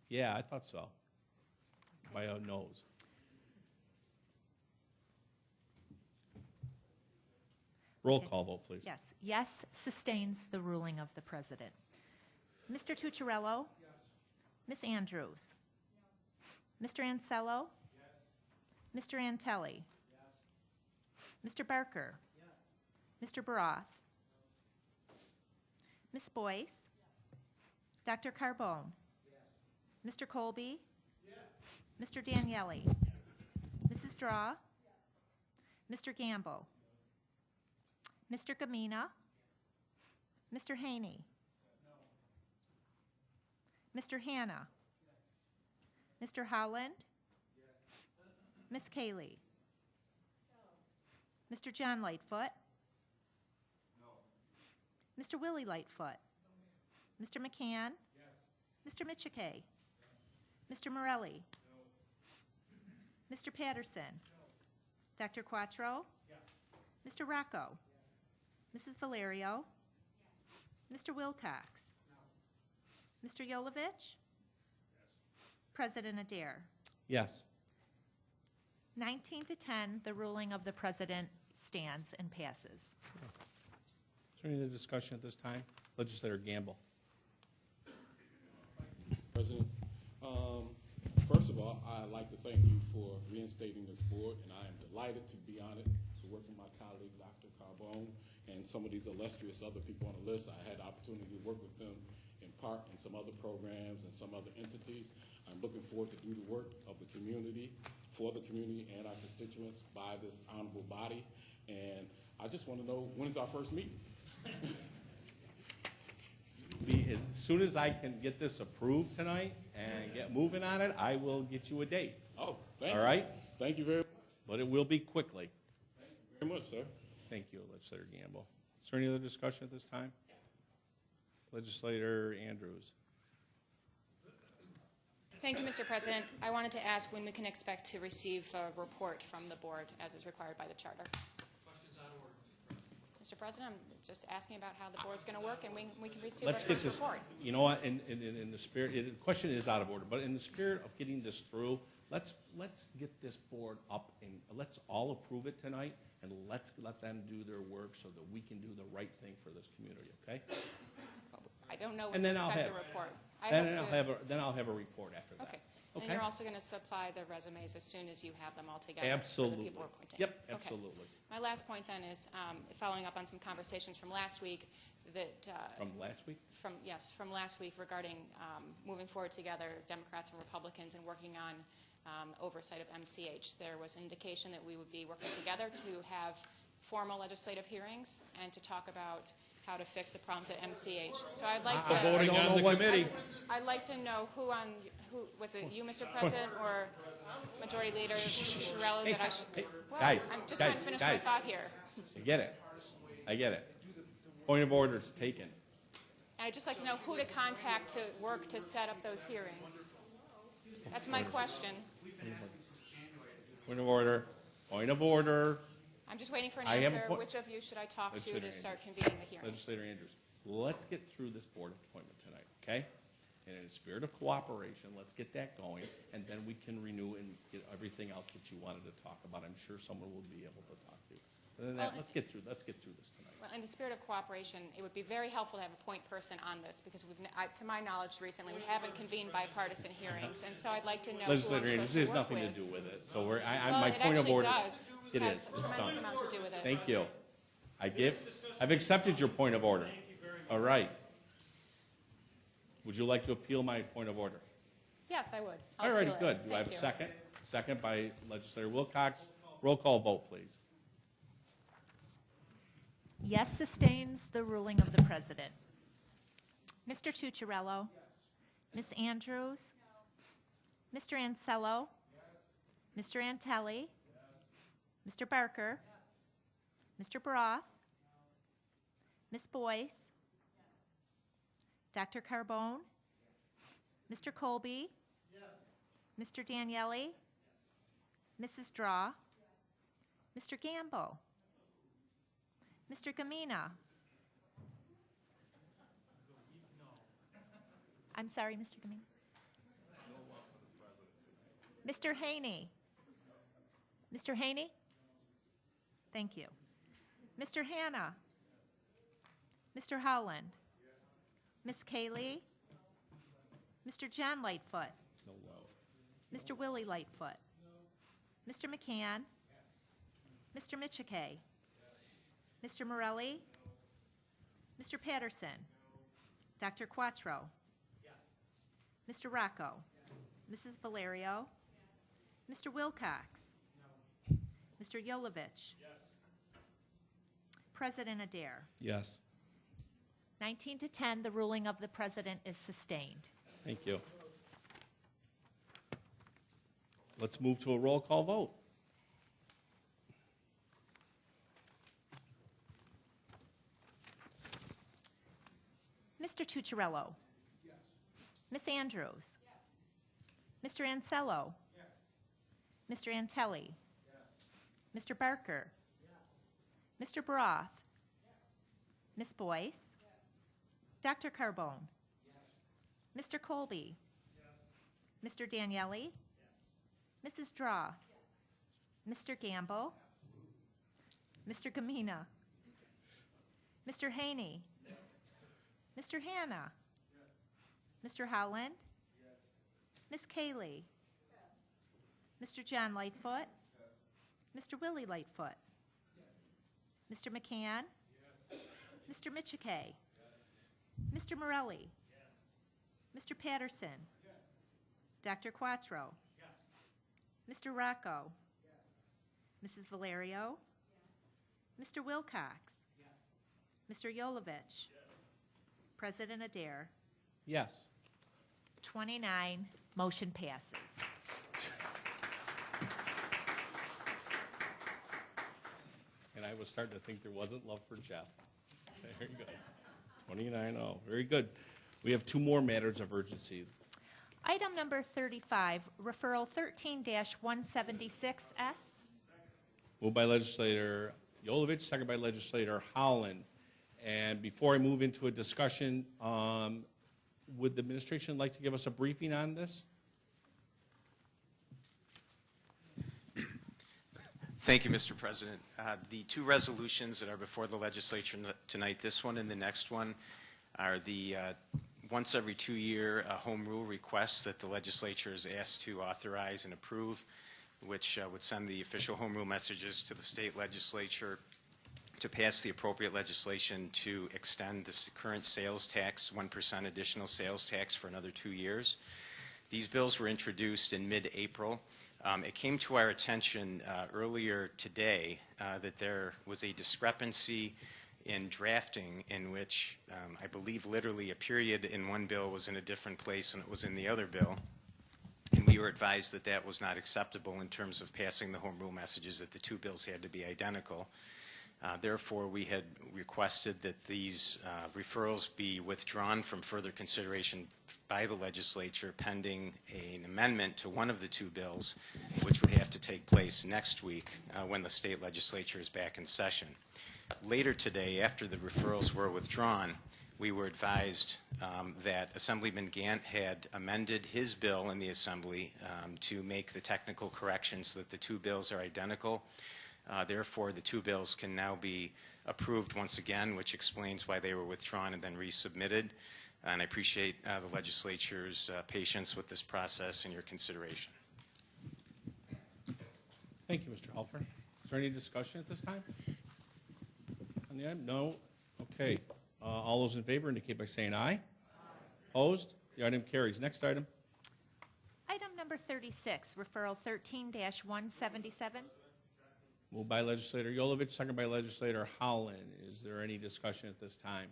yeah, I thought so, by a nose. Roll call vote, please. Yes. Yes sustains the ruling of the president. Mr. Tucciarello? Yes. Ms. Andrews? Yes. Mr. Ansello? Yes. Mr. Antelli? Yes. Mr. Barker? Yes. Mr. Baroth? Ms. Boyce? Yes. Dr. Carbone? Yes. Mr. Colby? Yes. Mr. Daniele? Yes. Mrs. Draw? Yes. Mr. Gamble? Mr. Gamina? Yes. Mr. Haney? No. Mr. Hanna? Yes. Mr. Holland? Yes. Ms. Cayley? No. Mr. John Lightfoot? Mr. Willie Lightfoot? No. Mr. McCann? Yes. Mr. Michike? Yes. Mr. Morelli? No. Mr. Patterson? No. Dr. Quattro? Yes. Mr. Rocco? Yes. Mrs. Valerio? Yes. Mr. Wilcox? No. Mr. Yolovich? Yes. President Adair? Yes. 19 to 10, the ruling of the president stands and passes. Is there any other discussion at this time? Legislator Gamble. President, first of all, I'd like to thank you for reinstating this board, and I am delighted to be honored to work with my colleague, Dr. Carbone, and some of these illustrious other people on the list. I had the opportunity to work with them in part in some other programs and some other entities. I'm looking forward to do the work of the community, for the community and our constituents by this honorable body. And I just want to know, when is our first meeting? As soon as I can get this approved tonight and get moving on it, I will get you a date. Oh, thank you. All right? Thank you very much. But it will be quickly. Thank you very much, sir. Thank you, Legislator Gamble. Is there any other discussion at this time? Legislator Andrews. Thank you, Mr. President. I wanted to ask when we can expect to receive a report from the board as is required by the charter. Mr. President, I'm just asking about how the board's going to work, and we can receive our first report. You know what? In the spirit, the question is out of order, but in the spirit of getting this through, let's get this board up and let's all approve it tonight, and let's let them do their work so that we can do the right thing for this community. Okay? I don't know when to expect the report. Then I'll have a report after that. Okay. And you're also going to supply the resumes as soon as you have them all together. Absolutely. For the people we're appointing. Yep, absolutely. Okay. My last point then is following up on some conversations from last week that from last week? From last week regarding moving forward together as Democrats and Republicans and working on oversight of MCH. There was an indication that we would be working together to have formal legislative hearings and to talk about how to fix the problems at MCH. So I'd like to voting on the committee. I'd like to know who was it you, Mr. President, or Majority Leader Tucciarello that I should... Guys, I'm just trying to finish my thought here. I get it. Point of order is taken. And I'd just like to know who to contact to work to set up those hearings. That's my question. Point of order. Point of order. I'm just waiting for an answer. Which of you should I talk to start convening the hearings? Legislator Andrews, let's get through this board appointment tonight, okay? And in a spirit of cooperation, let's get that going, and then we can renew and get everything else that you wanted to talk about. I'm sure someone will be able to talk to you. And then let's get through this tonight. Well, in the spirit of cooperation, it would be very helpful to have a point person on this because, to my knowledge, recently we haven't convened bipartisan hearings, and so I'd like to know Legislator who I'm Andrews, supposed to there's work nothing with. to do with it. So my It point of order. does. It has is. a It's tremendous done. amount to do with it. Thank you. I've accepted your point of order. All right. Would you like to appeal my point of order? Yes, I would. All righty, good. Do I have a second? Second by Legislator Wilcox. Roll call vote, please. Yes sustains the ruling of the president. Mr. Tucciarello? Ms. Andrews? Mr. Ansello? Mr. Antelli? Mr. Barker? Mr. Broth? Ms. Boyce? Dr. Carbone? Mr. Colby? Mr. Daniele? Mrs. Draw? Mr. Gamble? Mr. Gamina? I'm sorry, Mr. Gamina. Mr. Haney? Mr. Haney? Thank you. Mr. Hanna? Mr. Howland? Ms. Kaylee? Mr. John Lightfoot? Mr. Willie Lightfoot? Mr. McCann? Mr. Michike? Mr. Morelli? Mr. Patterson? Dr. Quattro? Mr. Rocco? Mrs. Valerio? Mr. Wilcox? Mr. Yolovich? President Adair? Yes. 19 to 10, the ruling of the president is sustained. Thank you. Let's move to a roll call vote. Mr. Tucciarello? Yes. Ms. Andrews? Yes. Mr. Ansello? Yes. Mr. Antelli? Yes. Mr. Barker? Yes. Mr. Broth? Yes. Ms. Boyce? Yes. Dr. Carbone? Yes. Mr. Colby? Yes. Mr. Daniele? Yes. Mrs. Draw? Yes. Mr. Gamble? Yes. Mr. Gamina? Yes. Mr. Haney? Yes. Mr. Hanna? Yes. Mr. Howland? Yes. Ms. Kaylee? Yes. Mr. John Lightfoot? Yes. Mr. Willie Lightfoot? Yes. Mr. McCann? Yes. Mr. Michike? Yes. Mr. Morelli? Yes. Mr. Patterson? Yes. Dr. Quattro? Yes. Mr. Rocco? Yes. Mrs. Valerio? Yes. Mr. Wilcox? Yes. Mr. Yolovich? Yes. President Adair? Yes. 29, motion passes. And I was starting to think there wasn't love for Jeff. Very good. 29-0. Very good. We have two more matters of urgency. Item number 35, referral 13-176S. Moved by legislator Yolovich, second by legislator Howland. And before I move into a discussion, would the administration like to give us a briefing on this? Thank you, Mr. President. The two resolutions that are before the legislature tonight, this one and the next one, are the once every 2-year home rule requests that the legislature is asked to authorize and approve, which would send the official home rule messages to the state legislature to pass the appropriate legislation to extend the current sales tax, 1% additional sales tax for another 2 years. These bills were introduced in mid-April. It came to our attention earlier today that there was a discrepancy in drafting in which I believe literally a period in one bill was in a different place than it was in the other bill. And we were advised that that was not acceptable in terms of passing the home rule messages, that the two bills had to be identical. Therefore, we had requested that these referrals be withdrawn from further consideration by the legislature pending an amendment to one of the two bills, which would have to take place next week when the state legislature is back in session. Later today, after the referrals were withdrawn, we were advised that Assemblyman Gant had amended his bill in the Assembly to make the technical corrections so that the two bills are identical. Therefore, the two bills can now be approved once again, which explains why they were withdrawn and then resubmitted. And I appreciate the legislature's patience with this process and your consideration. Thank you, Mr. Helfer. Is there any discussion at this time? On the item? No? Okay. All those in favor indicate by saying aye. Aye. Opposed? The item carries. Next item. Item number 36, referral 13-177. Moved by legislator Yolovich, second by legislator Howland. Is there any discussion at this time?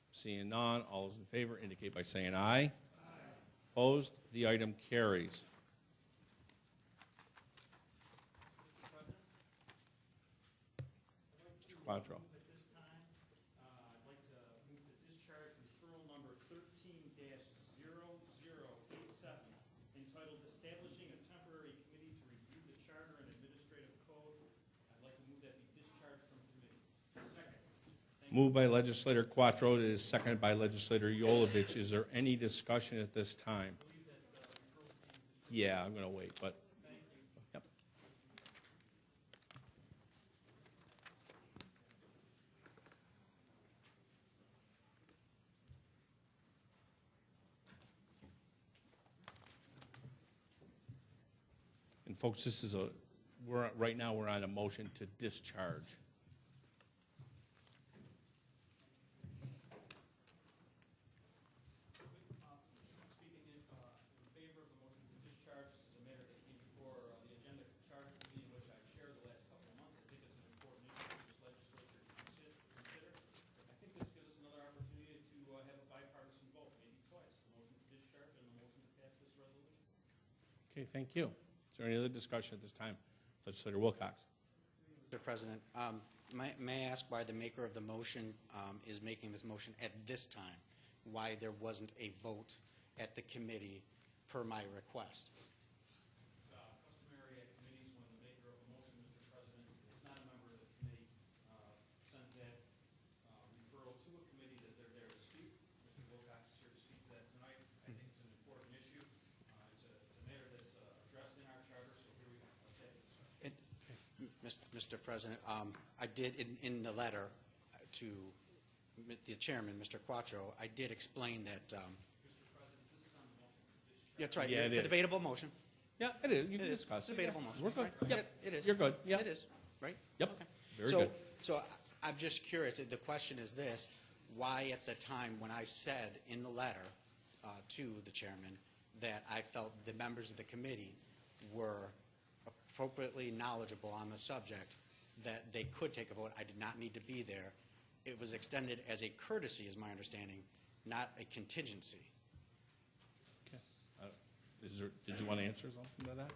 Seeing none, all those in favor indicate by saying aye. Aye. Opposed? The item carries. Mr. Quattro. At this time, I'd like to move the discharge referral number 13-0087, entitled Establishing a Temporary Committee to Review the Charter and Administrative Code. I'd like to move that be discharged from committee. Second. Moved by legislator Quattro. It is seconded by legislator Yolovich. Is there any discussion at this time? Yeah, I'm going to wait, but. Yep. And folks, this is right now we're on a motion to discharge. Okay, thank you. Is there any other discussion at this time? Legislator Wilcox. Mr. President, may I ask why the maker of the motion is making this motion at this time? Why there wasn't a vote at the committee per my request? It's customary at committees when the maker of a motion, Mr. President, is not a member of the committee, sends that referral to a committee that they're there to speak. Mr. Wilcox is here to speak to that tonight. I think it's an important issue. It's a matter that's addressed in our charter, so here we go. Let's have it. Mr. President, I did, in the letter to the chairman, Mr. Quattro, I did explain that. Mr. President, this is on the motion for discharge. Yeah, that's right. Yeah, It's a debatable motion. Yeah, it is. You can It is. discuss It's a it. debatable Yeah. motion. We're good. Right? Yep. It is. You're good. Yeah. It is, right? Yep. Okay. Very good. So I'm just curious, the question is this, why at the time when I said in the letter to the chairman that I felt the members of the committee were appropriately knowledgeable on the subject, that they could take a vote, I did not need to be there. It was extended as a courtesy, is my understanding, not a contingency. Okay. Did you want to answer something to that?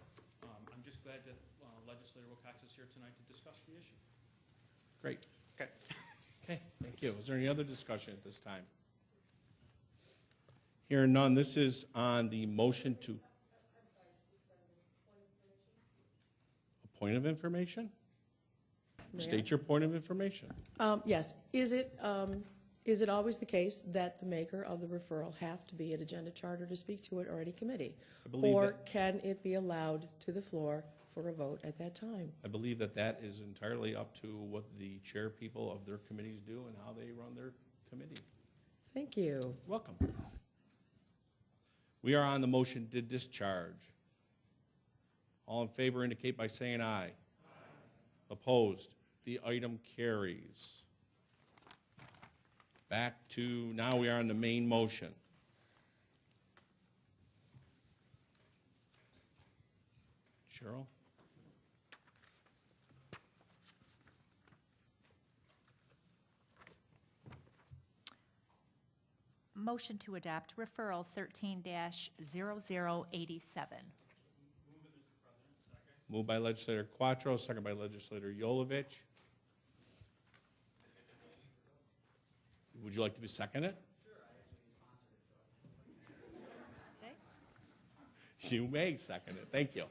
I'm just glad that Legislator Wilcox is here tonight to discuss the issue. Great. Okay. Okay, thank you. Is there any other discussion at this time? Hearing none, this is on the motion to. A point of information? Mayor? State your point of information. Yes. Is it always the case that the maker of the referral have to be at agenda charter to speak to it or any committee? I believe Or that- can it be allowed to the floor for a vote at that time? I believe that is entirely up to what the chair people of their committees do and how they run their committee. Thank you. Welcome. We are on the motion to discharge. All in favor indicate by saying aye. Aye. Opposed? The item carries. Back to, now we are on the main motion. Cheryl? Motion to adopt referral 13-0087. Moved by legislator Quattro, second by legislator Yolovich. Would you like to be seconded? Okay. You may second it. Thank you.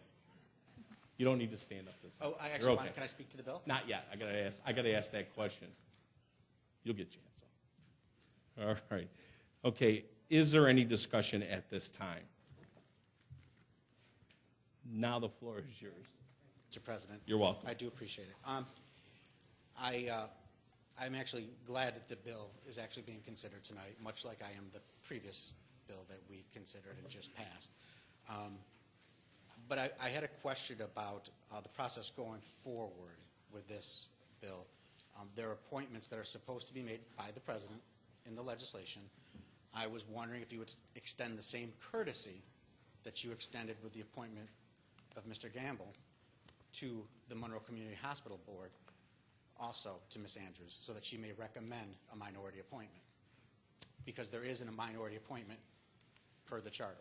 You don't need to stand up this time. Oh, I You're actually okay. want, can I speak to the bill? Not yet. I gotta ask that question. You'll get a chance. All right. Okay. Is there any discussion at this time? Now the floor is yours. Mr. President. You're welcome. I do appreciate it. I'm actually glad that the bill is actually being considered tonight, much like I am the previous bill that we considered and just passed. But I had a question about the process going forward with this bill. There are appointments that are supposed to be made by the President in the legislation. I was wondering if you would extend the same courtesy that you extended with the appointment of Mr. Gamble to the Monroe Community Hospital Board, also to Ms. Andrews, so that she may recommend a minority appointment, because there isn't a minority appointment per the charter.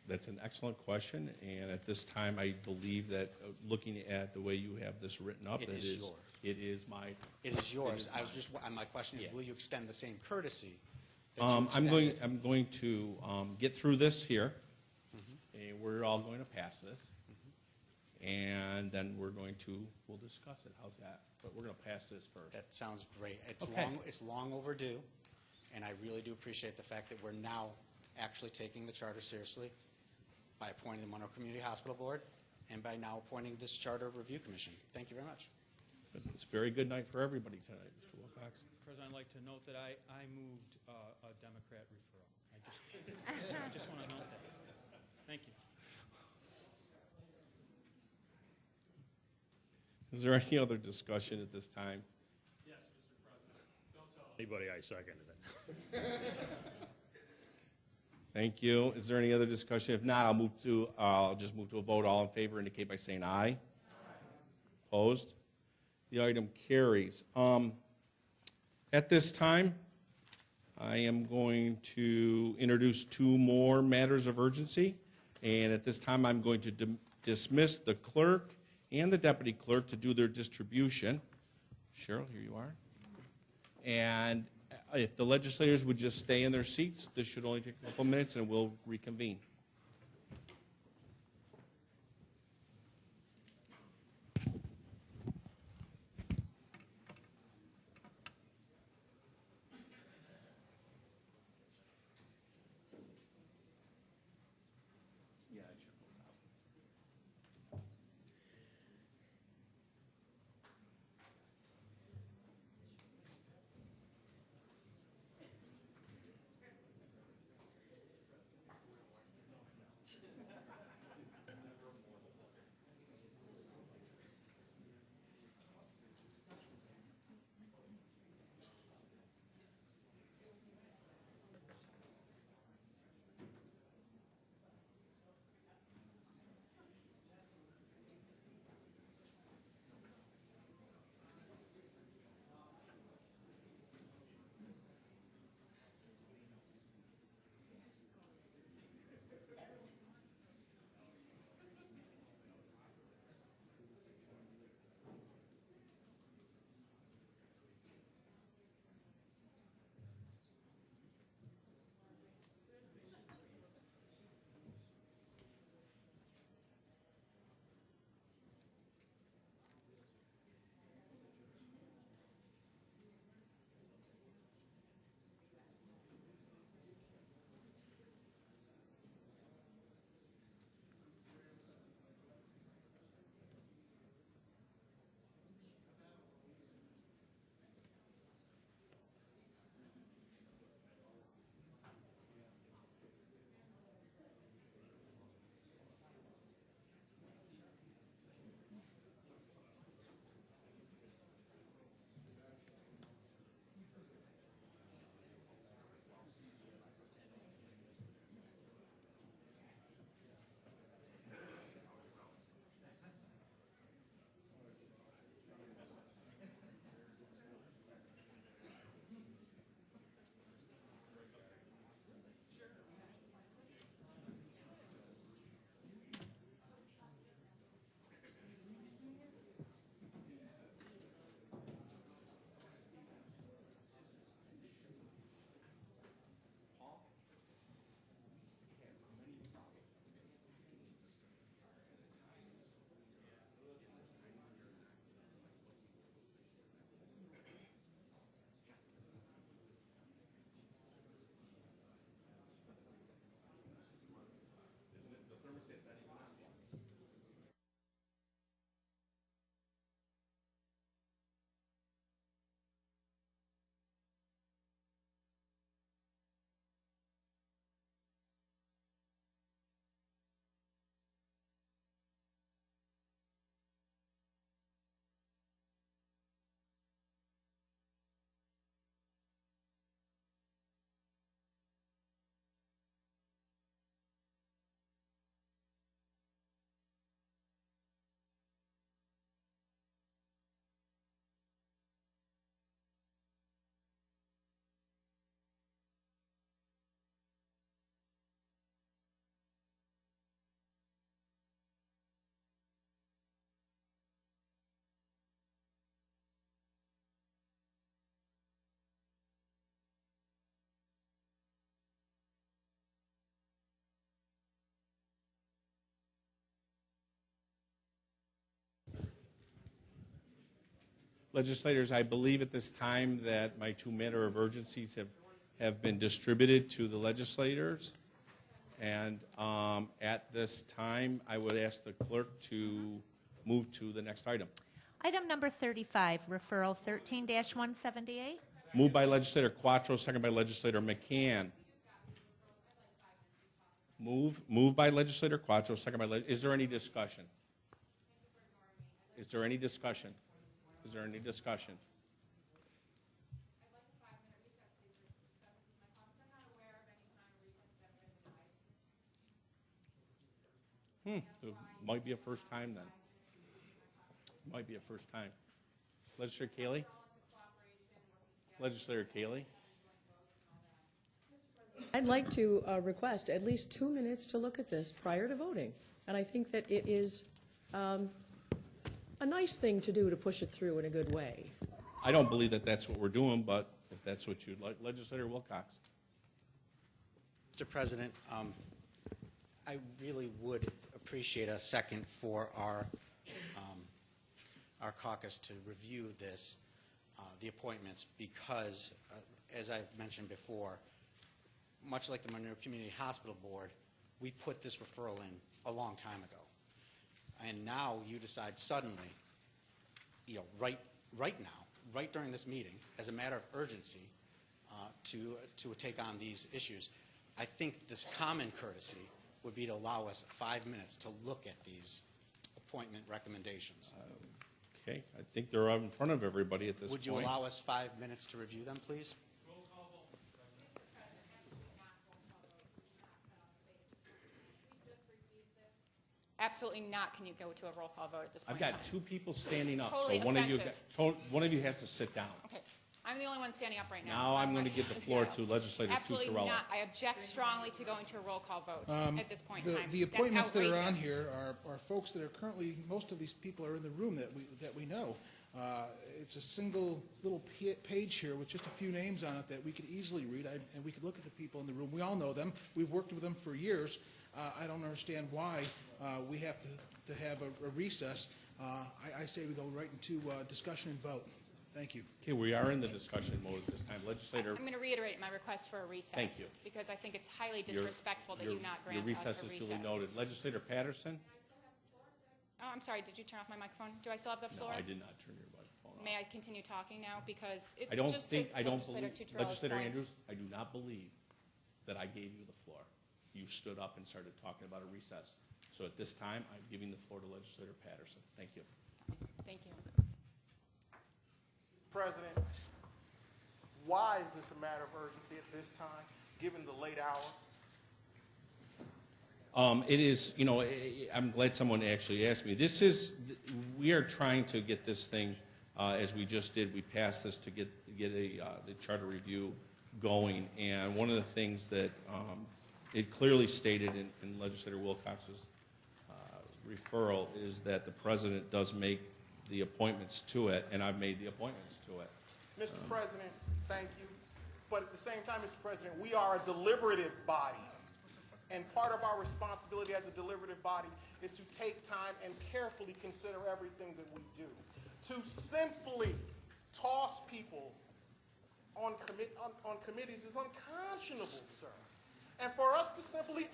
That's an excellent question, and at this time, I believe that looking at the way you have this written up, It is yours. It is my. It is yours. It is I was just, my question is, Yeah. will you extend the same courtesy that you I'm going extended? to get through this here, and we're all going to pass this, and then we'll discuss it. How's that? But we're going to pass this first. That sounds great. Okay. It's long overdue, and I really do appreciate the fact that we're now actually taking the charter seriously by appointing the Monroe Community Hospital Board and by now appointing this Charter Review Commission. Thank you very much. It's a very good night for everybody tonight, Mr. Wilcox. President, I'd like to note that I moved a Democrat referral. I just want to note that. Thank you. Is there any other discussion at this time? Yes, Mr. President. Don't tell anybody I seconded it. Thank you. Is there any other discussion? If not, I'll just move to a vote. All in favor indicate by saying aye. Aye. Opposed? The item carries. At this time, I am going to introduce two more matters of urgency. And at this time, I'm going to dismiss the clerk and the deputy clerk to do their distribution. Cheryl, here you are. And if the legislators would just stay in their seats, this should only take a couple minutes and we'll reconvene. Legislators, I believe at this time that my two matter of urgencies have been distributed to the legislators. And at this time, I would ask the clerk to move to the next item. Item number 35, referral 13-178. Moved by legislator Quattro, second by legislator McCann. Moved by legislator Quattro, second by is there any discussion? Is there any discussion? Is there any discussion? It might be a first time then. Might be a first time. Legislator Cayley? Legislator Cayley? I'd like to request at least 2 minutes to look at this prior to voting. And I think that it is a nice thing to do to push it through in a good way. I don't believe that that's what we're doing, but if that's what you'd like. Legislator Wilcox. Mr. President, I really would appreciate a second for our caucus to review this, the appointments, because, as I've mentioned before, much like the Monroe Community Hospital Board, we put this referral in a long time ago. And now you decide suddenly, right now, right during this meeting, as a matter of urgency, to take on these issues. I think this common courtesy would be to allow us 5 minutes to look at these appointment recommendations. Okay, I think they're out in front of everybody at this Would point. you allow us 5 minutes to review them, please? Absolutely not. Can you go to a roll call vote at this point? I've got two people standing up, Totally so one offensive. one of you has to sit down. Okay. I'm the only one standing up right now. Now I'm going to give the floor to Legislator Absolutely Tucciarello. not. I object strongly to going to a roll call vote at this point in time. The appointments that That's are on outrageous. here are folks that are currently, most of these people are in the room that we know. It's a single little page here with just a few names on it that we could easily read, and we could look at the people in the room. We all know them. We've worked with them for years. I don't understand why we have to have a recess. I say we go right into discussion and vote. Thank you. Okay, we are in the discussion mode at this time. Legislator. I'm going to reiterate my request for a recess. Thank you. Because I think it's highly disrespectful that you not grant your us recess a is recess. duly noted. Legislator Patterson? Oh, I'm sorry. Did you turn off my microphone? Do I still have the floor? No, I did not turn your microphone off. May I continue talking now? Because it I don't just think, to I don't Legislator believe, Tucciarello's Legislator point. Andrews, I do not believe that I gave you the floor. You stood up and started talking about a recess. So at this time, I'm giving the floor to Legislator Patterson. Thank you. Thank you. President, why is this a matter of urgency at this time, given the late hour? It is, I'm glad someone actually asked me. We are trying to get this thing, as we just did, we passed this to get the charter review going. And one of the things that it clearly stated in Legislator Wilcox's referral is that the president does make the appointments to it, and I've made the appointments to it. Mr. President, thank you. But at the same time, Mr. President, we are a deliberative body. And part of our responsibility as a deliberative body is to take time and carefully consider everything that we do. To simply toss people on committees is unconscionable, sir. And for us to simply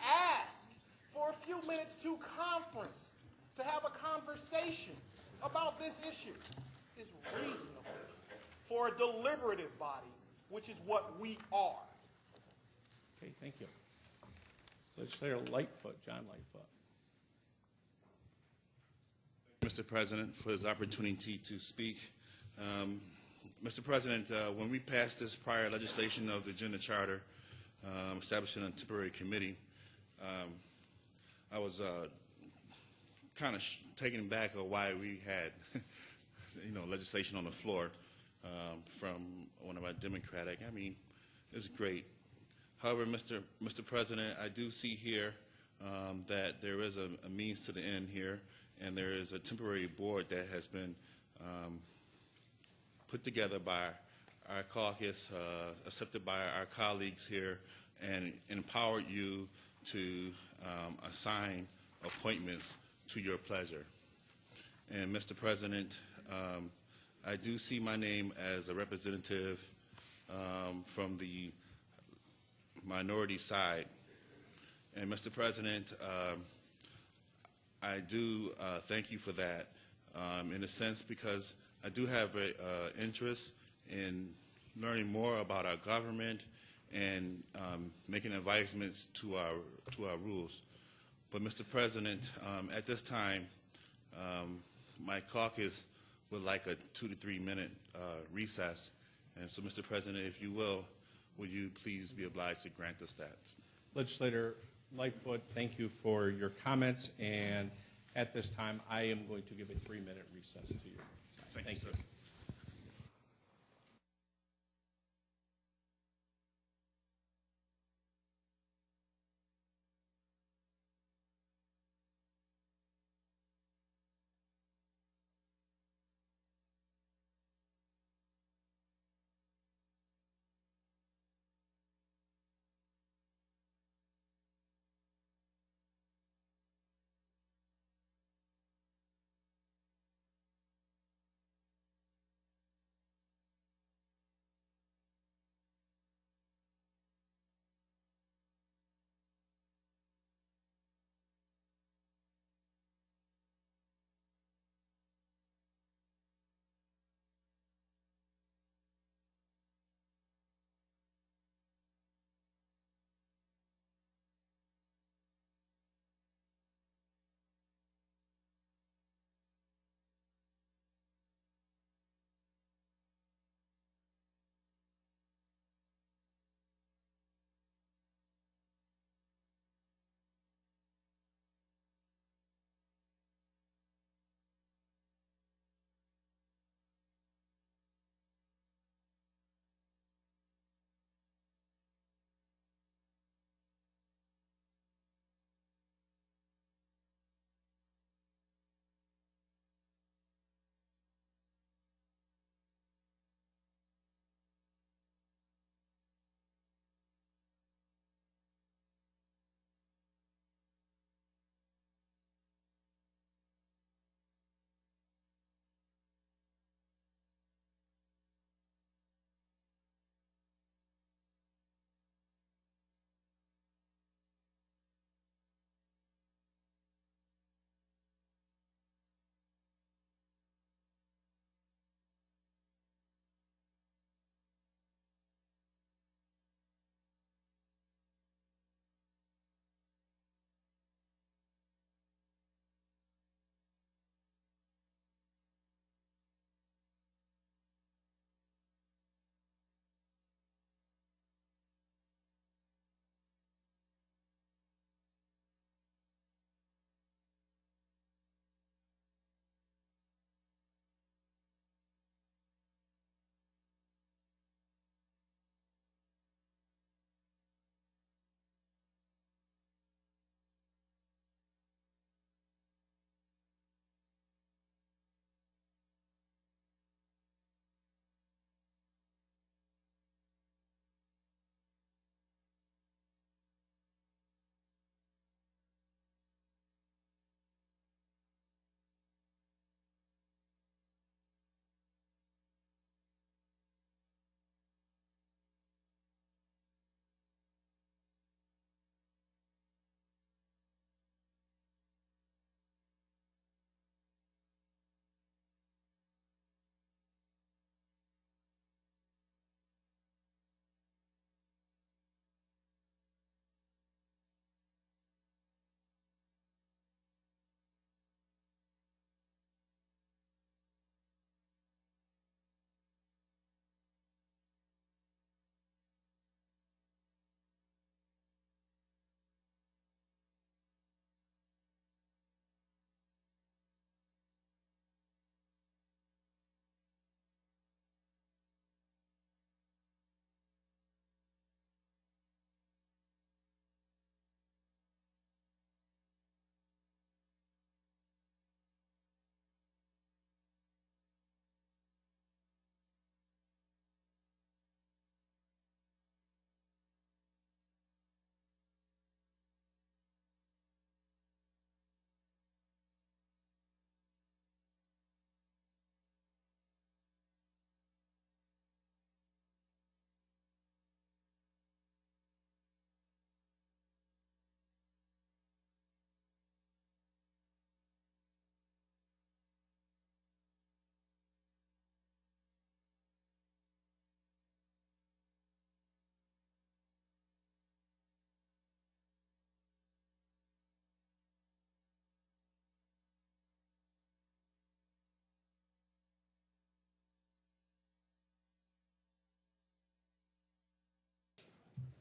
ask for a few minutes to conference, to have a conversation about this issue is reasonable for a deliberative body, which is what we are. Okay, thank you. Legislator Lightfoot, John Lightfoot. Mr. President, for this opportunity to speak. Mr. President, when we passed this prior legislation of the Agenda Charter establishing a temporary committee, I was kind of taken back of why we had legislation on the floor from one of our Democratic. I mean, it's great. However, Mr. President, I do see here that there is a means to the end here, and there is a temporary board that has been put together by our caucus, accepted by our colleagues here, and empowered you to assign appointments to your pleasure. And Mr. President, I do see my name as a representative from the minority side. And Mr. President, I do thank you for that, in a sense, because I do have an interest in learning more about our government and making advisements to our rules. But, Mr. President, at this time, my caucus would like a 2 to 3 minute recess. And so, Mr. President, if you will, would you please be obliged to grant us that? Legislator Lightfoot, thank you for your comments, and at this time, I am going to give a 3-minute recess to you. Thank you, sir.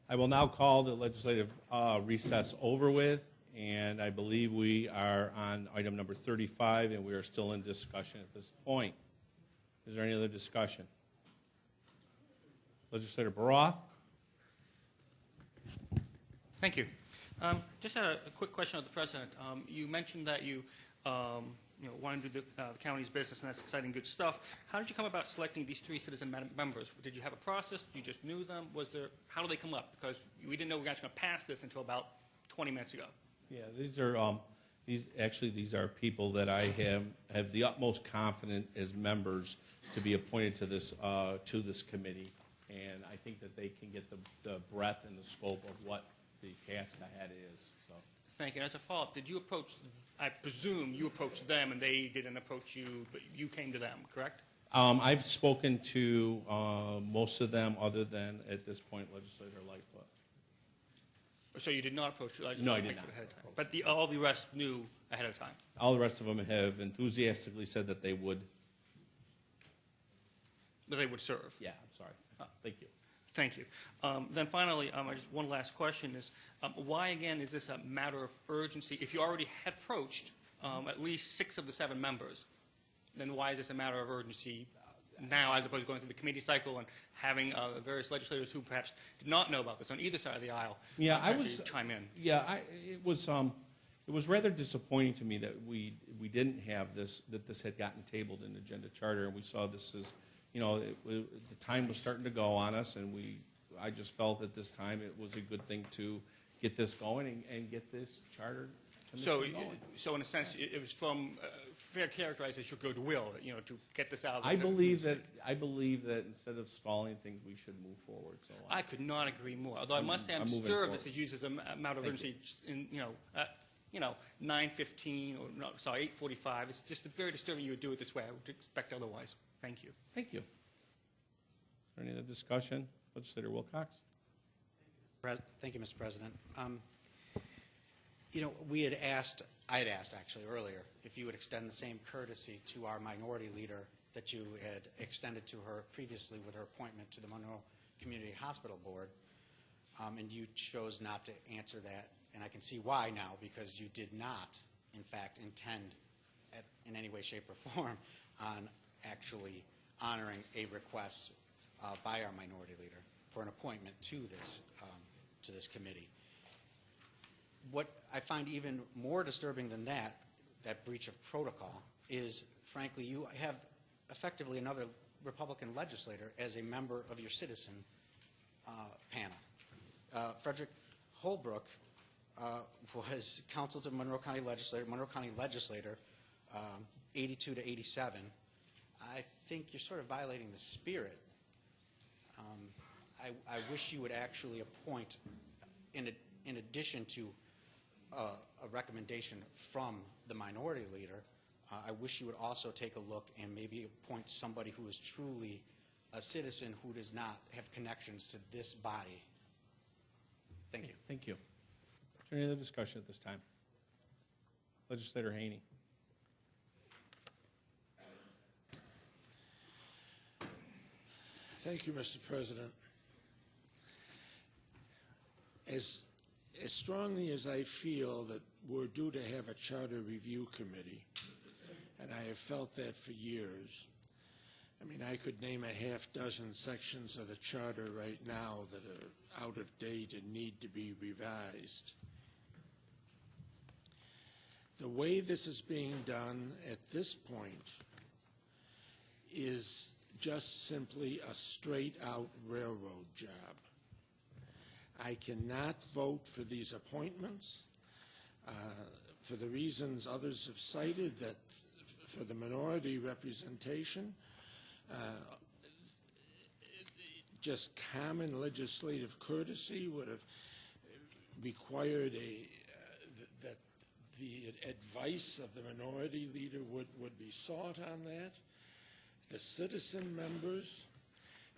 I will now call the legislative recess over with, and I believe we are on item number 35, and we are still in discussion at this point. Is there any other discussion? Legislator Baroff? Thank you. Just a quick question of the President. You mentioned that you wanted to do the county's business, and that's exciting, good stuff. How did you come about selecting these 3 citizen members? Did you have a process? Did you just knew them? How did they come up? Because we didn't know we were actually going to pass this until about 20 minutes ago. Yeah, these are people that I have the utmost confidence as members to be appointed to this committee, and I think that they can get the breadth and the scope of what the task ahead is. So. Thank you. And as a follow-up, did you approach? I presume you approached them, and they didn't approach you, but you came to them, correct? I've spoken to most of them, other than at this point, Legislator Lightfoot. So you did not approach Legislator No, I did Lightfoot not. ahead of time. But all the rest knew ahead of time. All the rest of them have enthusiastically said that they would. That they would serve. Yeah, I'm sorry. Thank you. Thank you. Then finally, just one last question is, why again is this a matter of urgency? If you already had approached at least 6 of the 7 members, then why is this a matter of urgency now as opposed to going through the committee cycle and having various legislators who perhaps did not know about this on either side of the aisle chime in? Yeah, it was rather disappointing to me that we didn't have this, that this had gotten tabled in the agenda charter, and we saw this as, the time was starting to go on us, and I just felt at this time it was a good thing to get this going and get this charter commission going. So in a sense, it was from fair characterized as your goodwill, to get this out. I believe that instead of stalling things, we should move forward. So I could not agree more. Although I must say I'm disturbed this is used as a matter of urgency in 9:15 or no, sorry 8:45. It's just very disturbing you would do it this way. I would expect otherwise. Thank you. Thank you. Is there any other discussion? Legislator Wilcox? Thank you, Mr. President. I had asked actually earlier if you would extend the same courtesy to our minority leader that you had extended to her previously with her appointment to the Monroe Community Hospital Board, and you chose not to answer that, and I can see why now, because you did not, in fact, intend in any way, shape, or form on actually honoring a request by our minority leader for an appointment to this committee. What I find even more disturbing than that breach of protocol, is, frankly, you have effectively another Republican legislator as a member of your citizen panel. Frederick Holbrook was counsel to Monroe County legislator, 82 to 87. I think you're sort of violating the spirit. I wish you would actually appoint, in addition to a recommendation from the minority leader, I wish you would also take a look and maybe appoint somebody who is truly a citizen who does not have connections to this body. Thank you. Thank you. Is there any other discussion at this time? Legislator Haney. Thank you, Mr. President. As strongly as I feel that we're due to have a charter review committee, and I have felt that for years, I mean, I could name a half dozen sections of the charter right now that are out of date and need to be revised. The way this is being done at this point is just simply a straight-out railroad job. I cannot vote for these appointments for the reasons others have cited, that for the minority representation, just common legislative courtesy would have required that the advice of the minority leader would be sought on that. The citizen members,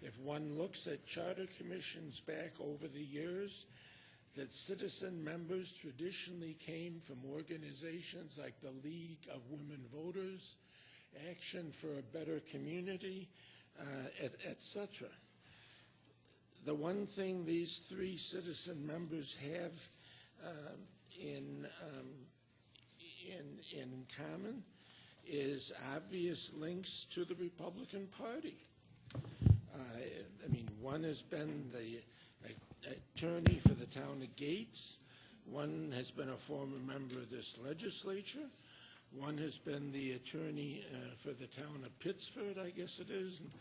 if one looks at charter commissions back over the years, that citizen members traditionally came from organizations like the League of Women Voters, Action for a Better Community, etc. the one thing these three citizen members have in common is obvious links to the Republican Party. I mean, one has been the attorney for the town of Gates. One has been a former member of this legislature. One has been the attorney for the town of Pittsford, I guess it is. And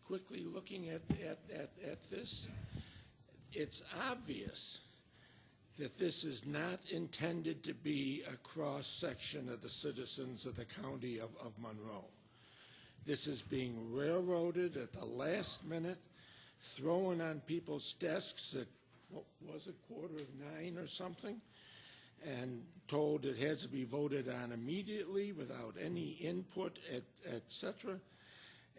quickly looking at this, it's obvious that this is not intended to be a cross-section of the citizens of the county of Monroe. This is being railroaded at the last minute, thrown on people's desks at, what was it, 8:45 or something, and told it has to be voted on immediately without any input, etc.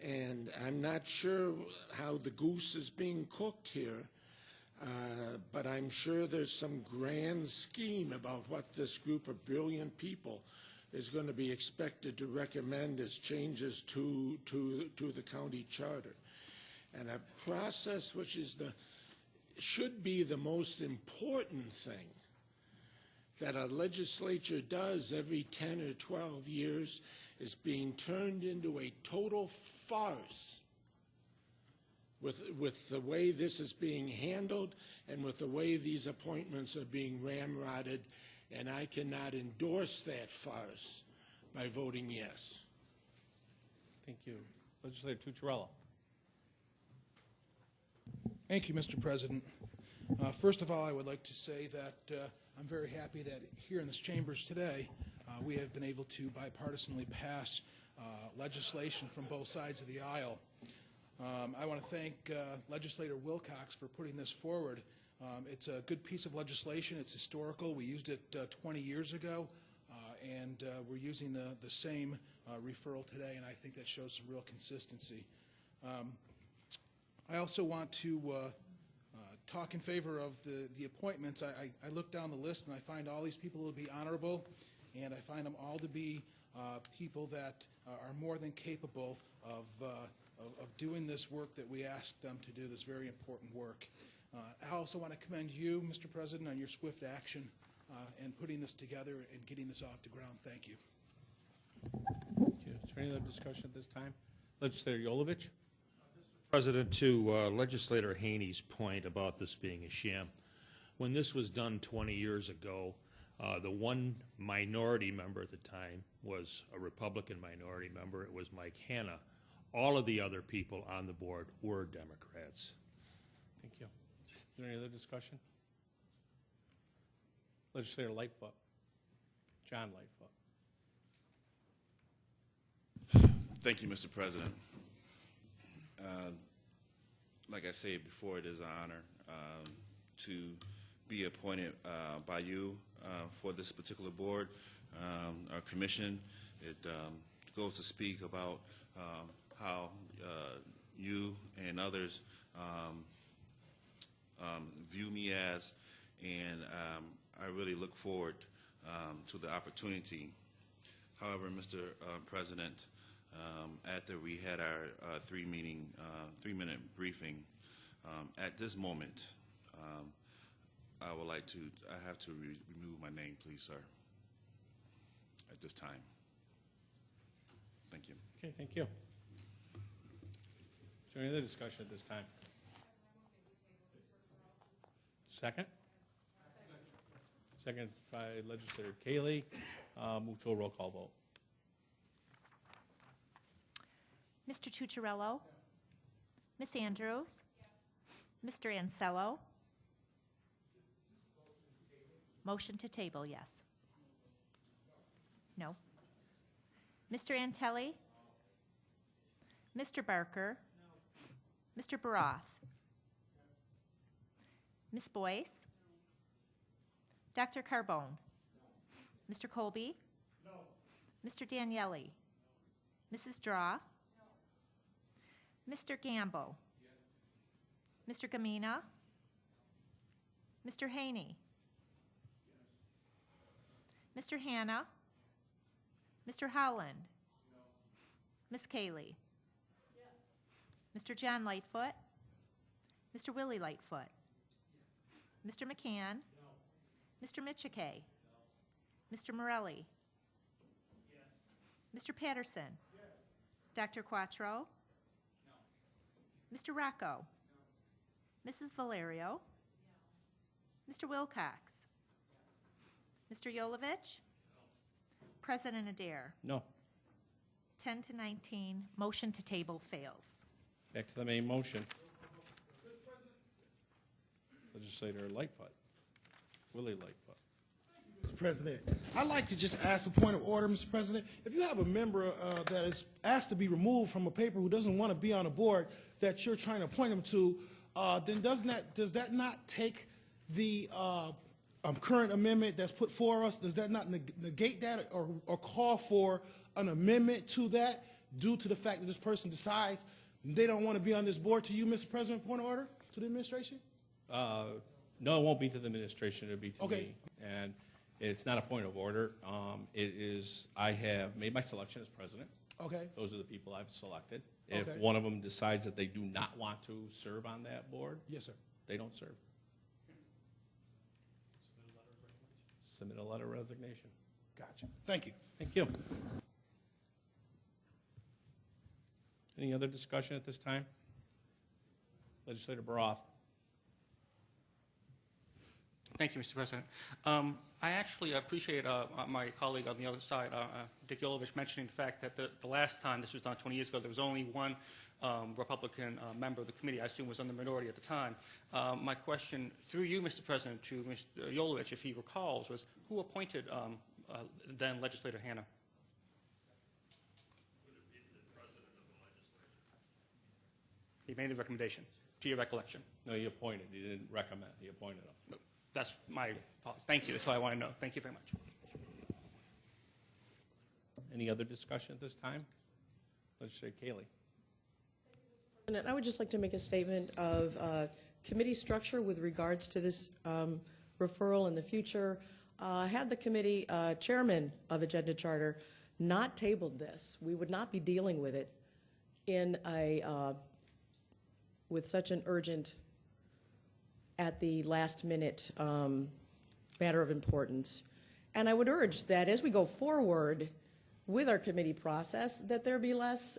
And I'm not sure how the goose is being cooked here, but I'm sure there's some grand scheme about what this group of brilliant people is going to be expected to recommend as changes to the county charter. And a process which is should be the most important thing that a legislature does every 10 or 12 years is being turned into a total farce with the way this is being handled and with the way these appointments are being ramrodded, and I cannot endorse that farce by voting yes. Thank you. Legislator Tucciarello. Thank you, Mr. President. First of all, I would like to say that I'm very happy that here in this chambers today, we have been able to bipartisanly pass legislation from both sides of the aisle. I want to thank Legislator Wilcox for putting this forward. It's a good piece of legislation. It's historical. We used it 20 years ago, and we're using the same referral today, and I think that shows some real consistency. I also want to talk in favor of the appointments. I look down the list and I find all these people to be honorable, and I find them all to be people that are more than capable of doing this work that we ask them to do, this very important work. I also want to commend you, Mr. President, on your swift action and putting this together and getting this off the ground. Thank you. Thank you. Is there any other discussion at this time? Legislator Yolovich. President, to Legislator Haney's point about this being a sham, when this was done 20 years ago, the one minority member at the time was a Republican minority member. It was Mike Hanna. All of the other people on the board were Democrats. Thank you. Is there any other discussion? Legislator Lightfoot. John Lightfoot. Thank you, Mr. President. Like I said before, it is an honor to be appointed by you for this particular board, our commission. It goes to speak about how you and others view me as, and I really look forward to the opportunity. However, Mr. President, after we had our three-minute briefing, at this moment, I have to remove my name, please, sir, at this time. Thank you. Okay, thank you. Is there any other discussion at this time? Second? Second by Legislator Cayley. Move to a roll call vote. Mr. Tucciarello? Ms. Andrews? Mr. Ansello? Motion to table, yes. No. Mr. Antelli? Mr. Barker? Mr. Baroth? Ms. Boyce? Dr. Carbone? Mr. Colby? No. Mr. Daniele? Mrs. Draw? Mr. Gamble? Yes. Mr. Gamina? Mr. Haney? Yes. Mr. Hanna? Mr. Howland? No. Ms. Cayley? Yes. Mr. John Lightfoot? Mr. Willie Lightfoot. Mr. McCann. Mr. Michike. Mr. Morelli. Mr. Patterson. Dr. Quattro. Mr. Rocco. Mrs. Valerio. Mr. Wilcox. Mr. Yolovich. President Adair. No. 10 to 19, motion to table fails. Back to the main motion. Legislator Lightfoot. Willie Lightfoot. Mr. President, I'd like to just ask a point of order, Mr. President. If you have a member that is asked to be removed from a paper who doesn't want to be on a board that you're trying to appoint him to, then does that not take the current amendment that's put for us? Does that not negate that or call for an amendment to that due to the fact that this person decides they don't want to be on this board? To you, Mr. President, point of order to the administration? No, it won't be to the administration. It'll be to Okay. me. And it's not a point of order. It is, I have made my selection as president. Okay. Those are the people I've selected. If Okay. one of them decides that they do not want to serve on that board, Yes, sir. they don't serve. Submit a letter of resignation. Gotcha. Thank you. Thank you. Any other discussion at this time? Legislator Baroff. Thank you, Mr. President. I actually appreciate my colleague on the other side, Dick Yolovich, mentioning the fact that the last time this was done 20 years ago, there was only one Republican member of the committee, I assume was on the minority at the time. My question, through you, Mr. President, to Mr. Yolovich, if he recalls, was who appointed then Legislator Hanna? He made the recommendation, to your recollection. No, he appointed. He didn't recommend. He appointed him. That's my fault. Thank you. That's what I want to know. Thank you very much. Any other discussion at this time? Legislator Cayley. And I would just like to make a statement of committee structure with regards to this referral in the future. Had the committee chairman of Agenda Charter not tabled this, we would not be dealing with it in a with such an urgent, at the last minute matter of importance. And I would urge that as we go forward with our committee process, that there be less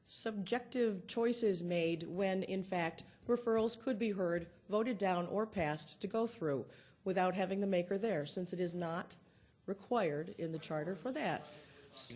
subjective choices made when, in fact, referrals could be heard, voted down, or passed to go through without having the maker there, since it is not required in the charter for that.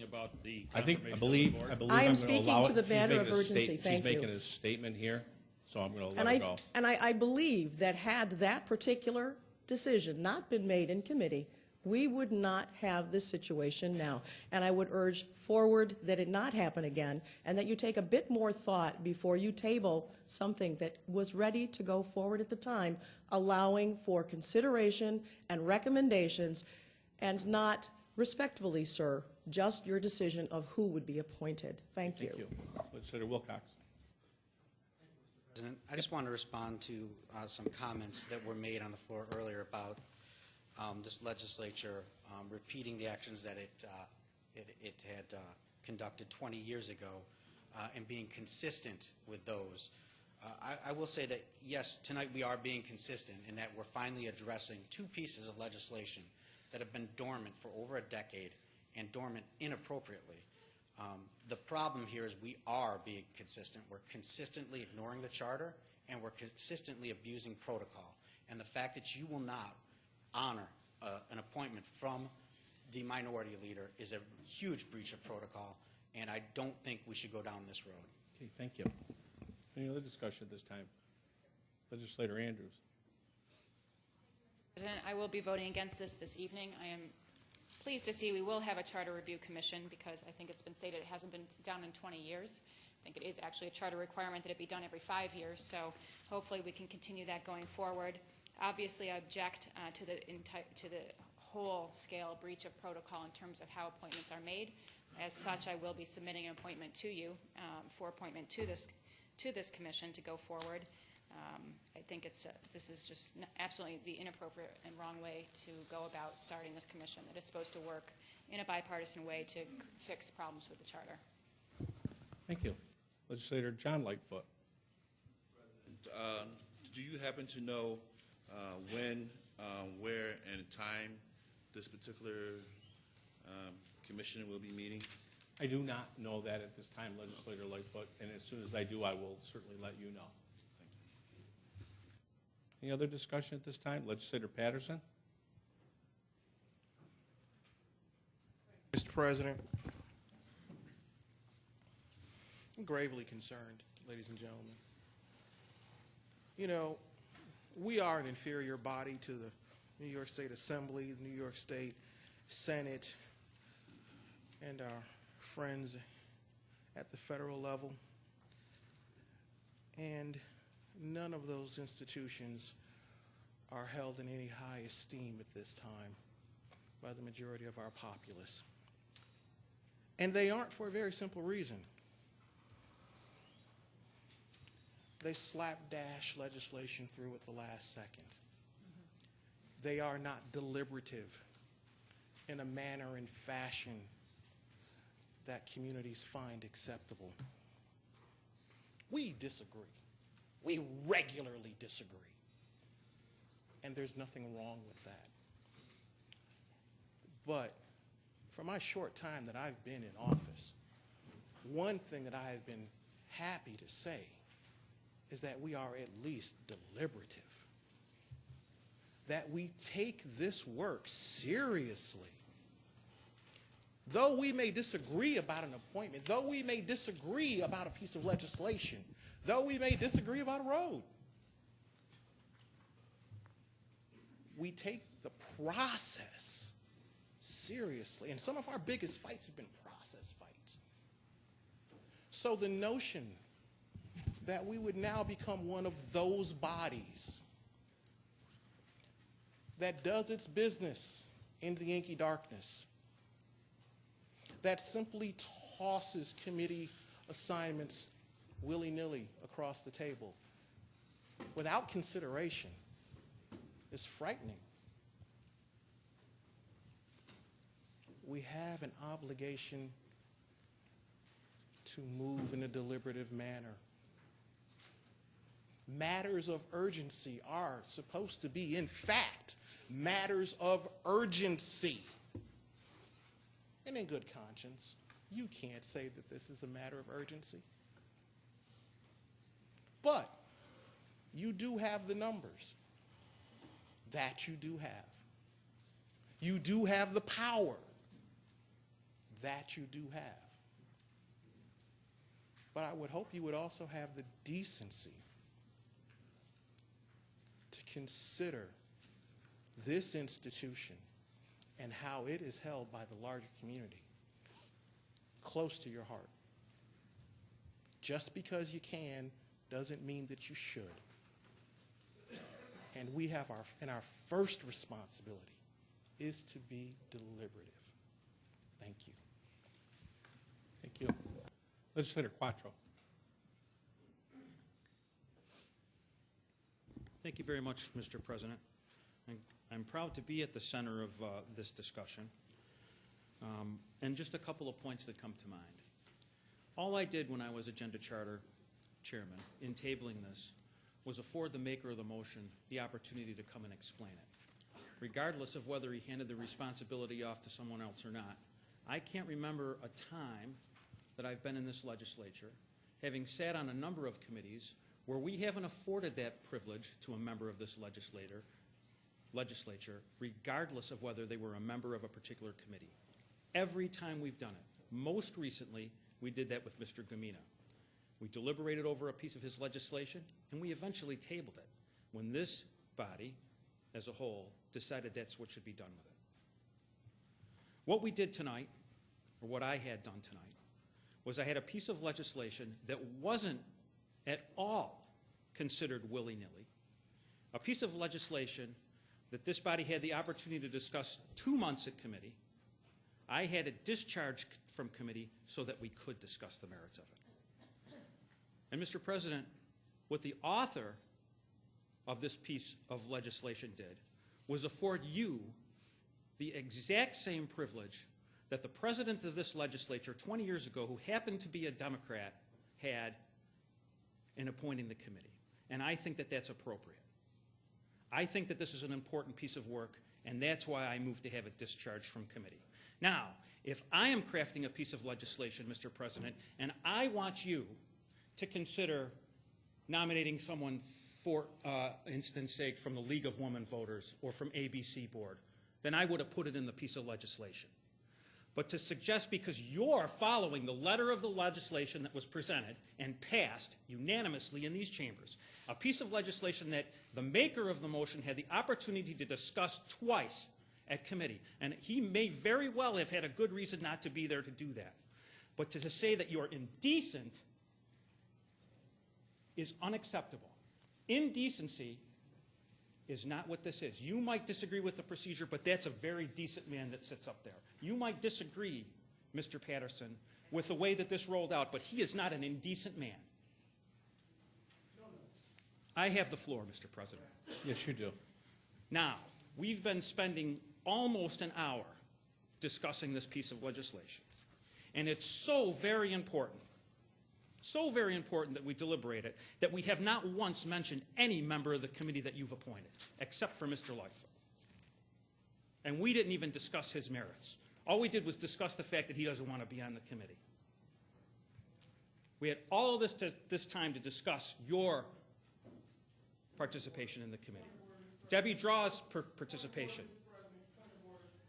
About the I confirmation believe of the board. I believe I am I'm gonna speaking allow to it. the She's matter making of a urgency. She's Thank you. making a statement here, so I'm going to And let her go. I believe that had that particular decision not been made in committee, we would not have this situation now. And I would urge forward that it not happen again, and that you take a bit more thought before you table something that was ready to go forward at the time, allowing for consideration and recommendations, and not respectfully, sir, just your decision of who would be appointed. Thank you. Thank you. Legislator Wilcox. President, I just want to respond to some comments that were made on the floor earlier about this legislature repeating the actions that it had conducted 20 years ago and being consistent with those. I will say that, yes, tonight we are being consistent in that we're finally addressing two pieces of legislation that have been dormant for over a decade and dormant inappropriately. The problem here is we are being consistent. We're consistently ignoring the charter, and we're consistently abusing protocol. And the fact that you will not honor an appointment from the minority leader is a huge breach of protocol, and I don't think we should go down this road. Okay, thank you. Any other discussion at this time? Legislator Andrews. President, I will be voting against this evening. I am pleased to see we will have a Charter Review Commission because I think it's been stated it hasn't been done in 20 years. I think it is actually a charter requirement that it be done every 5 years, so hopefully we can continue that going forward. Obviously, I object to the whole-scale breach of protocol in terms of how appointments are made. As such, I will be submitting an appointment to you for appointment to this commission to go forward. I think this is just absolutely the inappropriate and wrong way to go about starting this commission that is supposed to work in a bipartisan way to fix problems with the charter. Thank you. Legislator John Lightfoot. do you happen to know when, where, and time this particular commission will be meeting? I do not know that at this time, Legislator Lightfoot, and as soon as I do, I will certainly let you know. Any other discussion at this time? Legislator Patterson? Mr. President, I'm gravely concerned, ladies and gentlemen. You know, we are an inferior body to the New York State Assembly, the New York State Senate, and our friends at the federal level. And none of those institutions are held in any high esteem at this time by the majority of our populace. And they aren't for a very simple reason. They slapdash legislation through at the last second. They are not deliberative in a manner and fashion that communities find acceptable. We disagree. We regularly disagree. And there's nothing wrong with that. But for my short time that I've been in office, one thing that I have been happy to say is that we are at least deliberative, that we take this work seriously. Though we may disagree about an appointment, though we may disagree about a piece of legislation, though we may disagree about a road, we take the process seriously. And some of our biggest fights have been process fights. So the notion that we would now become one of those bodies that does its business in the inky darkness, that simply tosses committee assignments willy-nilly across the table without consideration, is frightening. We have an obligation to move in a deliberative manner. Matters of urgency are supposed to be, in fact, matters of urgency. And in good conscience, you can't say that this is a matter of urgency. But you do have the numbers. That you do have. You do have the power. That you do have. But I would hope you would also have the decency to consider this institution and how it is held by the larger community close to your heart. Just because you can doesn't mean that you should. And we have our first responsibility is to be deliberative. Thank you. Thank you. Legislator Quattro. Thank you very much, Mr. President. I'm proud to be at the center of this discussion. And just a couple of points that come to mind. All I did when I was Agenda Charter Chairman in tabling this was afford the maker of the motion the opportunity to come and explain it. Regardless of whether he handed the responsibility off to someone else or not, I can't remember a time that I've been in this legislature, having sat on a number of committees, where we haven't afforded that privilege to a member of this legislature, regardless of whether they were a member of a particular committee. Every time we've done it. Most recently, we did that with Mr. Gamina. We deliberated over a piece of his legislation, and we eventually tabled it when this body, as a whole, decided that's what should be done with it. What we did tonight, or what I had done tonight, was I had a piece of legislation that wasn't at all considered willy-nilly, a piece of legislation that this body had the opportunity to discuss 2 months at committee. I had it discharged from committee so that we could discuss the merits of it. And Mr. President, what the author of this piece of legislation did was afford you the exact same privilege that the president of this legislature 20 years ago, who happened to be a Democrat, had in appointing the committee. and I think that that's appropriate. I think that this is an important piece of work, and that's why I moved to have it discharged from committee. Now, if I am crafting a piece of legislation, Mr. President, and I want you to consider nominating someone for instance sake from the League of Women Voters or from ABC Board, then I would have put it in the piece of legislation. But to suggest because you're following the letter of the legislation that was presented and passed unanimously in these chambers, a piece of legislation that the maker of the motion had the opportunity to discuss twice at committee, and he may very well have had a good reason not to be there to do that. But to say that you're indecent is unacceptable. Indecency is not what this is. You might disagree with the procedure, but that's a very decent man that sits up there. You might disagree, Mr. Patterson, with the way that this rolled out, but he is not an indecent man. I have the floor, Mr. President. Yes, you do. Now, we've been spending almost an hour discussing this piece of legislation, and it's so very important that we deliberate it, that we have not once mentioned any member of the committee that you've appointed, except for Mr. Lightfoot. And we didn't even discuss his merits. All we did was discuss the fact that he doesn't want to be on the committee. We had all of this time to discuss your participation in the committee. Debbie Draw's participation.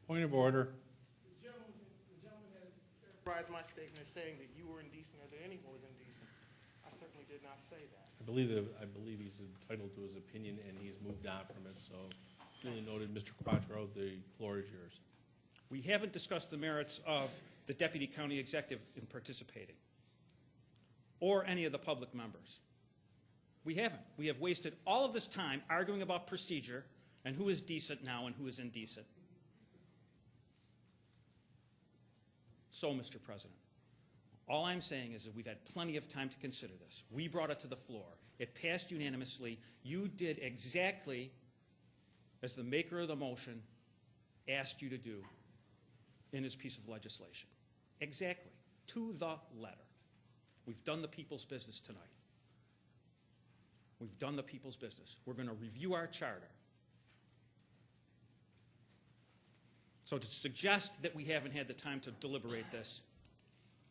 Point of order. The gentleman has characterized my statement as saying that you were indecent or that anyone was indecent. I certainly did not say that. I believe he's entitled to his opinion, and he's moved on from it. So, duly noted, Mr. Quattro, the floor is yours. We haven't discussed the merits of the deputy county executive in participating, or any of the public members. We haven't. We have wasted all of this time arguing about procedure and who is decent now and who is indecent. So, Mr. President, all I'm saying is that we've had plenty of time to consider this. We brought it to the floor. It passed unanimously. You did exactly as the maker of the motion asked you to do in his piece of legislation. Exactly. To the letter. We've done the people's business tonight. We've done the people's business. We're going to review our charter. So to suggest that we haven't had the time to deliberate this,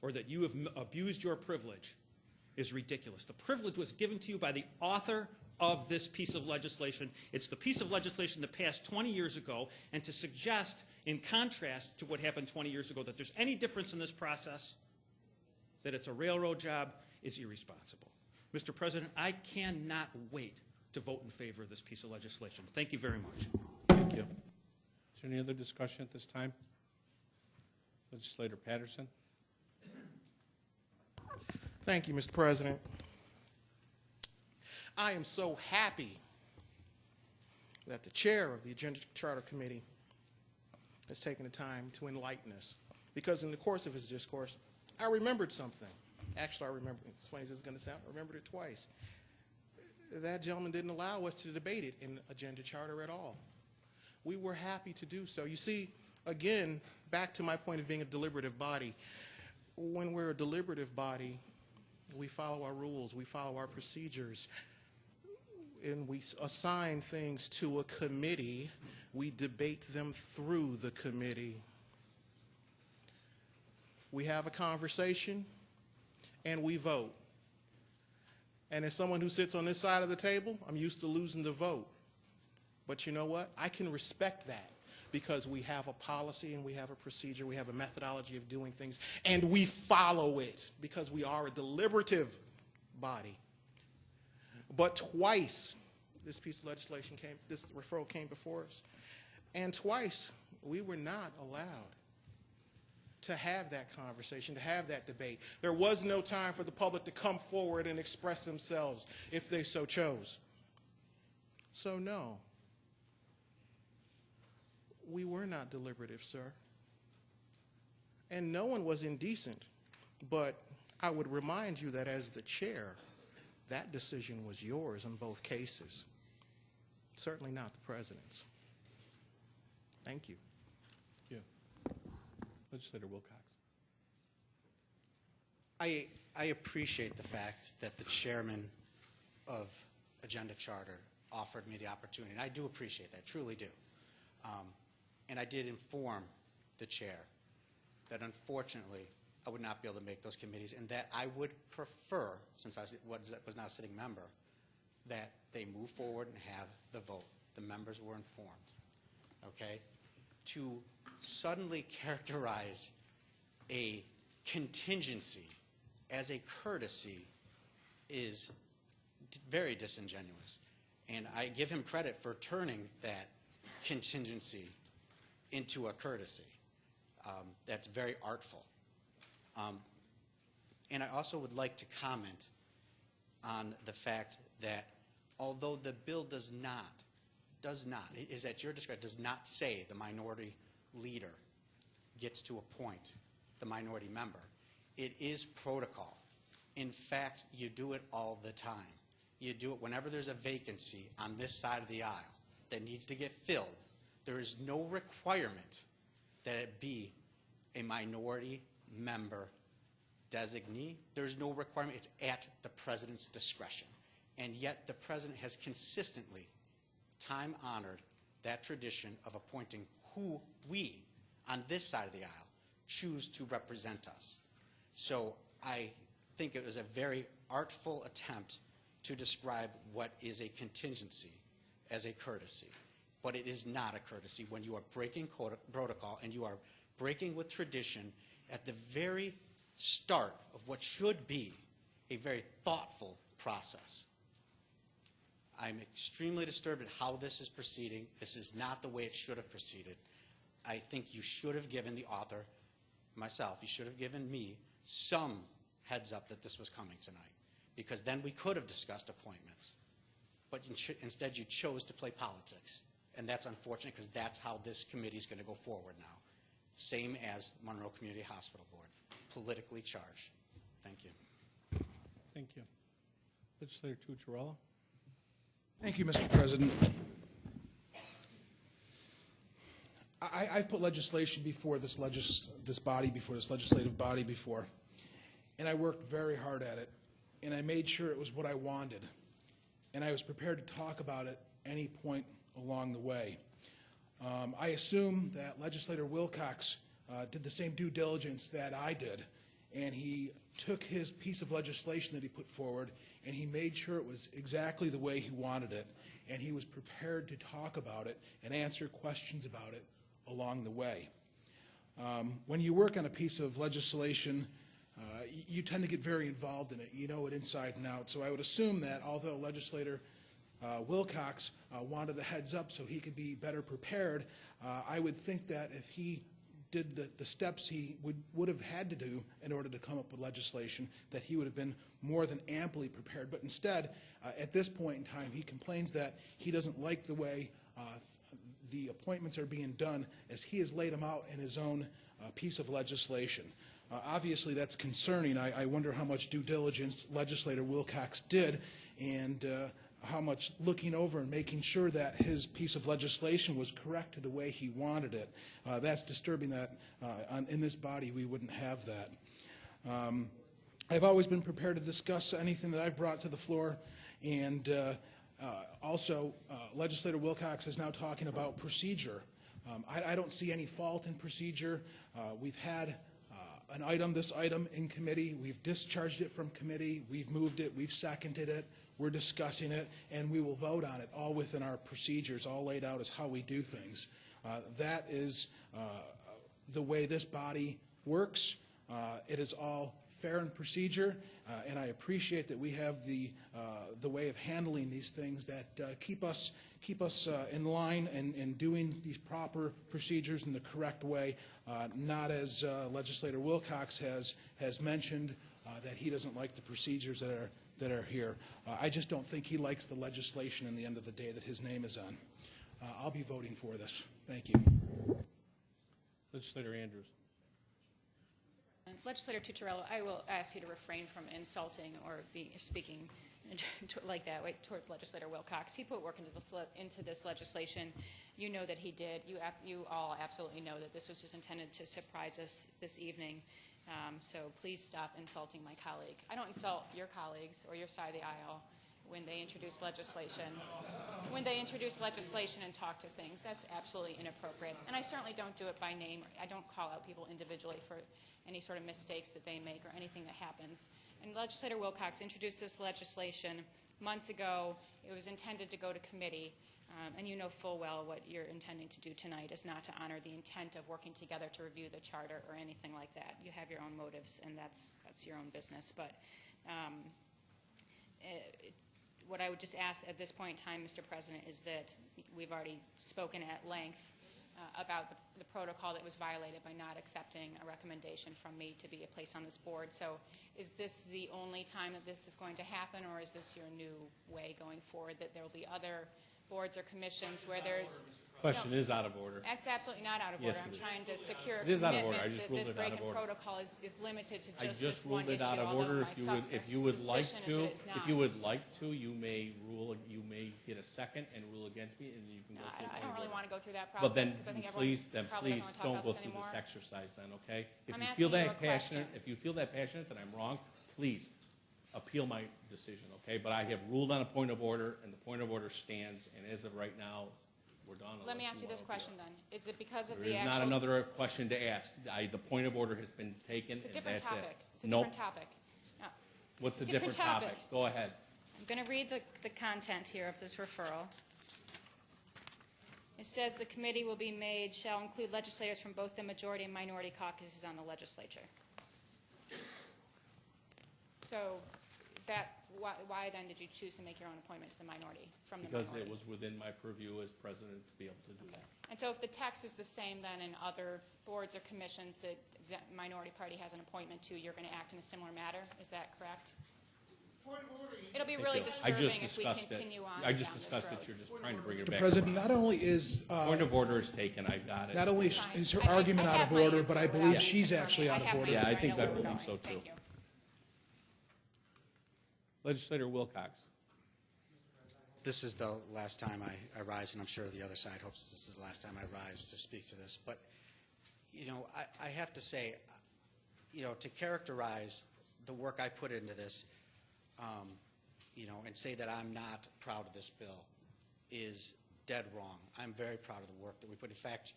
or that you have abused your privilege, is ridiculous. The privilege was given to you by the author of this piece of legislation. It's the piece of legislation that passed 20 years ago, and to suggest, in contrast to what happened 20 years ago, that there's any difference in this process, that it's a railroad job, is irresponsible. Mr. President, I cannot wait to vote in favor of this piece of legislation. Thank you very much. Thank you. Is there any other discussion at this time? Legislator Patterson. Thank you, Mr. President. I am so happy that the chair of the Agenda Charter Committee has taken the time to enlighten us, because in the course of his discourse, I remembered something. Actually, I remember, as funny as it's going to sound, I remembered it twice. That gentleman didn't allow us to debate it in Agenda Charter at all. We were happy to do so. You see, again, back to my point of being a deliberative body, when we're a deliberative body, we follow our rules, we follow our procedures, and we assign things to a committee. We debate them through the committee. We have a conversation, and we vote. And as someone who sits on this side of the table, I'm used to losing the vote. But you know what? I can respect that, because we have a policy and we have a procedure, we have a methodology of doing things, and we follow it because we are a deliberative body. But twice this piece of legislation this referral came before us, and twice we were not allowed to have that conversation, to have that debate. There was no time for the public to come forward and express themselves if they so chose. So no, we were not deliberative, sir. And no one was indecent, but I would remind you that as the chair, that decision was yours in both cases, certainly not the president's. Thank you. Thank you. Legislator Wilcox. I appreciate the fact that the chairman of agenda charter offered me the opportunity, and I do appreciate that, truly do. And I did inform the chair that unfortunately I would not be able to make those committees, and that I would prefer, since I was not a sitting member, that they move forward and have the vote. The members were informed, okay? To suddenly characterize a contingency as a courtesy is very disingenuous. And I give him credit for turning that contingency into a courtesy. That's very artful. And I also would like to comment on the fact that although the bill does not, it is at your discretion, does not say the minority leader gets to appoint the minority member, it is protocol. In fact, you do it all the time. You do it whenever there's a vacancy on this side of the aisle that needs to get filled. There is no requirement that it be a minority member designee. There's no requirement. It's at the president's discretion. And yet the president has consistently time-honored that tradition of appointing who we, on this side of the aisle, choose to represent us. So I think it was a very artful attempt to describe what is a contingency as a courtesy. But it is not a courtesy when you are breaking protocol and you are breaking with tradition at the very start of what should be a very thoughtful process. I'm extremely disturbed at how this is proceeding. This is not the way it should have proceeded. I think you should have given the author, myself, you should have given me some heads up that this was coming tonight, because then we could have discussed appointments. But instead you chose to play politics. And that's unfortunate, because that's how this committee is going to go forward now. Same as Monroe Community Hospital Board, politically charged. Thank you. Thank you. Legislator Tucciarello. Thank you, Mr. President. I've put legislation before this body, before this legislative body before, and I worked very hard at it, and I made sure it was what I wanted, and I was prepared to talk about it any point along the way. I assume that Legislator Wilcox did the same due diligence that I did, and he took his piece of legislation that he put forward and he made sure it was exactly the way he wanted it, and he was prepared to talk about it and answer questions about it along the way. When you work on a piece of legislation, you tend to get very involved in it. You know it inside and out. So I would assume that although Legislator Wilcox wanted a heads up so he could be better prepared, I would think that if he did the steps he would have had to do in order to come up with legislation, that he would have been more than amply prepared. But instead, at this point in time, he complains that he doesn't like the way the appointments are being done as he has laid them out in his own piece of legislation. Obviously, that's concerning. I wonder how much due diligence Legislator Wilcox did, and how much looking over and making sure that his piece of legislation was correct to the way he wanted it. That's disturbing that in this body we wouldn't have that. I've always been prepared to discuss anything that I've brought to the floor, and also Legislator Wilcox is now talking about procedure. I don't see any fault in procedure. We've had this item in committee, we've discharged it from committee, we've moved it, we've seconded it, we're discussing it, and we will vote on it, all within our procedures, all laid out as how we do things. That is the way this body works. It is all fair and procedure, and I appreciate that we have the way of handling these things that keep us in line and doing these proper procedures in the correct way, not as Legislator Wilcox has mentioned that he doesn't like the procedures that are here. I just don't think he likes the legislation in the end of the day that his name is on. I'll be voting for this. Thank you. Legislator Andrews. Legislator Tucciarello, I will ask you to refrain from insulting or speaking like that towards Legislator Wilcox. He put work into this legislation. You know that he did. You all absolutely know that this was just intended to surprise us this evening. So please stop insulting my colleague. I don't insult your colleagues or your side of the aisle when they introduce legislation. When they introduce legislation and talk to things, that's absolutely inappropriate. And I certainly don't do it by name. I don't call out people individually for any sort of mistakes that they make or anything that happens. And Legislator Wilcox introduced this legislation months ago. It was intended to go to committee. And you know full well what you're intending to do tonight is not to honor the intent of working together to review the charter or anything like that. You have your own motives, and that's your own business. But what I would just ask at this point in time, Mr. President, is that we've already spoken at length about the protocol that was violated by not accepting a recommendation from me to be placed on this board. So is this the only time that this is going to happen, or is this your new way going forward, that there will be other boards or commissions where there's... Question is out of order. That's absolutely not out of order. Yes, I'm it is. trying to secure a It is out of commitment order. I just that ruled this it out break of in order. protocol is limited to I just just this one ruled issue, it out of although order. my If you would like suspicion is to, that it's if you not. would like to, you may get a second and rule against me, and you can go through. I don't really want to go through that But then, process because I think everyone probably please doesn't want to talk don't about go this through anymore. this exercise then, okay? If I'm you asking feel you a that passionate, question. if you feel that passionate that I'm wrong, please appeal my decision, okay? But I have ruled on a point of order, and the point of order stands, and as of right now, we're done. Let me ask you this question then. Is it because of There the is actual... not another question to ask. The point of order has been taken, It's a and different that's it. topic. It's a Nope. different topic. No. What's the It's a different different topic? topic. Go ahead. I'm going to read the content here of this referral. It says the committee will be made, shall include legislators from both the majority and minority caucuses on the legislature. So is that, why then did you choose to make your own appointment to the minority from the minority? Because it was within my purview as president to be able to do that. And so if the text is the same then in other boards or commissions that the minority party has an appointment to, you're going to act in a similar matter? Is that correct? It'll be really disturbing if we continue on I just down this discussed road. it. You're just trying to bring it Mr. back. President, not only is, Point of order is taken. I got it. not only is her I argument out have of my order, answer but I without believe you she's confirming. actually out of have my order. Yeah, I answer. think know I where we're believe going. so, too. Thank you. Legislator Wilcox. This is the last time I rise, and I'm sure the other side hopes this is the last time I rise to speak to this. But, you know, I have to say, you know, to characterize the work I put into this, you know, and say that I'm not proud of this bill is dead wrong. I'm very proud of the work that we put. In fact,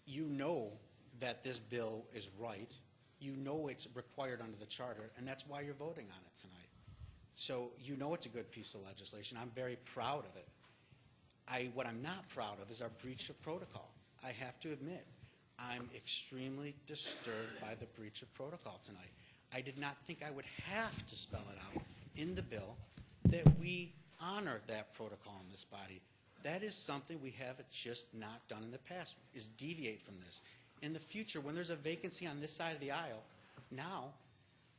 you know that this bill is right. You know it's required under the charter, and that's why you're voting on it tonight. So you know it's a good piece of legislation. I'm very proud of it. What I'm not proud of is our breach of protocol. I have to admit, I'm extremely disturbed by the breach of protocol tonight. I did not think I would have to spell it out in the bill that we honor that protocol in this body. That is something we have just not done in the past, is deviate from this. In the future, when there's a vacancy on this side of the aisle, now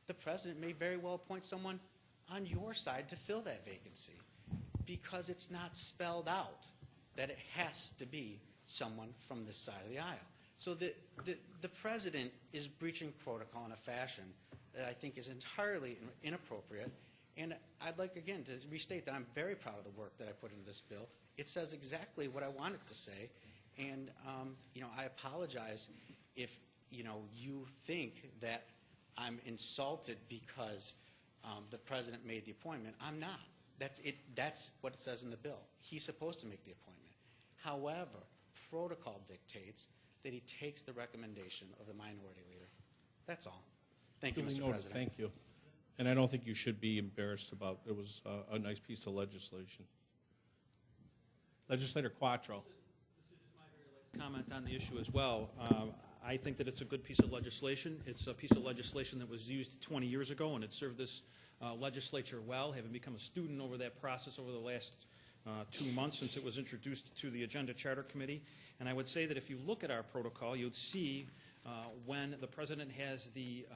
the president may very well appoint someone on your side to fill that vacancy because it's not spelled out that it has to be someone from this side of the aisle. So the president is breaching protocol in a fashion that I think is entirely inappropriate. And I'd like, again, to restate that I'm very proud of the work that I put into this bill. It says exactly what I want it to say. And, you know, I apologize if, you know, you think that I'm insulted because the president made the appointment. I'm not. That's what it says in the bill. He's supposed to make the appointment. However, protocol dictates that he takes the recommendation of the minority leader. That's all. Thank you, Duly Mr. noted. President. Thank you. And I don't think you should be embarrassed about it. It was a nice piece of legislation. Legislator Quattro. Comment on the issue as well. I think that it's a good piece of legislation. It's a piece of legislation that was used 20 years ago, and it served this legislature well, having become a student over that process over the last 2 months since it was introduced to the Agenda Charter Committee. And I would say that if you look at our protocol, you'd see when the president has the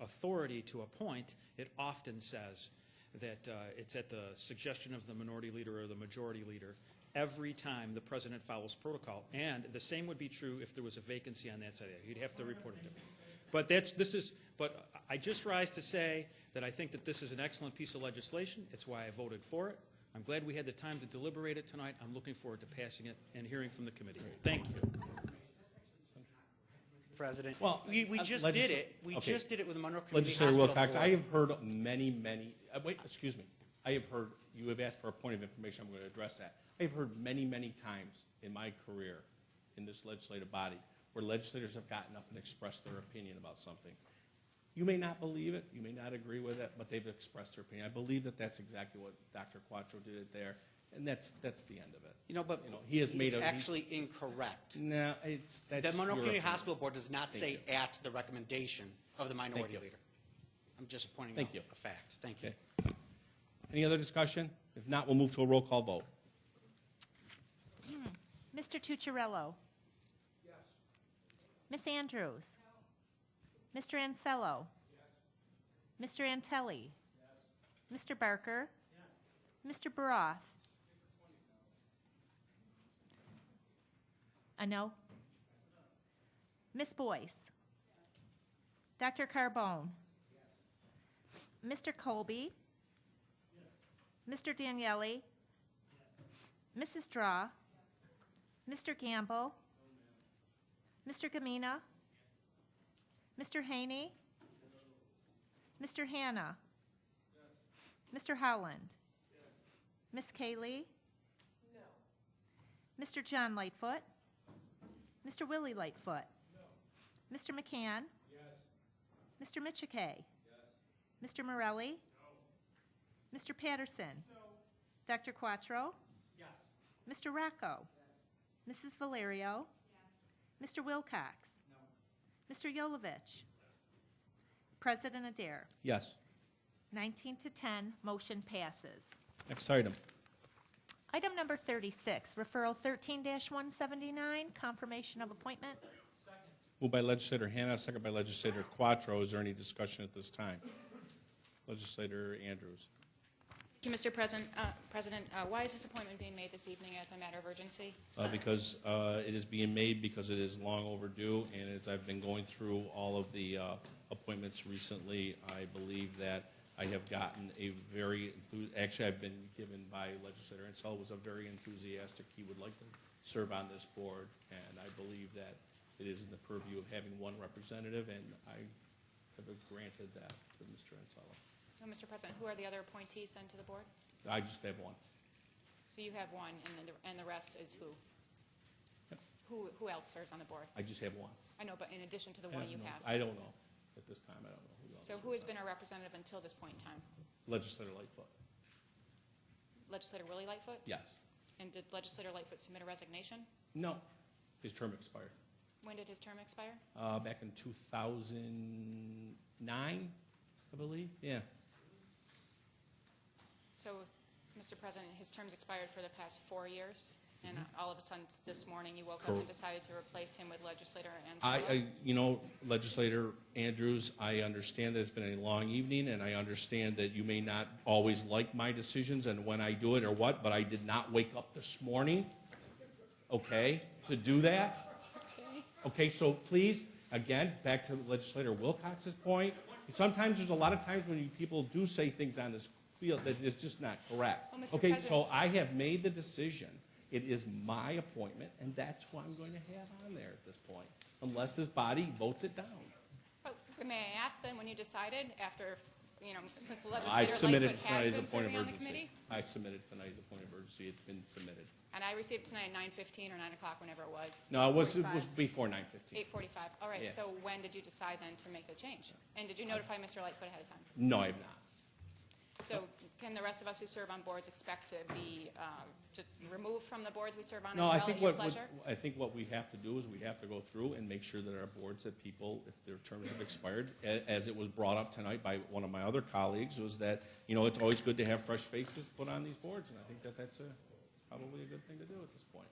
authority to appoint, it often says that it's at the suggestion of the minority leader or the majority leader every time the president follows protocol. And the same would be true if there was a vacancy on that side. He'd have to report it. But I just rise to say that I think that this is an excellent piece of legislation. It's why I voted for it. I'm glad we had the time to deliberate it tonight. I'm looking forward to passing it and hearing from the committee. Thank you. President. Well, we just did it. We just did it with the Monroe Community Legislator Hospital Wilcox, Board. I have heard many, wait, excuse me. I have heard, you have asked for a point of information, I'm going to address that. I have heard many times in my career in this legislative body where legislators have gotten up and expressed their opinion about something. You may not believe it, you may not agree with it, but they've expressed their opinion. I believe that that's exactly what Dr. Quattro did it there, and that's the end of it. But he has made it's actually incorrect. No, that's the Monroe your Community opinion. Hospital Board does not Thank say at the recommendation of the minority you. leader. I'm just pointing Thank out you. a fact. Thank you. Okay. Any other discussion? If not, we'll move to a roll call vote. Mr. Tucciarello? Yes. Ms. Andrews? No. Mr. Ansello? Yes. Mr. Antelli? Yes. Mr. Barker? Yes. Mr. Baroth? A no? Ms. Boyce? Dr. Carbone? Mr. Colby? Mr. Daniele? Mrs. Draw? Mr. Gamble? Mr. Gamina? Mr. Haney? Mr. Hanna? Mr. Howland? Miss Kaylee? No. Mr. John Lightfoot? Mr. Willie Lightfoot? No. Mr. McCann? Yes. Mr. Michikay? Yes. Mr. Morelli? No. Mr. Patterson? No. Dr. Quattro? Yes. Mr. Racco? Yes. Mrs. Valerio? Yes. Mr. Wilcox? No. Mr. Yolovich? President Adair? Yes. 19 to 10, motion passes. Next item. Item number 36, referral 13-179, confirmation of appointment. Moved by Legislator Hanna, second by Legislator Quattro. Is there any discussion at this time? Legislator Andrews. Thank you, Mr. President. Why is this appointment being made this evening as a matter of urgency? Because it is being made because it is long overdue, and as I've been going through all of the appointments recently, I believe that I have gotten a very, actually I've been given by Legislator Ansel was a very enthusiastic, he would like to serve on this board, and I believe that it is in the purview of having one representative, and I have granted that to Mr. Ansel. So, Mr. President, who are the other appointees then to the board? I just have one. So you have one, and the rest is who? Yep. Who else serves on the board? I just have one. I know, but in addition to the one you have. I don't know. At this time, I don't know who else. So who has been a representative until this point in time? Legislator Lightfoot. Legislator Willie Lightfoot? Yes. And did Legislator Lightfoot submit a resignation? No. His term expired. When did his term expire? Back in 2009, I believe. Yeah. So, Mr. President, his term's expired for the past 4 years, and all of a sudden this morning you woke up and decided to replace him with Legislator Ansel. Legislator Andrews, I understand that it's been a long evening, and I understand that you may not always like my decisions and when I do it or what, but I did not wake up this morning, okay, to do that. Okay, so please, again, back to Legislator Wilcox's point, sometimes there's a lot of times when people do say things on this field that is just not correct. Well, Mr. Okay, President, so I have made the decision. It is my appointment, and that's who I'm going to have on there at this point, unless this body votes it down. oh, may I ask then, when you decided after, since the I Legislator submitted Lightfoot tonight has as been a point of serving on the urgency. committee? I submitted tonight as a point of urgency. It's been submitted. And I received it tonight at 9:15 or 9 o'clock, whenever it was. No, it was before 9:15. 8:45. All right, Yeah. so when did you decide then to make the change? And did you notify Mr. Lightfoot ahead of time? No, I have not. So can the rest of us who serve on boards expect to be just removed from the boards we serve on No, as well I think at your pleasure? I think what we have to do is we have to go through and make sure that our boards, that people, if their terms have expired, as it was brought up tonight by one of my other colleagues, was that, it's always good to have fresh faces put on these boards, and I think that that's probably a good thing to do at this point.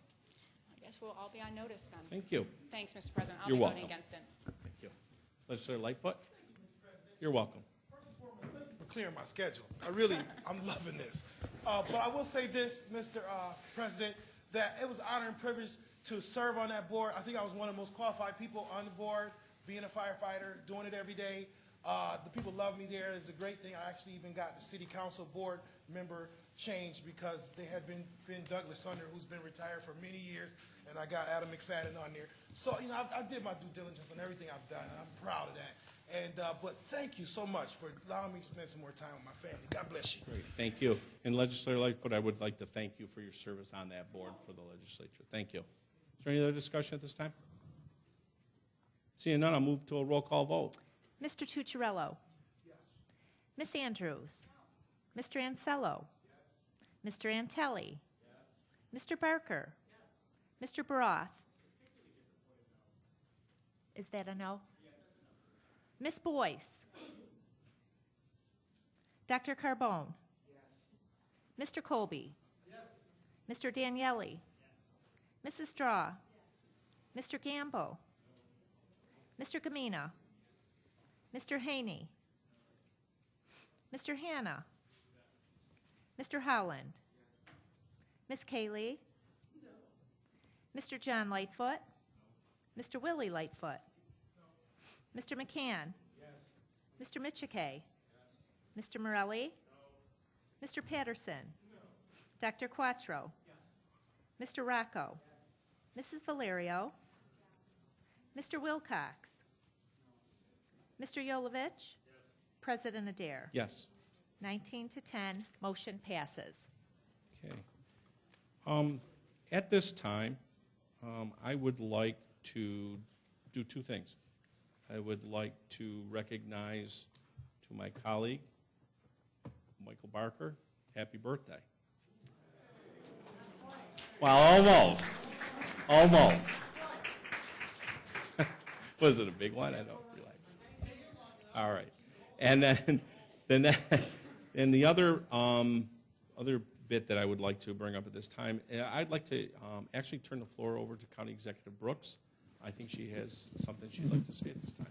I guess we'll all be on notice then. Thank you. Thanks, Mr. President. I'll You're be welcome. voting against it. Thank you. Legislator Lightfoot? You're welcome. For clearing my schedule. I'm loving this. But I will say this, Mr. President, that it was an honor and privilege to serve on that board. I think I was one of the most qualified people on the board, being a firefighter, doing it every day. The people love me there. It's a great thing. I actually even got the city council board member changed because they had been Douglas Sunder, who's been retired for many years, and I got Adam McFadden on there. So, you know, I did my due diligence on everything I've done, and I'm proud of that. And, but thank you so much for allowing me to spend some more time with my family. God bless you. Great, thank you. And Legislator Lightfoot, I would like to thank you for your service on that board for the legislature. Thank you. Is there any other discussion at this time? Seeing none, I'll move to a roll call vote. Mr. Tucciarello? Yes. Ms. Andrews? Yes. Mr. Ansello? Yes. Mr. Antelli? Yes. Mr. Barker? Yes. Mr. Baroth? Is that a no? Yes, no. Ms. Boyce? Dr. Carbone? Yes. Mr. Colby? Yes. Mr. Daniele? Yes. Mrs. Straw? Yes. Mr. Gambo? No. Mr. Gamina? Mr. Haney? No. Mr. Hanna? Yes. Mr. Howland? Yes. Ms. Kaylee? No. Mr. John Lightfoot? No. Mr. Willie Lightfoot? No. Mr. McCann? Yes. Mr. Michike? Yes. Mr. Morelli? No. Mr. Patterson? No. Dr. Quattro? Yes. Mr. Rocco? Yes. Mrs. Valerio? Yes. Mr. Wilcox? No. Mr. Yolovich? Yes. President Adair? Yes. 19 to 10, motion passes. Okay. At this time, I would like to do two things. I would like to recognize to my colleague, Michael Barker, happy birthday. Well, almost. Almost. Was it a big one? I don't realize. All right. And then the other bit that I would like to bring up at this time, I'd like to actually turn the floor over to County Executive Brooks. I think she has something she'd like to say at this time.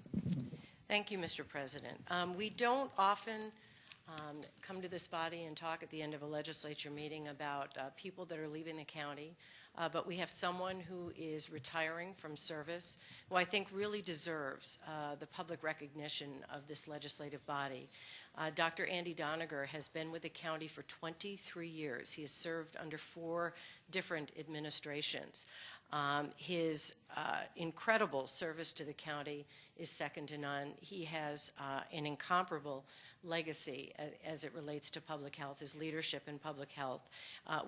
Thank you, Mr. President. We don't often come to this body and talk at the end of a legislature meeting about people that are leaving the county, but we have someone who is retiring from service who I think really deserves the public recognition of this legislative body. Dr. Andy Doniger has been with the county for 23 years. He has served under 4 different administrations. His incredible service to the county is second to none. He has an incomparable legacy as it relates to public health, his leadership in public health.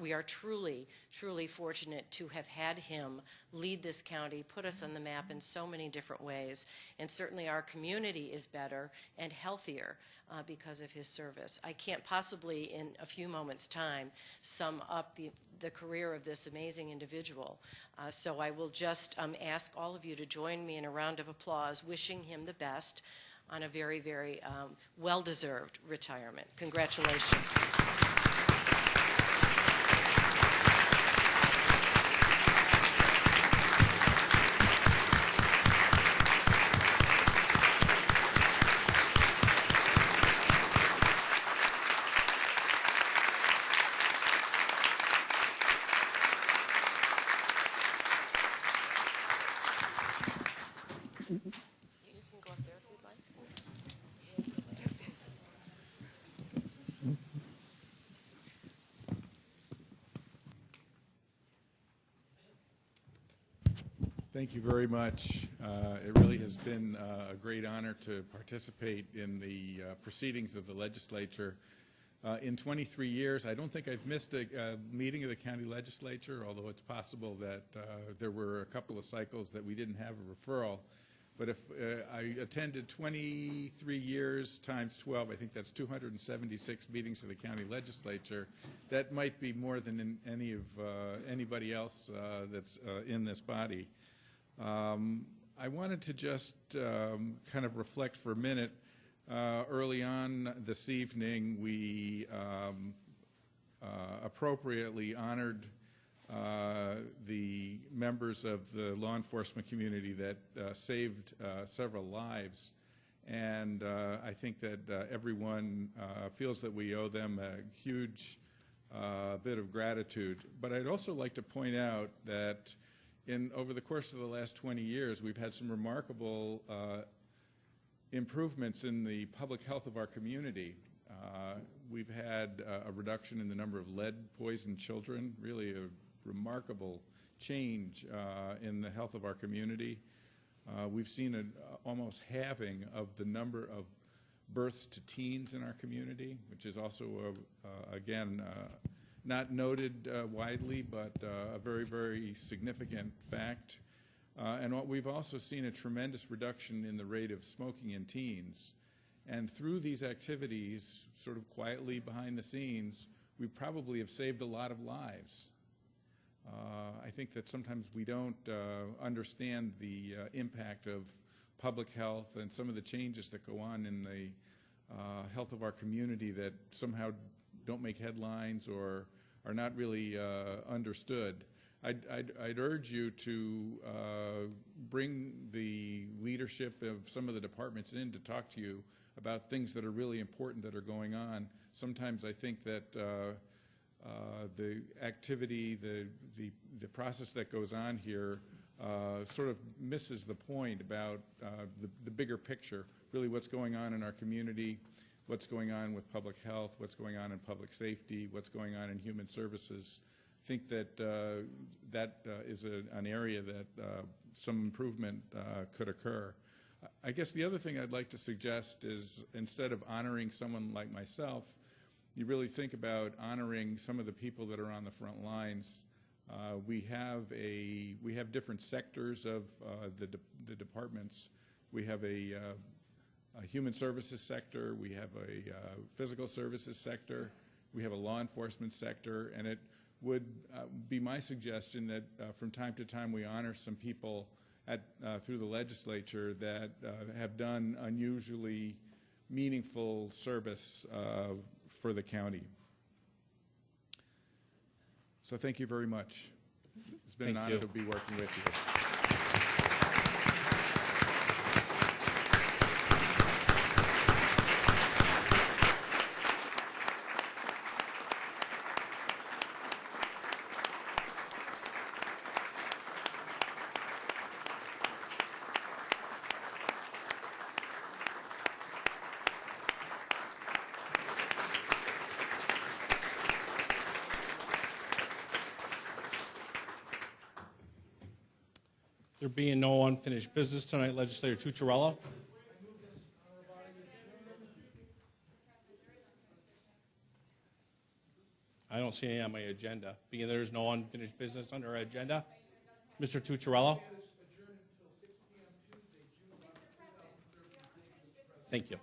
We are truly, truly fortunate to have had him lead this county, put us on the map in so many different ways, and certainly our community is better and healthier because of his service. I can't possibly, in a few moments' time, sum up the career of this amazing individual. So I will just ask all of you to join me in a round of applause, wishing him the best on a very, very well-deserved retirement. Congratulations. Thank you very much. It really has been a great honor to participate in the proceedings of the legislature. In 23 years, I don't think I've missed a meeting of the county legislature, although it's possible that there were a couple of cycles that we didn't have a referral. But if I attended 23 years times 12, I think that's 276 meetings of the county legislature. That might be more than in any of anybody else that's in this body. I wanted to just kind of reflect for a minute. Early on this evening, we appropriately honored the members of the law enforcement community that saved several lives. And I think that everyone feels that we owe them a huge bit of gratitude. But I'd also like to point out that over the course of the last 20 years, we've had some remarkable improvements in the public health of our community. We've had a reduction in the number of lead-poisoned children, really a remarkable change in the health of our community. We've seen an almost halving of the number of births to teens in our community, which is also, again, not noted widely, but a very, very significant fact. And we've also seen a tremendous reduction in the rate of smoking in teens. And through these activities, sort of quietly behind the scenes, we probably have saved a lot of lives. I think that sometimes we don't understand the impact of public health and some of the changes that go on in the health of our community that somehow don't make headlines or are not really understood. I'd urge you to bring the leadership of some of the departments in to talk to you about things that are really important that are going on. Sometimes I think that the activity, the process that goes on here sort of misses the point about the bigger picture, really what's going on in our community, what's going on with public health, what's going on in public safety, what's going on in human services. I think that that is an area that some improvement could occur. I guess the other thing I'd like to suggest is instead of honoring someone like myself, you really think about honoring some of the people that are on the front lines. We have different sectors of the departments. We have a human services sector, we have a physical services sector, we have a law enforcement sector, and it would be my suggestion that from time to time we honor some people through the legislature that have done unusually meaningful service for the county. So thank you very much. It's been an honor to be working with you. There being no unfinished business tonight, Legislator Tucciarello. I don't see any on my agenda. Being there is no unfinished business under our agenda. Mr. Tucciarello. Thank you.